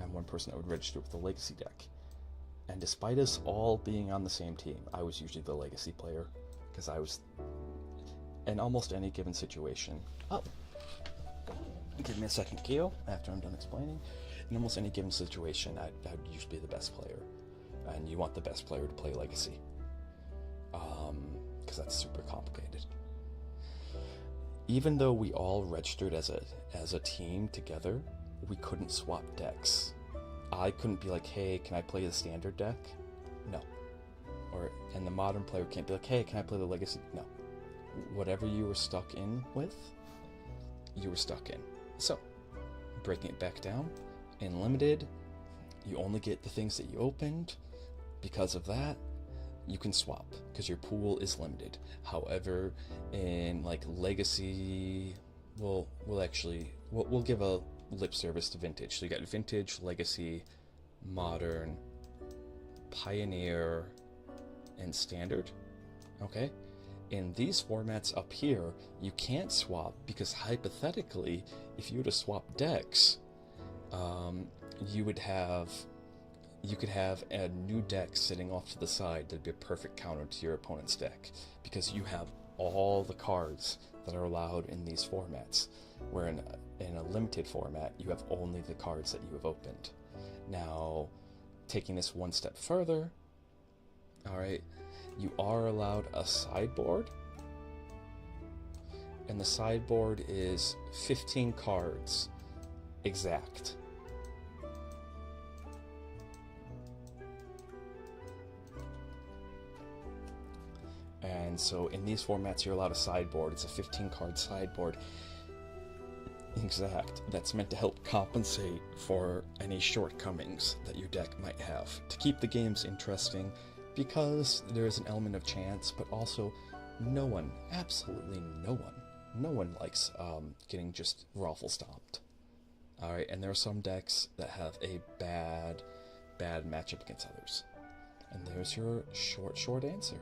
and one person that would register with the legacy deck. And despite us all being on the same team, I was usually the legacy player, because I was, in almost any given situation. Oh, give me a second, Keo, after I'm done explaining. In almost any given situation, I'd usually be the best player, and you want the best player to play legacy, because that's super complicated. Even though we all registered as a team together, we couldn't swap decks. I couldn't be like, hey, can I play the standard deck? No. And the modern player can't be like, hey, can I play the legacy? No. Whatever you were stuck in with, you were stuck in. So, breaking it back down, in limited, you only get the things that you opened. Because of that, you can swap, because your pool is limited. However, in like legacy, we'll give a lip service to vintage. So you got vintage, legacy, modern, pioneer, and standard. Okay, in these formats up here, you can't swap, because hypothetically, if you were to swap decks, you could have a new deck sitting off to the side that'd be a perfect counter to your opponent's deck, because you have all the cards that are allowed in these formats, where in a limited format, you have only the cards that you have opened. Now, taking this one step further, alright, you are allowed a sideboard, and the sideboard is 15 cards exact. And so in these formats, you're allowed a sideboard. It's a 15-card sideboard exact, that's meant to help compensate for any shortcomings that your deck might have, to keep the games interesting, because there is an element of chance, but also absolutely no one likes getting just raffle stomped. Alright, and there are some decks that have a bad matchup against others. And there's your short answer.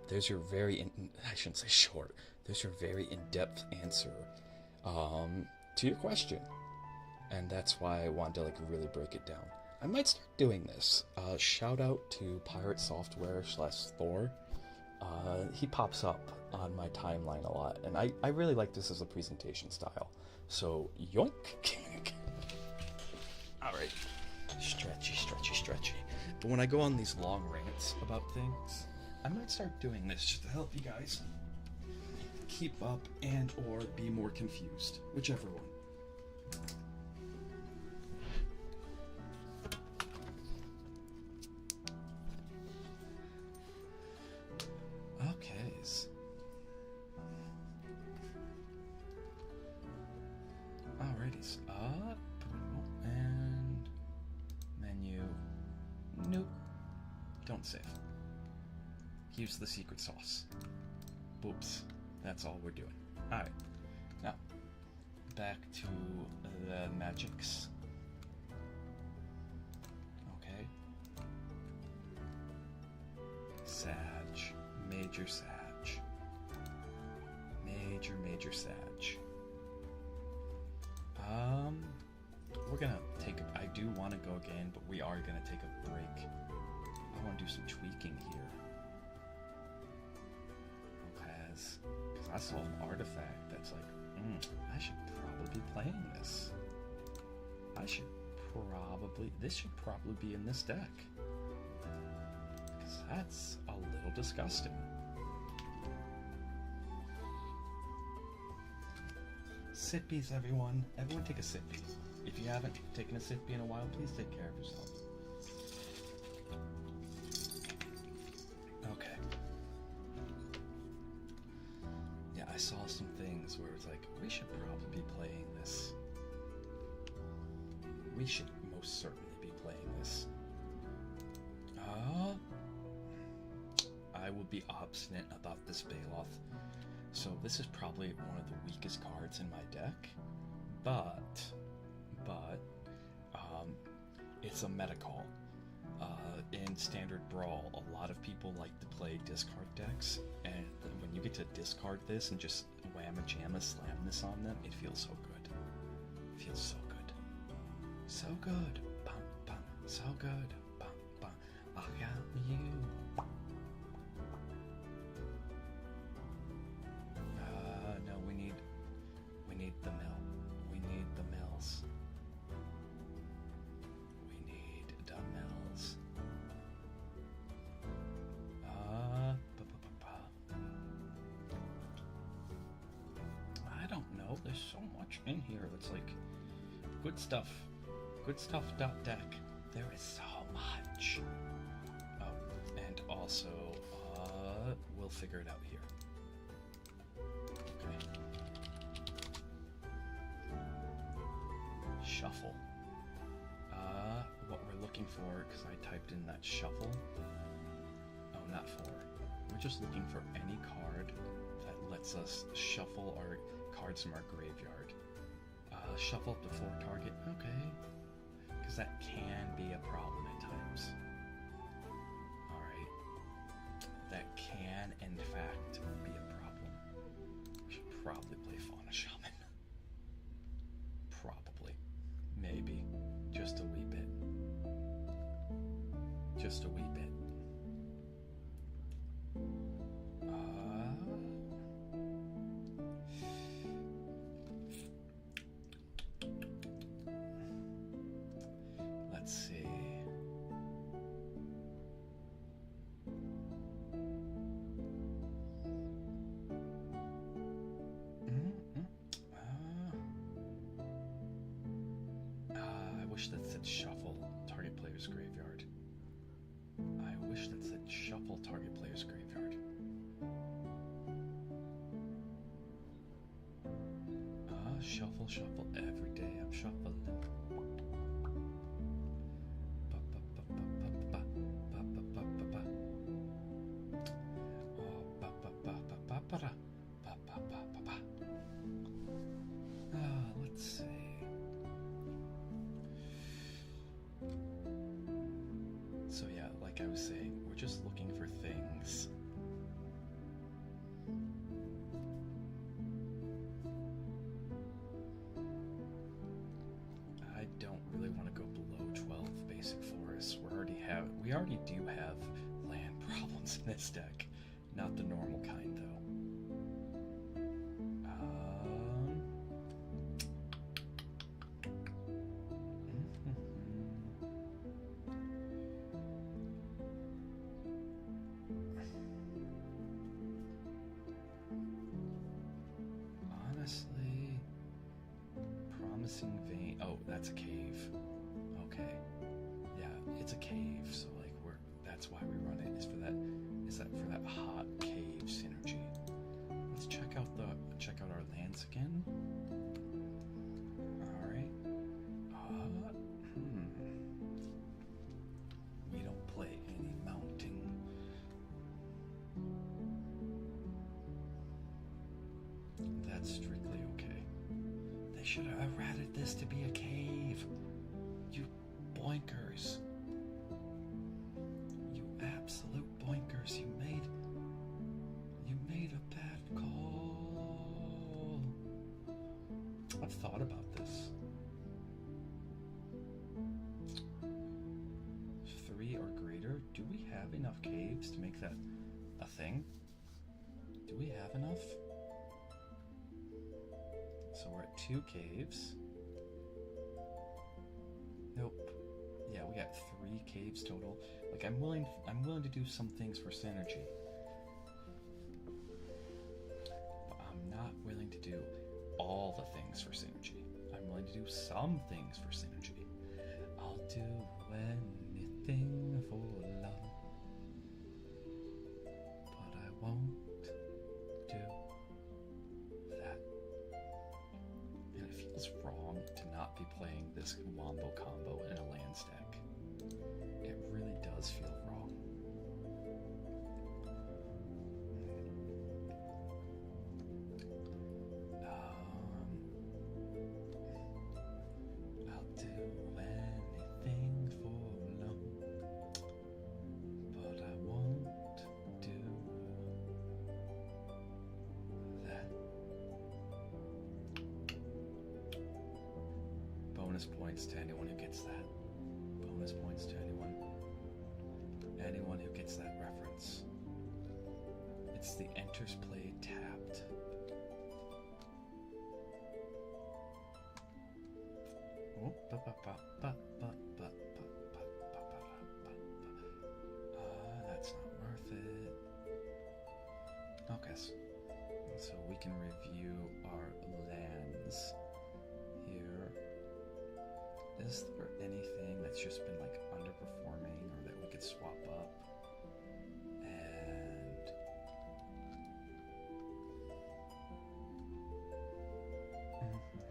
There's your very, I shouldn't say short, there's your very in-depth answer to your question. And that's why I wanted to like really break it down. I might start doing this. Shout out to Pirate Software /Thor. He pops up on my timeline a lot, and I really like this as a presentation style. So, yoink! Alright. Stretchy. But when I go on these long rants about things, I might start doing this just to help you guys keep up and or be more confused, whichever one. Okay. Alrighty. And menu. Nope. Don't save. Use the secret sauce. Oops. That's all we're doing. Alright. Now, back to the magics. Okay. Sag. Major Sag. Major Sag. We're gonna take I do want to go again, but we are gonna take a break. I want to do some tweaking here. Because colossal artifact that's like, I should probably be playing this. This should probably be in this deck. Because that's a little disgusting. Sippies, everyone. Everyone take a sippy. If you haven't taken a sippy in a while, please take care of yourself. Okay. Yeah, I saw some things where it's like, we should probably be playing this. We should most certainly be playing this. I will be obstinate about this Baloth. So this is probably one of the weakest cards in my deck, but it's a meta call. In Standard Brawl, a lot of people like to play discard decks, and when you get to discard this and just whamma-jamma slam this on them, it feels so good. It feels so good. So good. Bum, bum. So good. Bum, bum. I got you. No, we need the mill. We need the mills. We need the mills. I don't know. There's so much in here that's like good stuff. Good stuff. Deck. There is so much. Oh, and also, we'll figure it out here. Okay. Shuffle. What we're looking for, because I typed in that shuffle. Oh, not for. We're just looking for any card that lets us shuffle our cards from our graveyard. Shuffle up to 4 target. Okay. Because that can be a problem at times. Alright. That can, in fact, be a problem. We should probably play Fauna Shaman. Probably. Maybe. Just a wee bit. Just a wee bit. Let's see. I wish that said shuffle target player's graveyard. I wish that said shuffle target player's graveyard. Shuffle, shuffle every day. I'm shuffling. Let's see. So yeah, like I was saying, we're just looking for things. I don't really want to go below 12 basic forests. We already do have land problems in this deck. Not the normal kind, though. Honestly, Promising Vein. Oh, that's a cave. Okay. Yeah, it's a cave, so like that's why we run it. Is that for that hot cave synergy. Let's check out our lands again. Alright. We don't play any mounting. That's strictly okay. They should have errated this to be a cave. You boinkers. You absolute boinkers. You made a bad call. I've thought about this. 3 or greater? Do we have enough caves to make that a thing? Do we have enough? So we're at 2 caves. Nope. Yeah, we got 3 caves total. Like I'm willing to do some things for synergy. But I'm not willing to do all the things for synergy. I'm willing to do some things for synergy. I'll do anything for love, but I won't do that. And it feels wrong to not be playing this wombo combo in a land stack. It really does feel wrong. I'll do anything for love, but I won't do that. Bonus points to anyone who gets that. Bonus points to anyone who gets that reference. It's the enters play tapped. Oh, that's not worth it. Okay, so we can review our lands here. Is there anything that's just been like underperforming or that we could swap up? And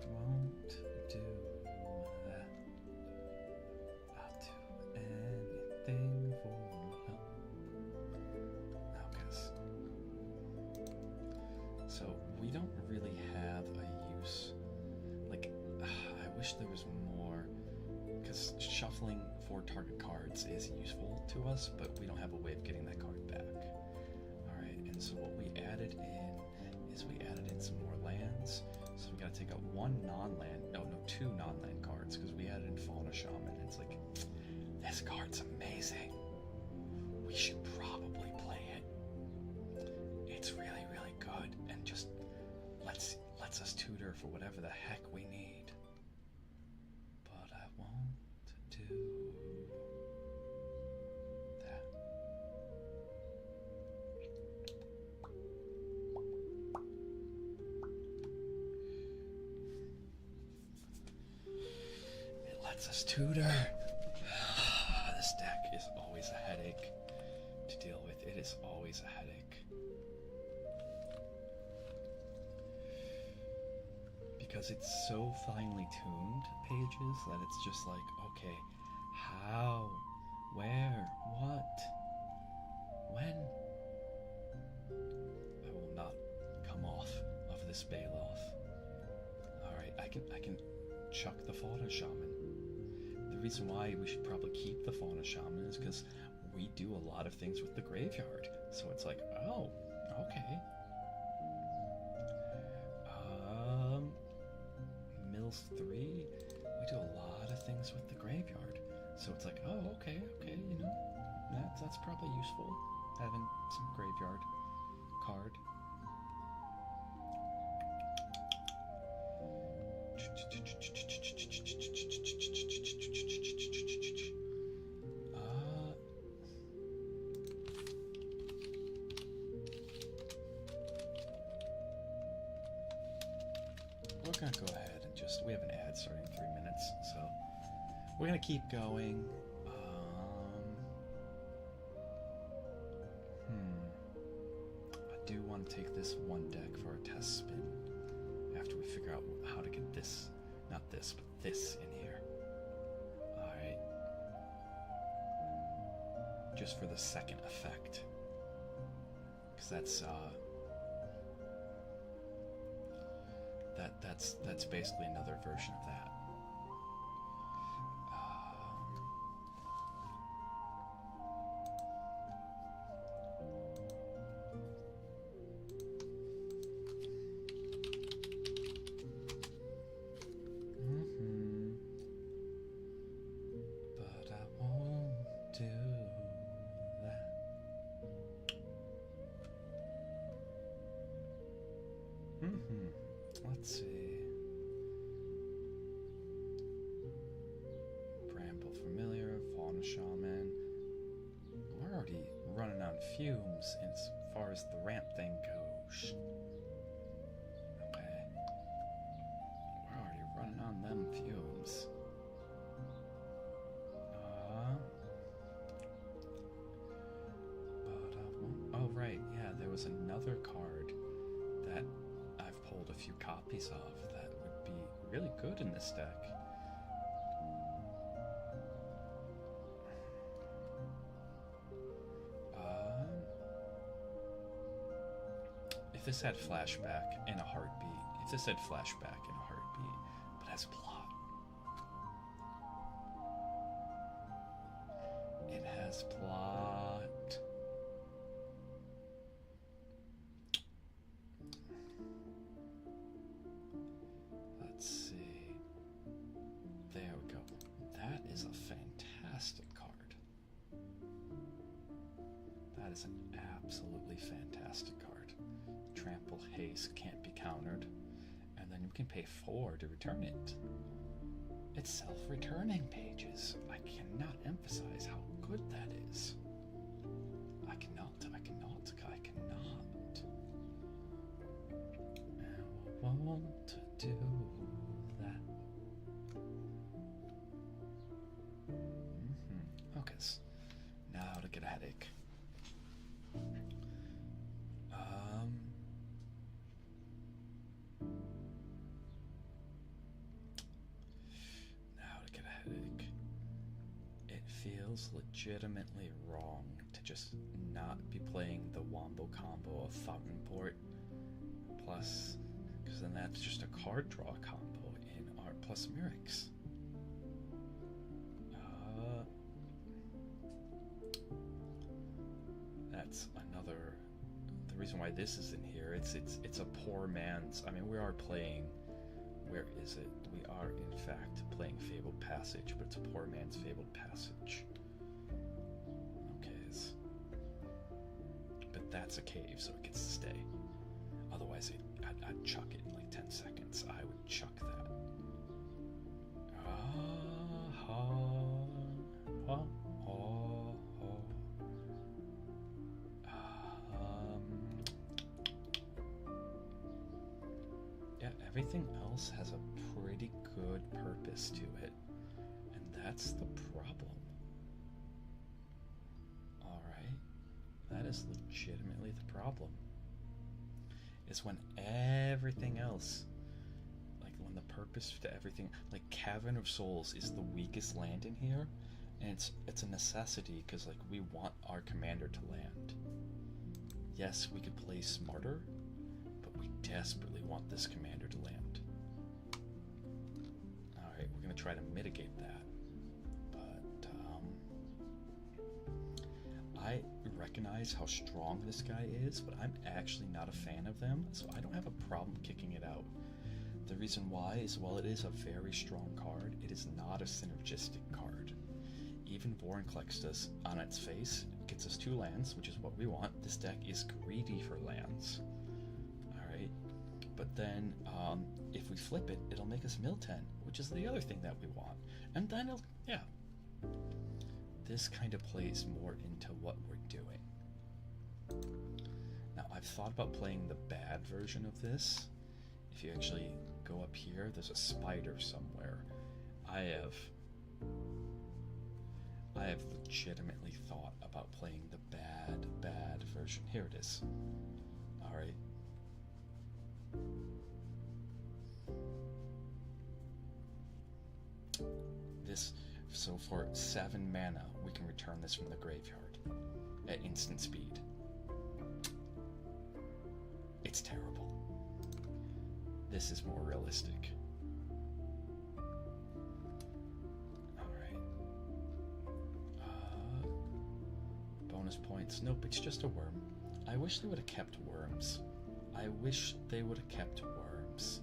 won't do that. I'll do anything for love. Okay. So we don't really have a use. Like, I wish there was more, because shuffling 4 target cards is useful to us, but we don't have a way of getting that card back. Alright, and so what we added in is we added in some more lands. So we gotta take out 2 non-land cards, because we added in Fauna Shaman. It's like, this card's amazing. We should probably play it. It's really, really good, and just lets us tutor for whatever the heck we need. But I won't do that. It lets us tutor. This deck is always a headache to deal with. It is always a headache. Because it's so finely tuned pages that it's just like, okay, how, where, what, when? I will not come off of this Bailoff. Alright, I can chuck the Fauna Shaman. The reason why we should probably keep the Fauna Shaman is because we do a lot of things with the graveyard. So it's like, oh, okay. Mills 3, we do a lot of things with the graveyard. So it's like, oh, okay, you know, that's probably useful, having some graveyard card. We're gonna go ahead and we have an ad starting in 3 minutes, so we're gonna keep going. I do want to take this one deck for a test spin after we figure out how to get this, not this, but this in here. Alright. Just for the second effect. Because that's basically another version of that. But I won't do that. Let's see. fumes as far as the ramp thing goes. Okay. We're already running on them fumes. Oh, right, yeah, there was another card that I've pulled a few copies of that would be really good in this deck. If this had flashback and a heartbeat, if this had flashback and a heartbeat, but has plot. It has plot. Let's see. There we go. That is a fantastic card. That is an absolutely fantastic card. Trample haste can't be countered, and then you can pay 4 to return it. It's self-returning pages. I cannot emphasize how good that is. I cannot. And I want to do that. Okay, now to get a headache. Feels legitimately wrong to just not be playing the wombo combo of Fountain Port plus, because then that's just a card draw combo in Art plus Mirix. That's another. The reason why this is in here. It's a poor man's. I mean, we are playing. Where is it? We are, in fact, playing Fabled Passage, but it's a poor man's Fabled Passage. Okay. But that's a cave, so it gets to stay. Otherwise, I'd chuck it in like 10 seconds. I would chuck that. Everything else has a pretty good purpose to it, and that's the problem. Alright, that is legitimately the problem. Is when everything else, like when the purpose to everything, like Cavern of Souls is the weakest land in here, and it's a necessity because like we want our commander to land. Yes, we could play smarter, but we desperately want this commander to land. Alright, we're going to try to mitigate that. But I recognize how strong this guy is, but I'm actually not a fan of them, so I don't have a problem kicking it out. The reason why is, while it is a very strong card, it is not a synergistic card. Even Vorinclex does, on its face, it gets us 2 lands, which is what we want. This deck is greedy for lands. Alright, but then if we flip it, it'll make us mill 10, which is the other thing that we want. And then it'll, yeah. This kind of plays more into what we're doing. Now, I've thought about playing the bad version of this. If you actually go up here, there's a spider somewhere. I have legitimately thought about playing the bad version. Here it is. Alright. So for 7 mana, we can return this from the graveyard at instant speed. It's terrible. This is more realistic. Alright. Bonus points. Nope, it's just a worm. I wish they would have kept worms. I wish they would have kept worms.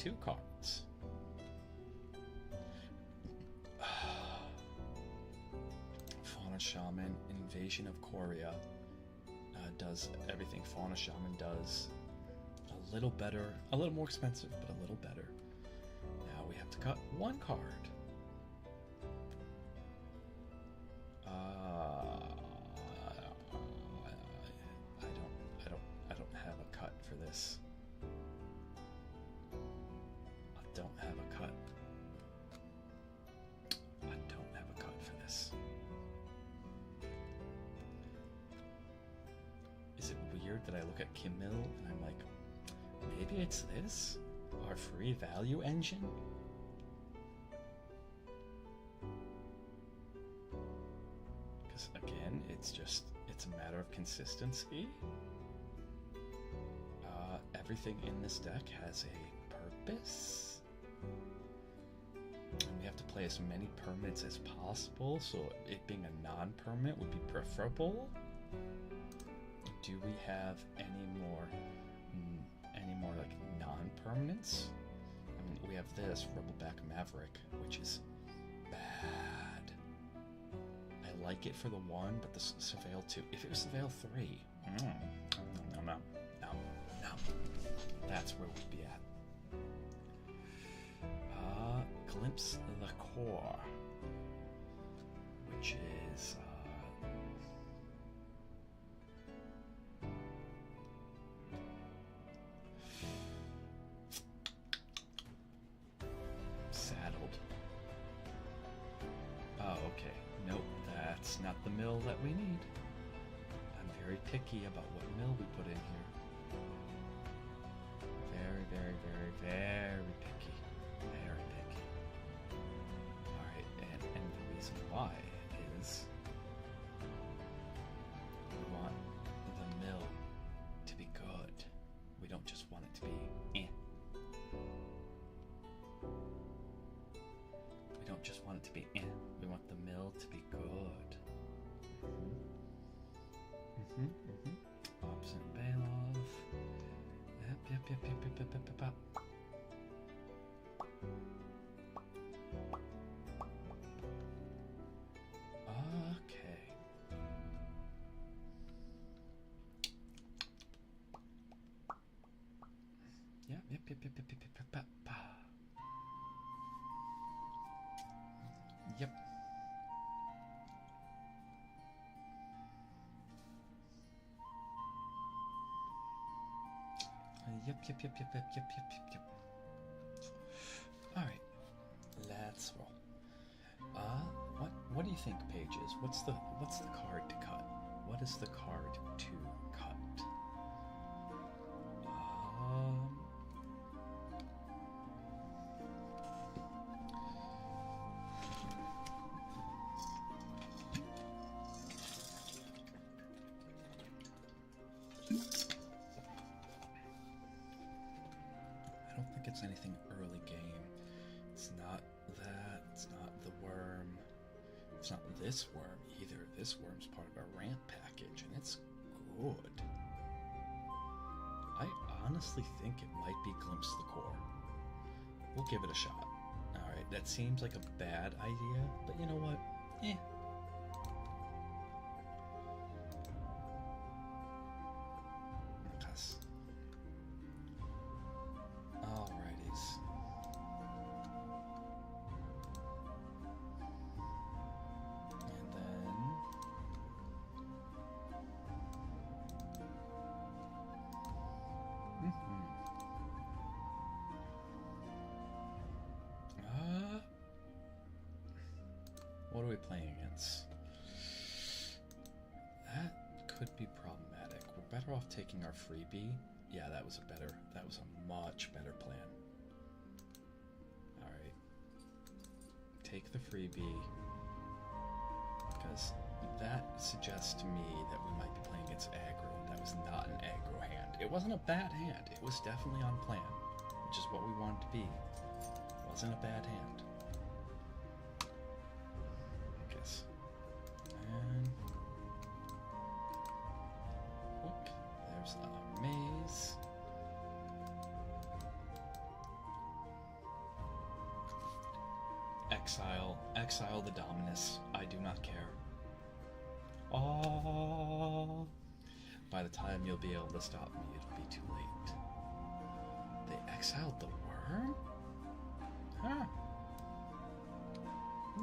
2 cards. Fauna Shaman, Invasion of Korea does everything Fauna Shaman does. A little better, a little more expensive, but a little better. Now we have to cut 1 card. I don't have a cut for this. I don't have a cut. I don't have a cut for this. Is it weird that I look at Kimmel and I'm like, maybe it's this? Our free value engine? Because again, it's a matter of consistency. Everything in this deck has a purpose. And we have to play as many permanents as possible, so it being a non-permanent would be preferable. Do we have any more like non-permanents? I mean, we have this Rebelback Maverick, which is bad. I like it for the 1, but the Surveil 2. If it was Surveil 3, no. That's where we'd be at. Glimpse the Core, which is saddled. Oh, okay. Nope, that's not the mill that we need. I'm very picky about what mill we put in here. Very picky. Very picky. Alright, and the reason why is we want the mill to be good. We don't just want it to be eh. We don't just want it to be eh. We want the mill to be good. Bobson Bailoff. Yep. Okay. Yep. Yep. All right, let's roll. What do you think, Pages? What's the card to cut? What is the card to cut? I don't think it's anything early game. It's not that. It's not the worm. It's not this worm either. This worm's part of our ramp package, and it's good. I honestly think it might be Glimpse the Core. We'll give it a shot. Alright, that seems like a bad idea, but you know what? Eh. Because... Alrighties. And then... What are we playing against? That could be problematic. We're better off taking our freebie. Yeah, that was a much better plan. Alright. Take the freebie. Because that suggests to me that we might be playing against aggro. That was not an aggro hand. It wasn't a bad hand. It was definitely on plan, which is what we wanted to be. It wasn't a bad hand. I guess. And look, there's a maze. Exile the Dominus. I do not care. Oh, by the time you'll be able to stop me, it'll be too late. They exiled the worm? Huh.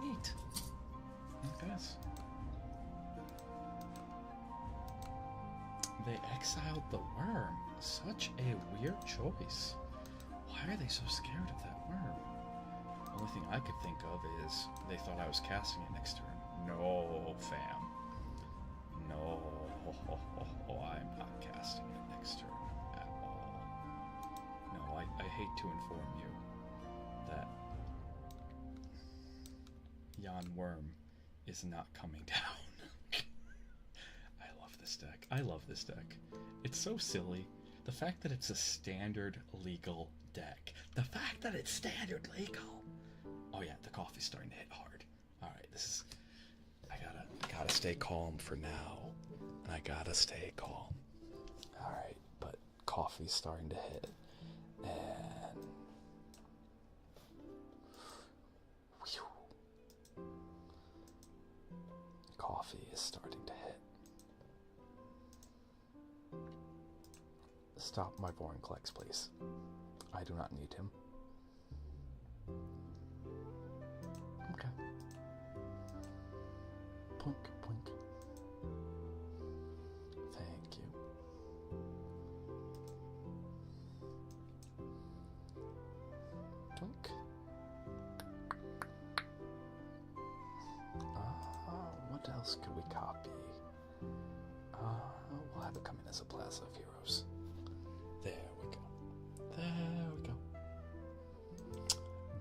Neat. I guess. They exiled the worm. Such a weird choice. Why are they so scared of that worm? The only thing I could think of is they thought I was casting it next turn. No, fam. No, I'm not casting it next turn at all. No, I hate to inform you that Yon Worm is not coming down. I love this deck. I love this deck. It's so silly. The fact that it's a standard legal deck. The fact that it's standard legal. Oh yeah, the coffee's starting to hit hard. Alright, this is... I gotta stay calm for now. And I gotta stay calm. Alright, but coffee's starting to hit. And... Whew. Coffee is starting to hit. Stop my Vorinclex, please. I do not need him. Okay. Plunk, plunk. Thank you. Plunk. What else could we copy? We'll have it come in as a Plaza of Heroes. There we go. There we go.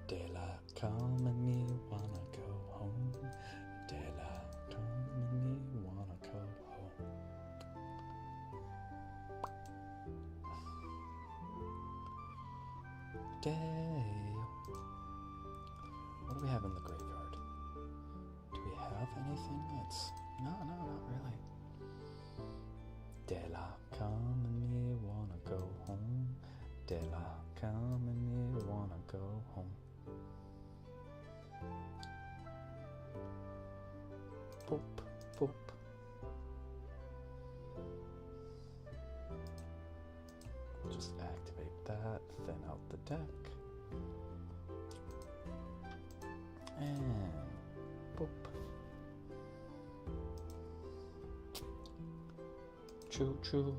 Daylight come and me wanna go home. Daylight come and me wanna go home. Day. What do we have in the graveyard? Do we have anything that's... No, not really. Daylight come and me wanna go home. Daylight come and me wanna go home. Boop, boop. Just activate that, thin out the deck. And boop. Choo choo.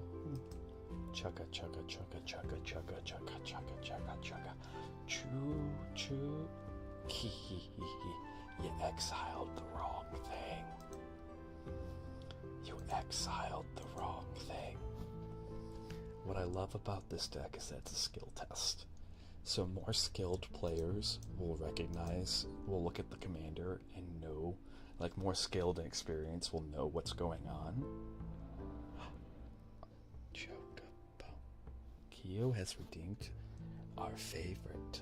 Chugga chugga chugga chugga chugga chugga chugga chugga chugga. Choo choo. Hee hee hee hee. You exiled the wrong thing. You exiled the wrong thing. What I love about this deck is that it's a skill test. So more skilled players will look at the commander and know, like more skilled and experienced will know what's going on. Chocobo. Kyo has redeemed our favorite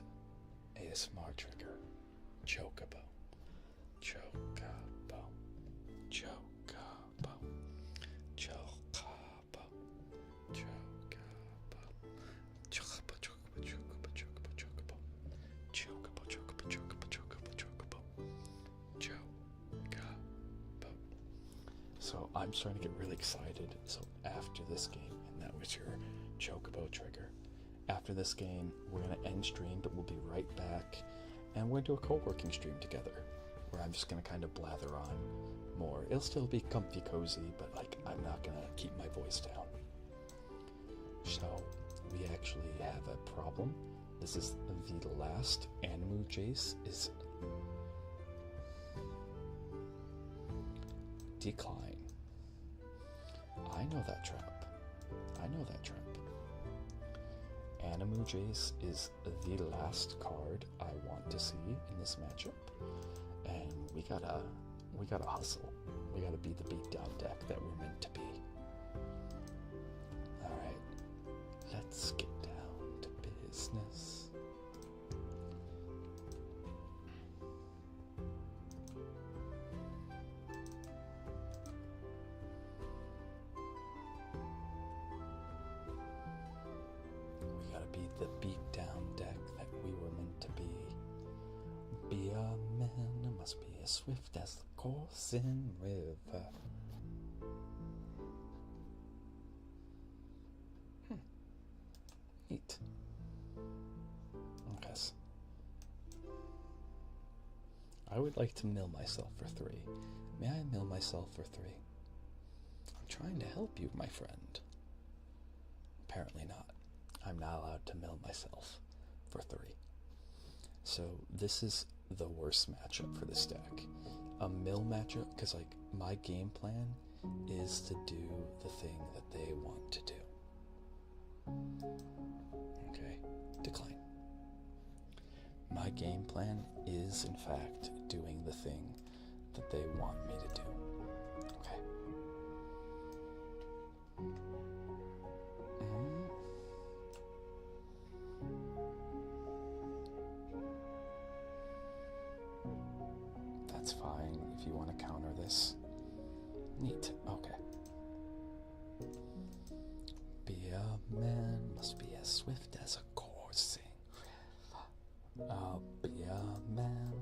ASMR trigger, Chocobo. Chocobo. Chocobo. Chocobo. Chocobo. Chocobo. Chocobo. Chocobo. Chocobo. Chocobo. Chocobo. Chocobo. Chocobo. Chocobo. Chocobo. So I'm starting to get really excited. So after this game, and that was your Chocobo trigger. After this game, we're going to end stream, but we'll be right back. And we're going to do a co-working stream together, where I'm just going to kind of blather on more. It'll still be comfy cozy, but like I'm not going to keep my voice down. So, we actually have a problem. This is the last Animu Jace is decline. I know that trap. I know that trap. Animu Jace is the last card I want to see in this matchup, and we gotta hustle. We gotta be the beatdown deck that we're meant to be. All right, let's get down to business. The beatdown deck that we were meant to be. be a man, I must be as swift as the coursing river. Neat. Okay. I would like to mill myself for 3. May I mill myself for 3? I'm trying to help you, my friend. Apparently not. I'm not allowed to mill myself for 3. So this is the worst matchup for this deck. A mill matchup, because like my game plan is to do the thing that they want to do. Okay, decline. My game plan is in fact doing the thing that they want me to do. Okay. That's fine if you want to counter this. Neat. Okay. Be a man, must be as swift as a coursing. I'll be a man.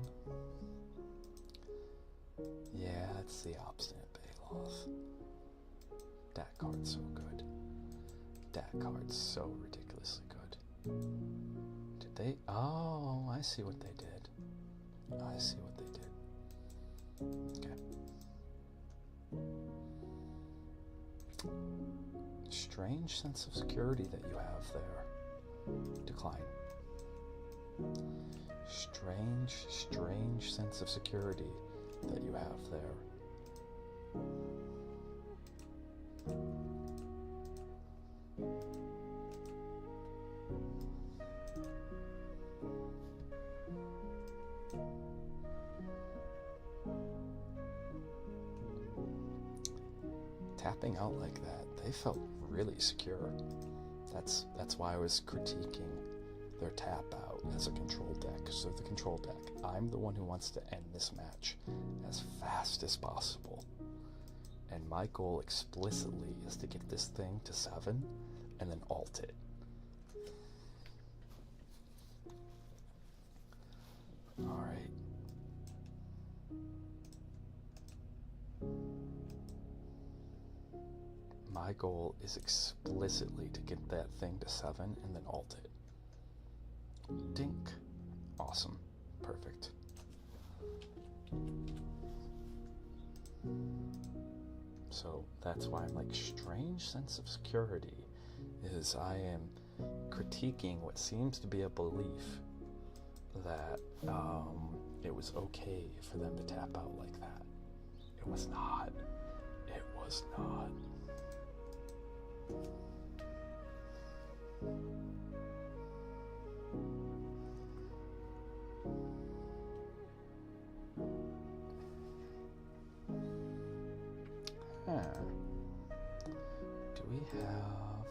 Yeah, it's the obstinate Baloth. That card's so good. That card's so ridiculously good. Did they? Oh, I see what they did. I see what they did. Okay. Strange sense of security that you have there. Decline. Strange sense of security that you have there. Tapping out like that, they felt really secure. That's why I was critiquing their tap out as a control deck. So the control deck, I'm the one who wants to end this match as fast as possible. And my goal explicitly is to get this thing to 7 and then alt it. Alright. My goal is explicitly to get that thing to 7 and then alt it. Dink. Awesome. Perfect. So that's why I'm like, strange sense of security is I am critiquing what seems to be a belief that it was okay for them to tap out like that. It was not. It was not. Do we have...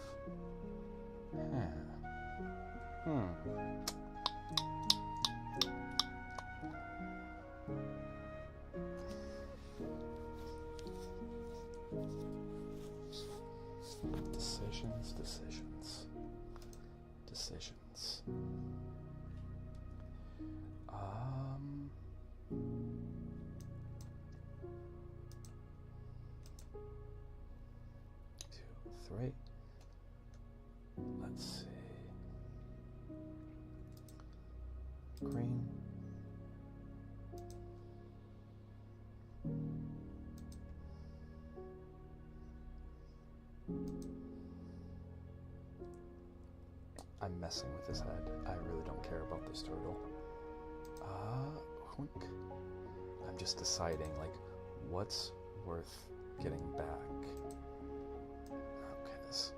Decisions. 2, 3. Let's see. Green. I'm messing with his head. I really don't care about this turtle. I'm just deciding, like, what's worth getting back. Okay, this.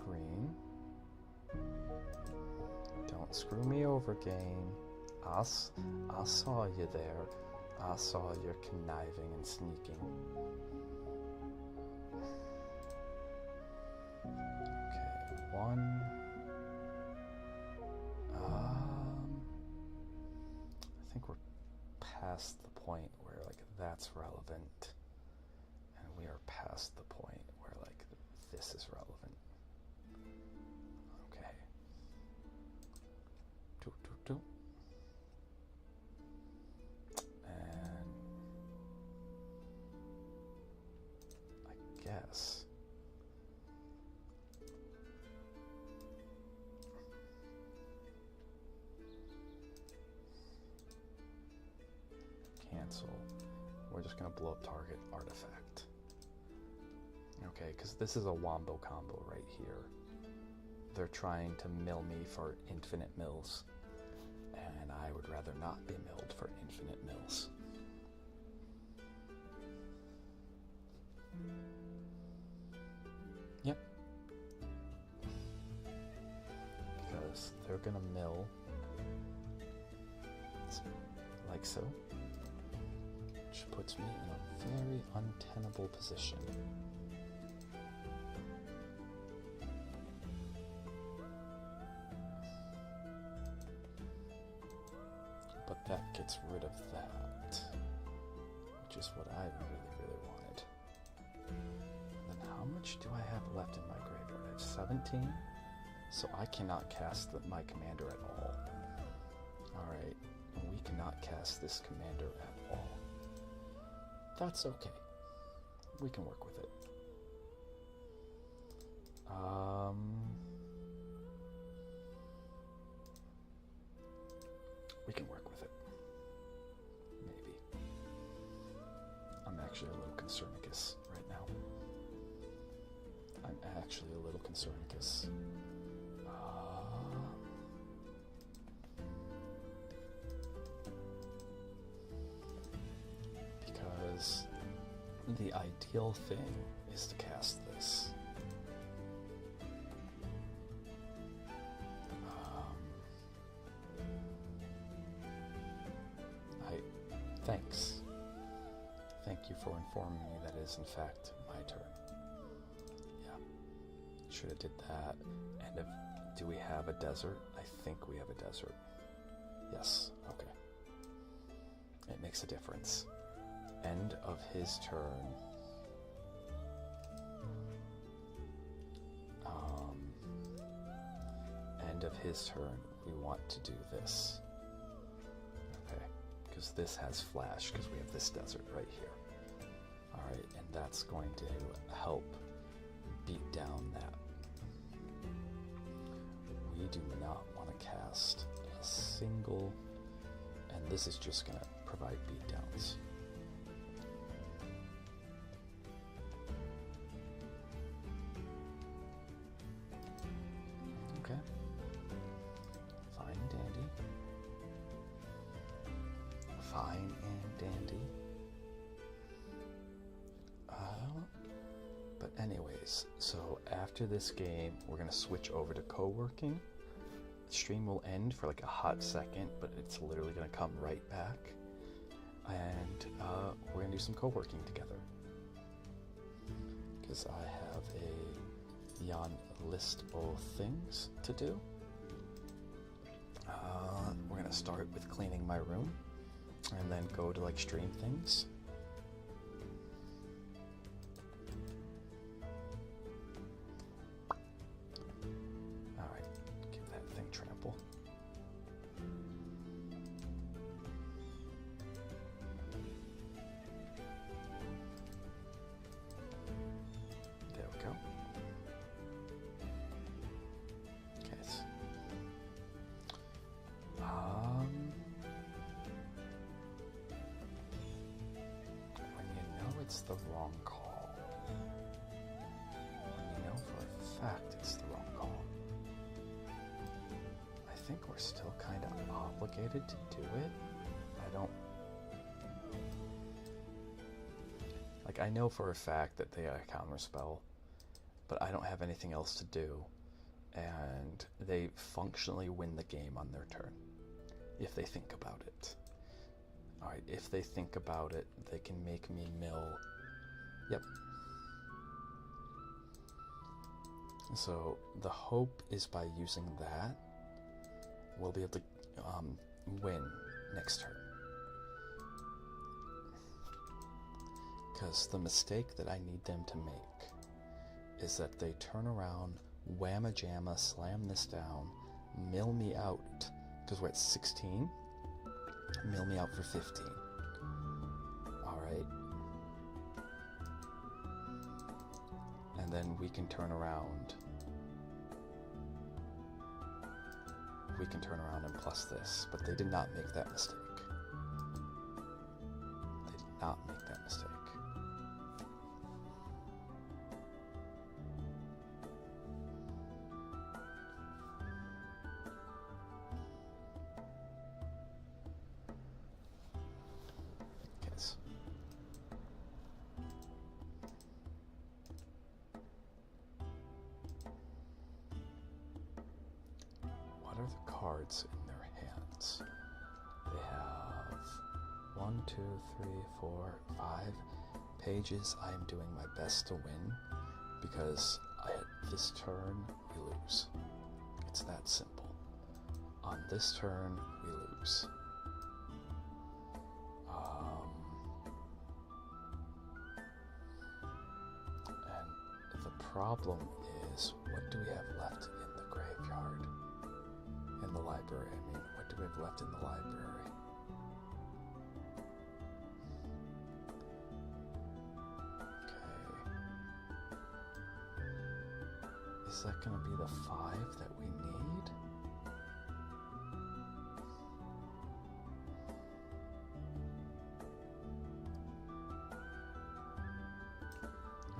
Green. Don't screw me over, game. I saw you there. I saw your conniving and sneaking. Okay, 1. I think we're past the point where, like, that's relevant. And we are past the point where, like, this is relevant. Okay. cancel. We're just gonna blow up target artifact. Okay, because this is a wombo combo right here. They're trying to mill me for infinite mills, and I would rather not be milled for infinite mills. Yep. Because they're gonna mill like so, which puts me in a very untenable position. But that gets rid of that, which is what I really wanted. And then how much do I have left in my graveyard? I have 17, so I cannot cast my commander at all. Alright, we cannot cast this commander at all. That's okay. We can work with it. We can work with it. Maybe. I'm actually a little concernicus right now. I'm actually a little concernicus. Because the ideal thing is to cast this. Thanks. Thank you for informing me that is in fact my turn. Yeah, should have did that. And do we have a desert? I think we have a desert. Yes, okay. It makes a difference. End of his turn. End of his turn, we want to do this. Because this has flash, because we have this desert right here. Alright, and that's going to help beat down that. We do not want to cast a single, and this is just going to provide beatdowns. Okay. Fine and dandy. Fine and dandy. But anyways, so after this game, we're going to switch over to co-working. The stream will end for like a hot second, but it's literally going to come right back. And we're going to do some co-working together. Because I have a beyond list of things to do. We're going to start with cleaning my room. And then go to like stream things. Alright, give that thing trample. There we go. Okay. It's the wrong call. When you know for a fact it's the wrong call. I think we're still kind of obligated to do it. I know for a fact that they got a counterspell, but I don't have anything else to do, and they functionally win the game on their turn, if they think about it. Alright, if they think about it, they can make me mill. Yep. So the hope is by using that, we'll be able to win next turn. Because the mistake that I need them to make is that they turn around, whamma jamma, slam this down, mill me out, because we're at 16. Mill me out for 15. Alright. And then we can turn around. We can turn around and plus this, but they did not make that mistake. not make that mistake. Yes. What are the cards in their hands? They have 1, 2, 3, 4, 5 pages. I am doing my best to win because this turn we lose. It's that simple. On this turn we lose. And the problem is, what do we have left in the graveyard? In the library, I mean, what do we have left in the library? Okay. Is that going to be the 5 that we need?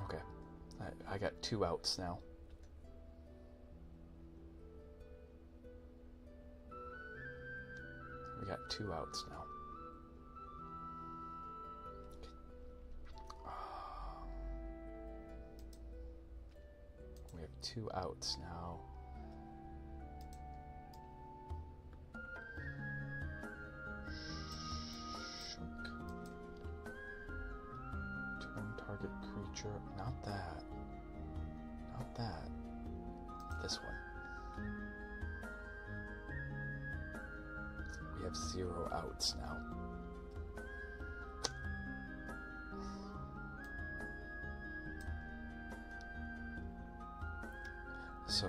Okay. I got 2 outs now. We got 2 outs now. We have 2 outs now. Turn target creature. Not that. Not that. This one. We have 0 outs now. So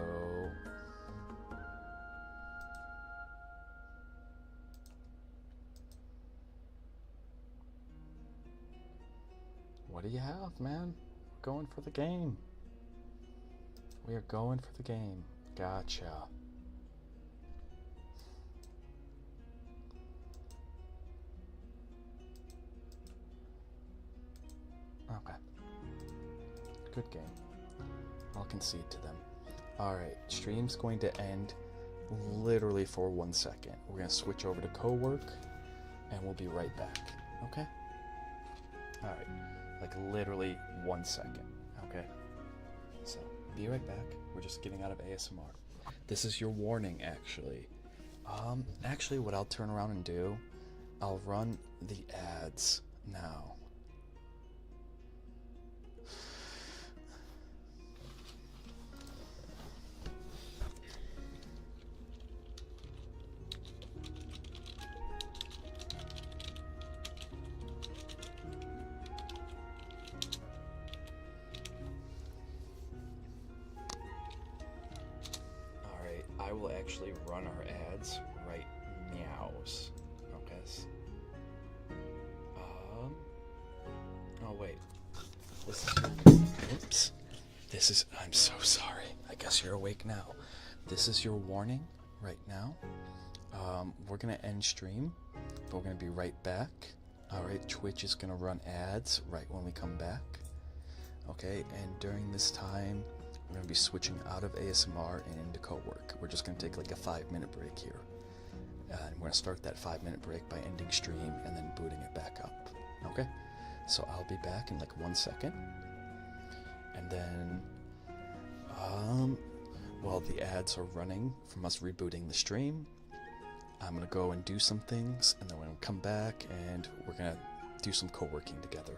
what do you have, man? We're going for the game. We are going for the game. Gotcha. Okay. Good game. I'll concede to them. Alright, stream's going to end literally for 1 second. We're going to switch over to co-work, and we'll be right back. Okay? Alright, like literally 1 second. Okay? So, be right back. We're just getting out of ASMR. This is your warning, actually. Actually, what I'll turn around and do, I'll run the ads now. I will actually run our ads right meows. Okay. Oh wait. Oops. I'm so sorry. I guess you're awake now. This is your warning right now. We're gonna end stream, but we're gonna be right back. Alright, Twitch is gonna run ads right when we come back. Okay, and during this time, we're going to be switching out of ASMR and into co-work. We're just going to take like a 5-minute break here. And we're going to start that 5-minute break by ending stream and then booting it back up. Okay? So I'll be back in like 1 second. And then, while the ads are running from us rebooting the stream, I'm going to go and do some things, and then we're going to come back and we're going to do some co-working together.